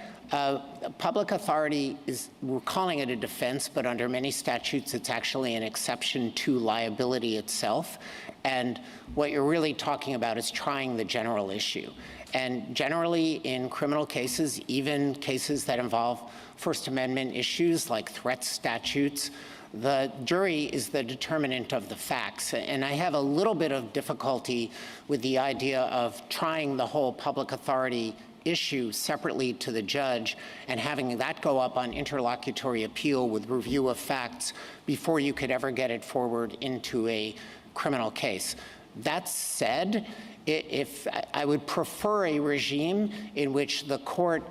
public authority we're calling it a defense, but under many statutes, it's actually an exception to liability itself. And what you're really talking about is trying the general issue. And generally, in criminal cases, even cases that involve First Amendment issues like threat statutes, the jury is the determinant of the facts. And I have a little bit of difficulty with the idea of trying the whole public authority issue separately to the judge and having that go up on interlocutory appeal with review of facts before you could ever get it forward into a criminal case. That said, if I would prefer a regime in which the court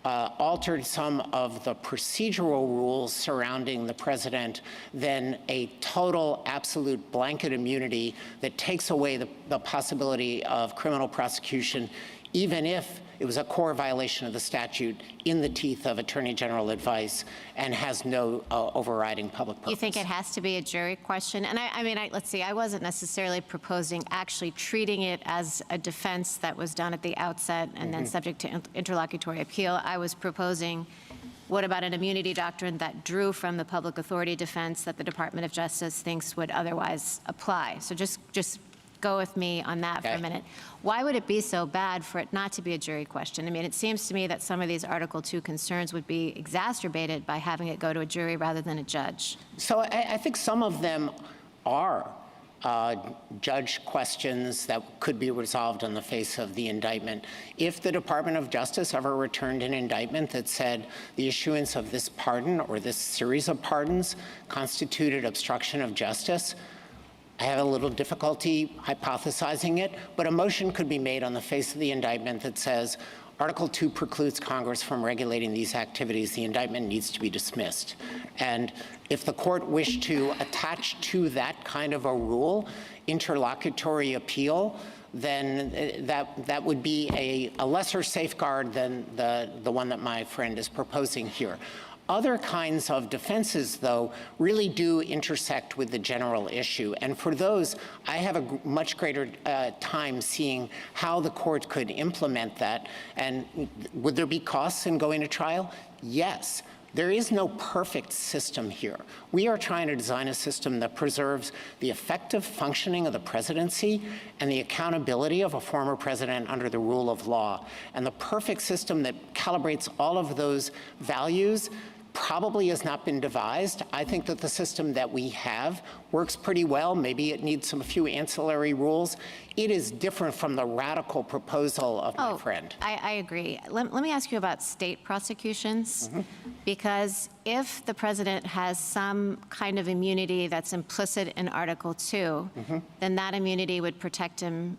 altered some of the procedural rules surrounding the president than a total, absolute blanket immunity that takes away the possibility of criminal prosecution, even if it was a core violation of the statute in the teeth of Attorney General advice and has no overriding public purpose. You think it has to be a jury question? And I mean, let's see, I wasn't necessarily proposing actually treating it as a defense that was done at the outset and then subject to interlocutory appeal. I was proposing, what about an immunity doctrine that drew from the public authority defense that the Department of Justice thinks would otherwise apply? So just go with me on that for a minute. Why would it be so bad for it not to be a jury question? I mean, it seems to me that some of these Article 2 concerns would be exacerbated by having it go to a jury rather than a judge. So I think some of them are judge questions that could be resolved on the face of the indictment. If the Department of Justice ever returned an indictment that said the issuance of this pardon or this series of pardons constituted obstruction of justice, I have a little difficulty hypothesizing it, but a motion could be made on the face of the indictment that says Article 2 precludes Congress from regulating these activities. The indictment needs to be dismissed. And if the court wished to attach to that kind of a rule interlocutory appeal, then that would be a lesser safeguard than the one that my friend is proposing here. Other kinds of defenses, though, really do intersect with the general issue. And for those, I have a much greater time seeing how the court could implement that. And would there be costs in going to trial? Yes. There is no perfect system here. We are trying to design a system that preserves the effective functioning of the presidency and the accountability of a former president under the rule of law. And the perfect system that calibrates all of those values probably has not been devised. I think that the system that we have works pretty well. Maybe it needs a few ancillary rules. It is different from the radical proposal of my friend. I agree. Let me ask you about state prosecutions, because if the president has some kind of immunity that's implicit in Article 2, then that immunity would protect him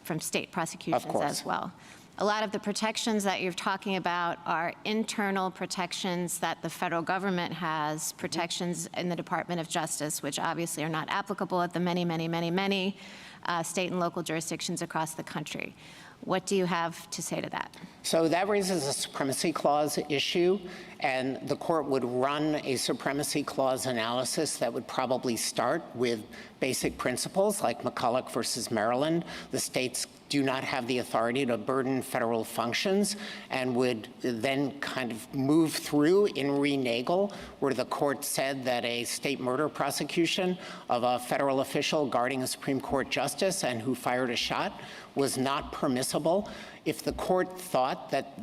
from state prosecutions as well. a lot of the protections that you're talking about are internal protections that the federal government has, protections in the Department of Justice, which obviously are not applicable at the many state and local jurisdictions across the country. What do you have to say to that? So that raises a Supremacy Clause issue, and the court would run a Supremacy Clause analysis that would probably start with basic principles like McCulloch versus Maryland. The states do not have the authority to burden federal functions, and would then kind of move through in Renagel, where the court said that a state murder prosecution of a federal official guarding a Supreme Court justice and who fired a shot was not permissible. If the court thought that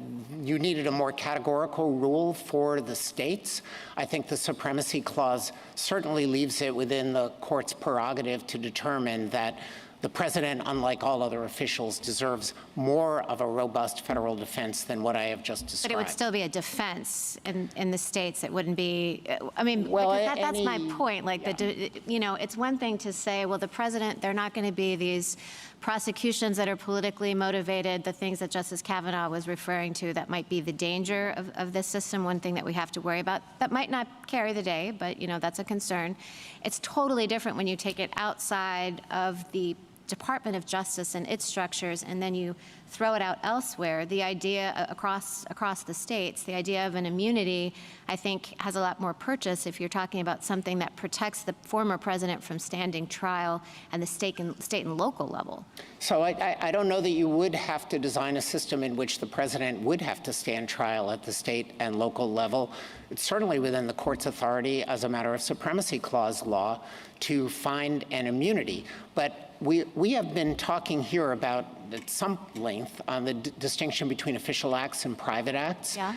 you needed a more categorical rule for the states, I think the Supremacy Clause certainly leaves it within the court's prerogative to determine that the president, unlike all other officials, deserves more of a robust federal defense than what I have just described. But it would still be a defense in the states. It wouldn't be, I mean, well, because that's my point. Like, you know, it's one thing to say, well, the president, they're not going to be these prosecutions that are politically motivated, the things that Justice Kavanaugh was referring to that might be the danger of this system, one thing that we have to worry about. That might not carry the day, but, you know, that's a concern. It's totally different when you take it outside of the Department of Justice and its structures, and then you throw it out elsewhere. The idea across the states, the idea of an immunity, I think, has a lot more purchase if you're talking about something that protects the former president from standing trial and the state and local level. So I don't know that you would have to design a system in which the president would have to stand trial at the state and local level. It's certainly within the court's authority as a matter of Supremacy Clause law to find an immunity. But we have been talking here about, at some length, on the distinction between official acts and private acts. Yeah.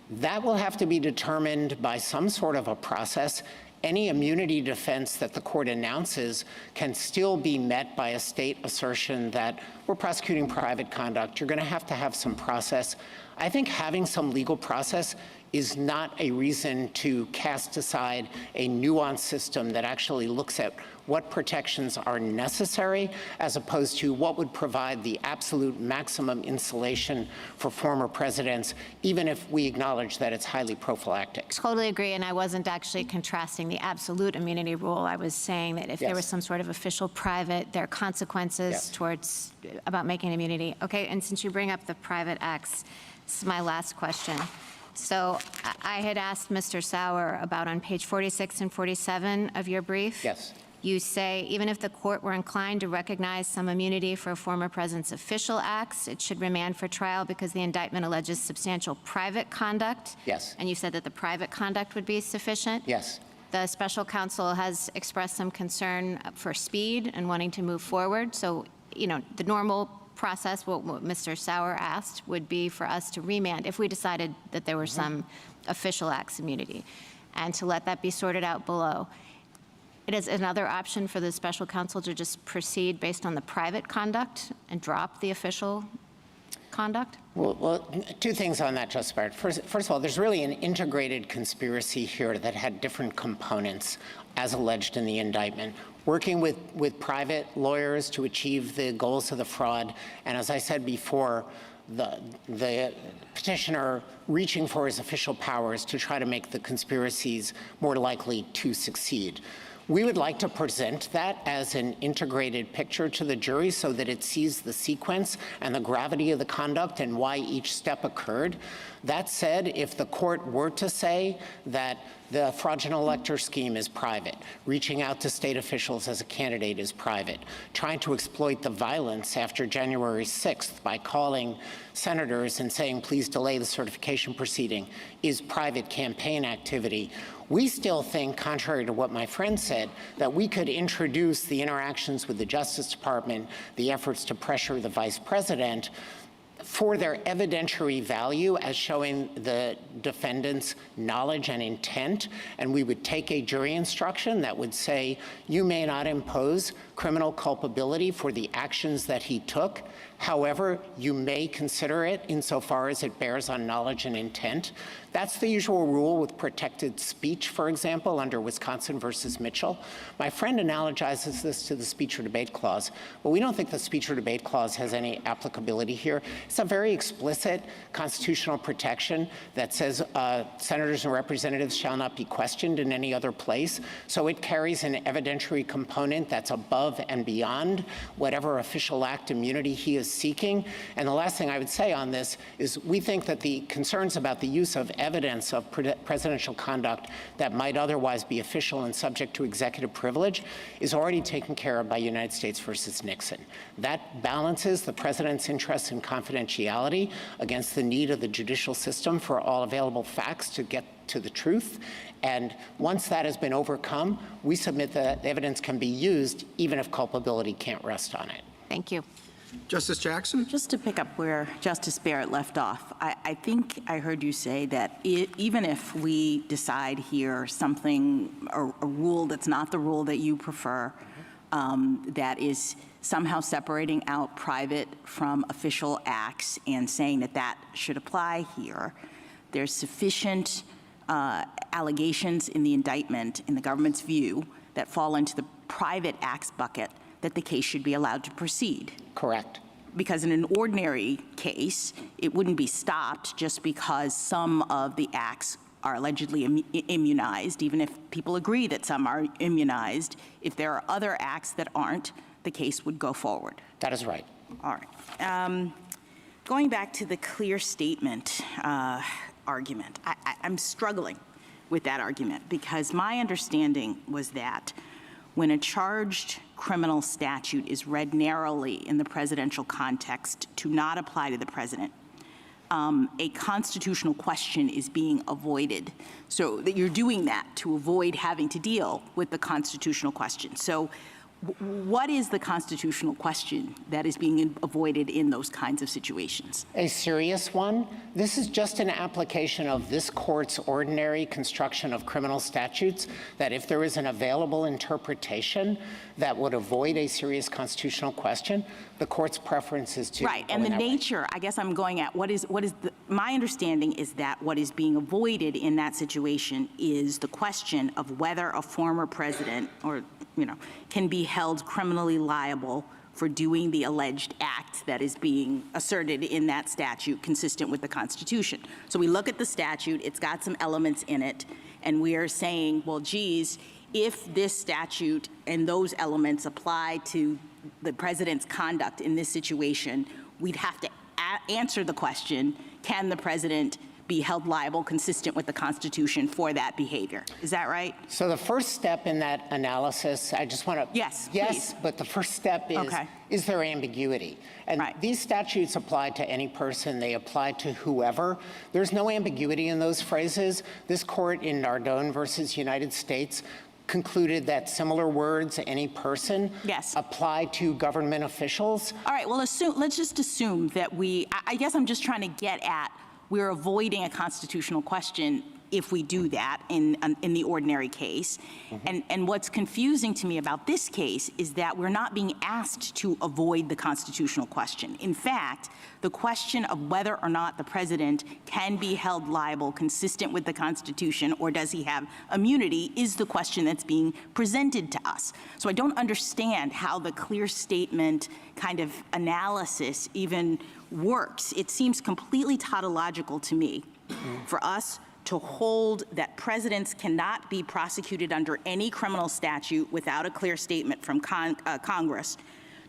That will have to be determined by some sort of a process. Any immunity defense that the court announces can still be met by a state assertion that we're prosecuting private conduct. You're going to have some process. I think having some legal process is not a reason to cast aside a nuanced system that actually looks at what protections are necessary as opposed to what would provide the absolute maximum insulation for former presidents, even if we acknowledge that it's highly prophylactic. Totally agree, and I wasn't actually contrasting the absolute immunity rule. I was saying that if there was some sort of official private, there are consequences towards about making immunity. Okay, and since you bring up the private acts, this is my last question. So I had asked Mr. Sauer about on page 46 and 47 of your brief. Yes. You say, even if the court were inclined to recognize some immunity for a former president's official acts, it should remand for trial because the indictment alleges substantial private conduct. Yes. And you said that the private conduct would be sufficient. Yes. The special counsel has expressed some concern for speed and wanting to move forward. So, you know, the normal process, what Mr. Sauer asked, would be for us to remand if we decided that there were some official acts immunity, and to let that be sorted out below. It is another option for the special counsel to just proceed based on the private conduct and drop the official conduct? Well, two things on that, Justice Barrett. First of all, there's really an integrated conspiracy here that had different components as alleged in the indictment. Working with private lawyers to achieve the goals of the fraud, and as I said before, the petitioner reaching for his official powers to try to make the conspiracies more likely to succeed. We would like to present that as an integrated picture to the jury so that it sees the sequence and the gravity of the conduct and why each step occurred. That said, if the court were to say that the fraudulent elector scheme is private, reaching out to state officials as a candidate is private, trying to exploit the violence after January 6th by calling senators and saying, please delay the certification proceeding, is private campaign activity, we still think, contrary to what my friend said, that we could introduce the interactions with the Justice Department, the efforts to pressure the vice president, for their evidentiary value as showing the defendant's knowledge and intent, and we would take a jury instruction that would say, you may not impose criminal culpability for the actions that he took. However, you may consider it insofar as it bears on knowledge and intent. That's the usual rule with protected speech, for example, under Wisconsin versus Mitchell. My friend analogizes this to the speech or debate clause, but we don't think the speech or debate clause has any applicability here. It's a very explicit constitutional protection that says senators and representatives shall not be questioned in any other place. So it carries an evidentiary component that's above and beyond whatever official act immunity he is seeking. And the last thing I would say on this is we think that the concerns about the use of evidence of presidential conduct that might otherwise be official and subject to executive privilege is already taken care of by United States versus Nixon. That balances the president's interest in confidentiality against the need of the judicial system for all available facts to get to the truth. And once that has been overcome, we submit that evidence can be used even if culpability can't rest on it. Thank you. Justice Jackson? Just to pick up where Justice Barrett left off, I think I heard you say that even if we decide here something, a rule that's not the rule that you prefer, that is somehow separating out private from official acts and saying that that should apply here, there's sufficient allegations in the indictment, in the government's view, that fall into the private acts bucket that the case should be allowed to proceed. Correct. Because in an ordinary case, it wouldn't be stopped just because some of the acts are allegedly immunized, even if people agree that some are immunized. If there are other acts that aren't, the case would go forward. That is right. All right. Going back to the clear statement argument, I'm struggling with that argument because my understanding was that when a charged criminal statute is read narrowly in the presidential context to not apply to the president, a constitutional question is being avoided. So that you're doing that to avoid having to deal with the constitutional question. So what is the constitutional question that is being avoided in those kinds of situations? A serious one. This is just an application of this court's ordinary construction of criminal statutes, that if there is an available interpretation that would avoid a serious constitutional question, the court's preference is to right, and the nature, I guess I'm going at, my understanding is that what is being avoided in that situation is the question of whether a former president or, can be held criminally liable for doing the alleged act that is being asserted in that statute consistent with the Constitution. So we look at the statute, it's got some elements in it, and we are saying, well, geez, if this statute and those elements apply to the president's conduct in this situation, we'd have to answer the question, can the president be held liable consistent with the Constitution for that behavior? Is that right? So the first step in that analysis, I just want to... Yes, yes, please. But the first step is there ambiguity? And these statutes apply to any person. They apply to whoever. There's no ambiguity in those phrases. This court in Nardone versus United States concluded that similar words, any person, apply to government officials. All right, well, let's just assume that I guess I'm just trying to get at, we're avoiding a constitutional question if we do that in the ordinary case. And what's confusing to me about this case is that we're not being asked to avoid the constitutional question. In fact, the question of whether or not the president can be held liable consistent with the Constitution or does he have immunity is the question that's being presented to us. So I don't understand how the clear statement kind of analysis even works. It seems completely tautological to me for us to hold that presidents cannot be prosecuted under any criminal statute without a clear statement from Congress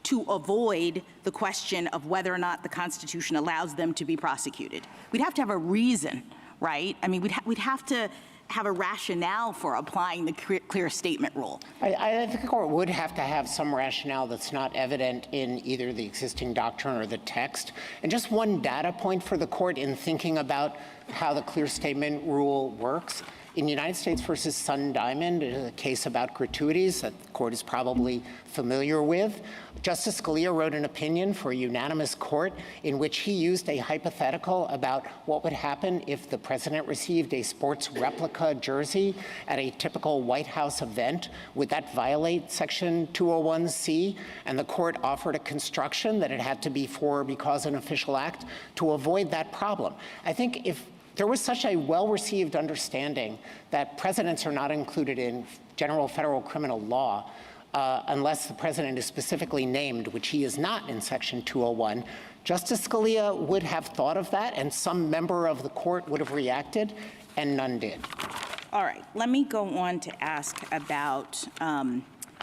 to avoid the question of whether or not the Constitution allows them to be prosecuted. We'd have to have a reason, right? I mean, we'd have to have a rationale for applying the clear statement rule. I think the court would have to have some rationale that's not evident in either the existing doctrine or the text. And just one data point for the court in thinking about how the clear statement rule works. In United States versus Sun Diamond, a case about gratuities that the court is probably familiar with, Justice Scalia wrote an opinion for a unanimous court in which he used a hypothetical about what would happen if the president received a sports replica jersey at a typical White House event. Would that violate Section 201C? And the court offered a construction that it had to be for because an official act to avoid that problem. I think if there was such a well-received understanding that presidents are not included in general federal criminal law, unless the president is specifically named, which he is not in Section 201. Justice Scalia would have thought of that, and some member of the court would have reacted, and none did. All right, let me go on to ask about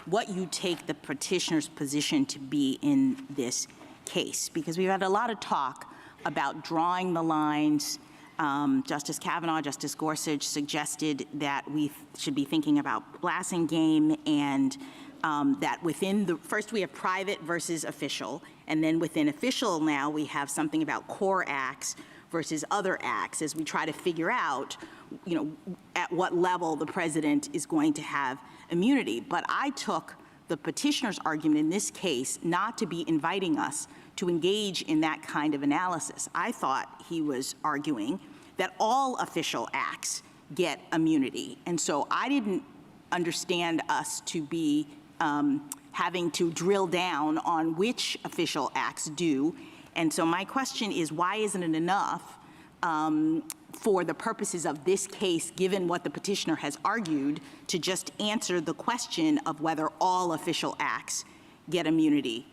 what you take the petitioner's position to be in this case, because we've had a lot of talk about drawing the lines. Justice Kavanaugh, Justice Gorsuch suggested that we should be thinking about Blasingame, and that within the, first we have private versus official, and then within official now we have something about core acts versus other acts as we try to figure out, you know, at what level the president is going to have immunity. But I took the petitioner's argument in this case not to be inviting us to engage in that kind of analysis. I thought he was arguing that all official acts get immunity. And so I didn't understand us to be having to drill down on which official acts do. And so my question is, why isn't it enough for the purposes of this case, given what the petitioner has argued, to just answer the question of whether all official acts get immunity?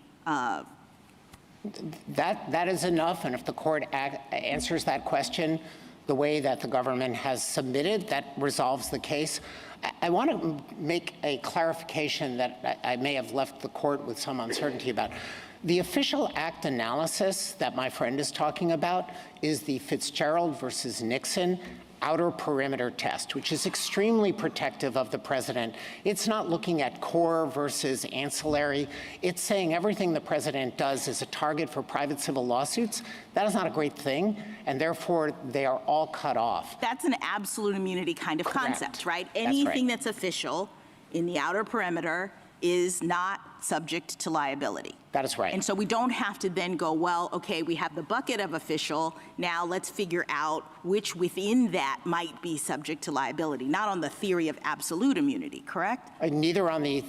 That is enough, and if the court answers that question the way that the government has submitted, that resolves the case. I want to make a clarification that I may have left the court with some uncertainty about. The official act analysis that my friend is talking about is the Fitzgerald versus Nixon outer perimeter test, which is extremely protective of the president. It's not looking at core versus ancillary. It's saying everything the president does is a target for private civil lawsuits. That is not a great thing, and therefore they are all cut off. That's an absolute immunity kind of concept, right? Anything that's official in the outer perimeter is not subject to liability. That is right. And so we don't have to then go, well, okay, we have the bucket of official, now let's figure out which within that might be subject to liability, not on the theory of absolute immunity, correct? Neither on the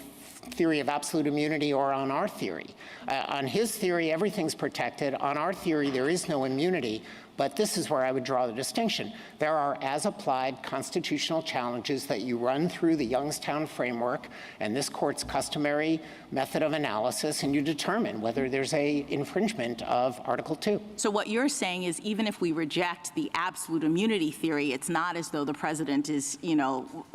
theory of absolute immunity or on our theory. On his theory, everything's protected. On our theory, there is no immunity. But this is where I would draw the distinction. There are as-applied constitutional challenges that you run through the Youngstown framework and this court's customary method of analysis, and you determine whether there's a infringement of Article 2. So what you're saying is even if we reject the absolute immunity theory, it's not as though the president is, you know,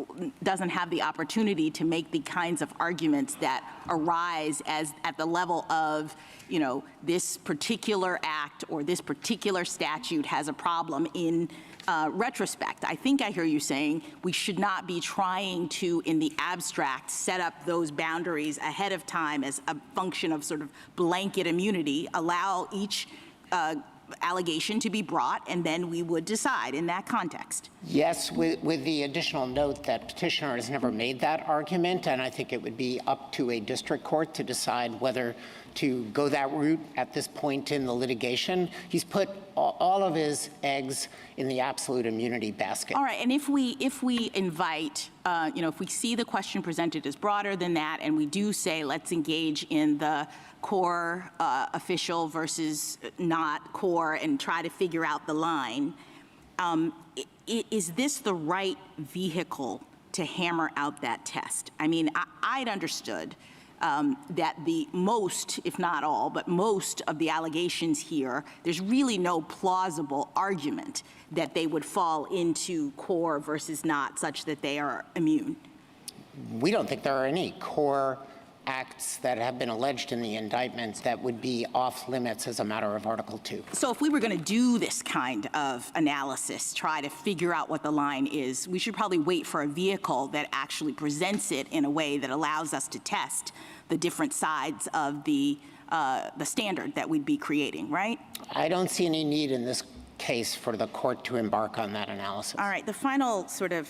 doesn't have the opportunity to make the kinds of arguments that arise as at the level of, you know, this particular act or this particular statute has a problem in retrospect. I think I hear you saying we should not be trying to, in the abstract, set up those boundaries ahead of time as a function of sort of blanket immunity, allow each allegation to be brought, and then we would decide in that context. Yes, with the additional note that petitioner has never made that argument, and I think it would be up to a district court to decide whether to go that route at this point in the litigation. He's put all of his eggs in the absolute immunity basket. All right, and if we invite, you know, if we see the question presented as broader than that, and we do say let's engage in the core official versus not core and try to figure out the line, is this the right vehicle to hammer out that test? I mean, I'd understood that the most, if not all, but most of the allegations here, there's really no plausible argument that they would fall into core versus not such that they are immune. We don't think there are any core acts that have been alleged in the indictments that would be off limits as a matter of Article 2. So if we were going to do this kind of analysis, try to figure out what the line is, we should probably wait for a vehicle that actually presents it in a way that allows us to test the different sides of the standard that we'd be creating, right? I don't see any need in this case for the court to embark on that analysis. All right, the final sort of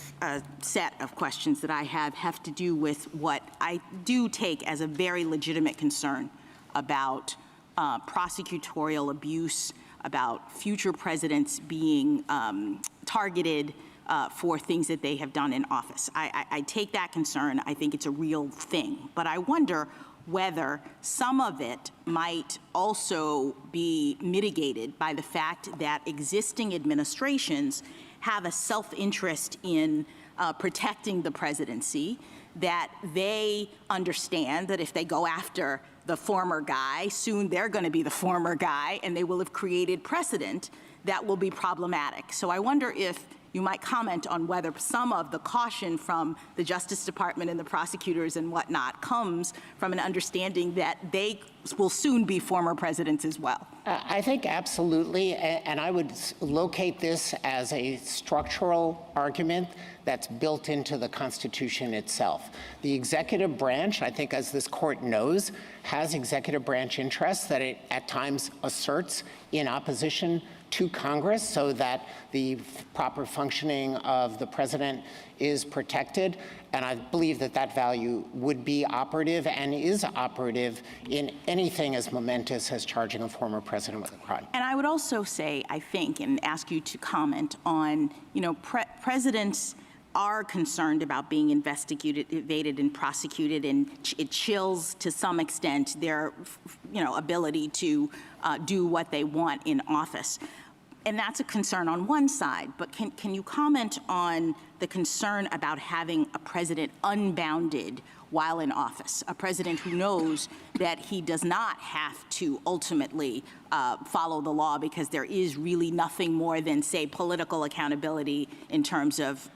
set of questions that I have to do with what I do take as a very legitimate concern about prosecutorial abuse, about future presidents being targeted for things that they have done in office. I take that concern. I think it's a real thing. But I wonder whether some of it might also be mitigated by the fact that existing administrations have a self-interest in protecting the presidency, that they understand that if they go after the former guy, soon they're going to be the former guy, and they will have created precedent that will be problematic. So I wonder if you might comment on whether some of the caution from the Justice Department and the prosecutors and whatnot comes from an understanding that they will soon be former presidents as well. I think absolutely, and I would locate this as a structural argument that's built into the Constitution itself. The executive branch, I think as this court knows, has executive branch interests that it at times asserts in opposition to Congress so that the proper functioning of the president is protected. And I believe that that value would be operative and is operative in anything as momentous as charging a former president with a crime. And I would also say, I think, and ask you to comment on, presidents are concerned about being investigated and prosecuted, and it chills to some extent their, ability to do what they want in office. And that's a concern on one side, but can you comment on the concern about having a president unbounded while in office, a president who knows that he does not have to ultimately follow the law because there is really nothing more than, say, political accountability in terms of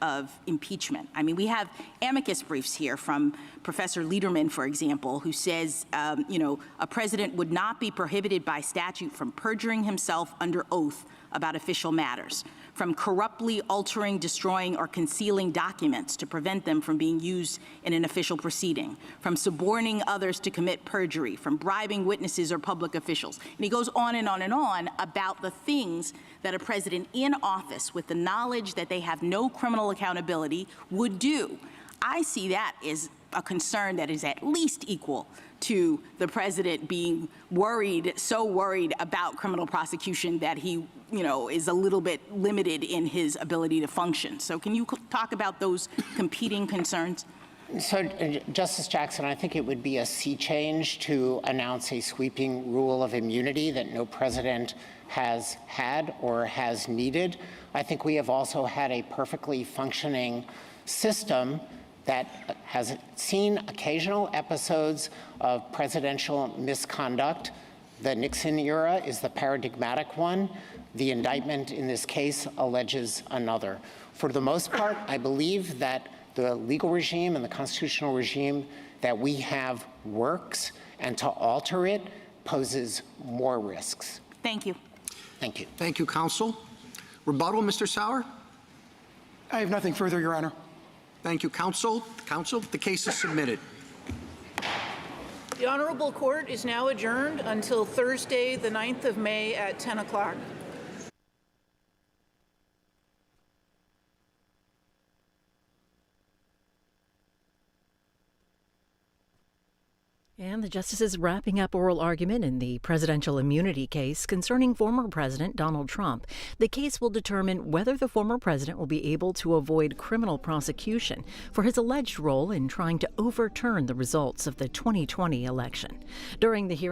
impeachment? I mean, we have amicus briefs here from Professor Liederman, for example, who says, a president would not be prohibited by statute from perjuring himself under oath about official matters, from corruptly altering, destroying, or concealing documents to prevent them from being used in an official proceeding, from suborning others to commit perjury, from bribing witnesses or public officials. And he goes on and on and on about the things that a president in office with the knowledge that they have no criminal accountability would do. I see that as a concern that is at least equal to the president being so worried about criminal prosecution that he, is a little bit limited in his ability to function. So can you talk about those competing concerns? So, Justice Jackson, I think it would be a sea change to announce a sweeping rule of immunity that no president has had or has needed. I think we have also had a perfectly functioning system that has seen occasional episodes of presidential misconduct. The Nixon era is the paradigmatic one. The indictment in this case alleges another. For the most part, I believe that the legal regime and the constitutional regime that we have works, and to alter it poses more risks. Thank you. Thank you. Thank you, counsel. Rebuttal, Mr. Sauer? I have nothing further, Your Honor. Thank you, counsel. Counsel, the case is submitted. The Honorable Court is now adjourned until Thursday, the 9th of May at 10 o'clock. And the justice is wrapping up oral argument in the presidential immunity case concerning former President Donald Trump. The case will determine whether the former president will be able to avoid criminal prosecution for his alleged role in trying to overturn the results of the 2020 election. During the hearing,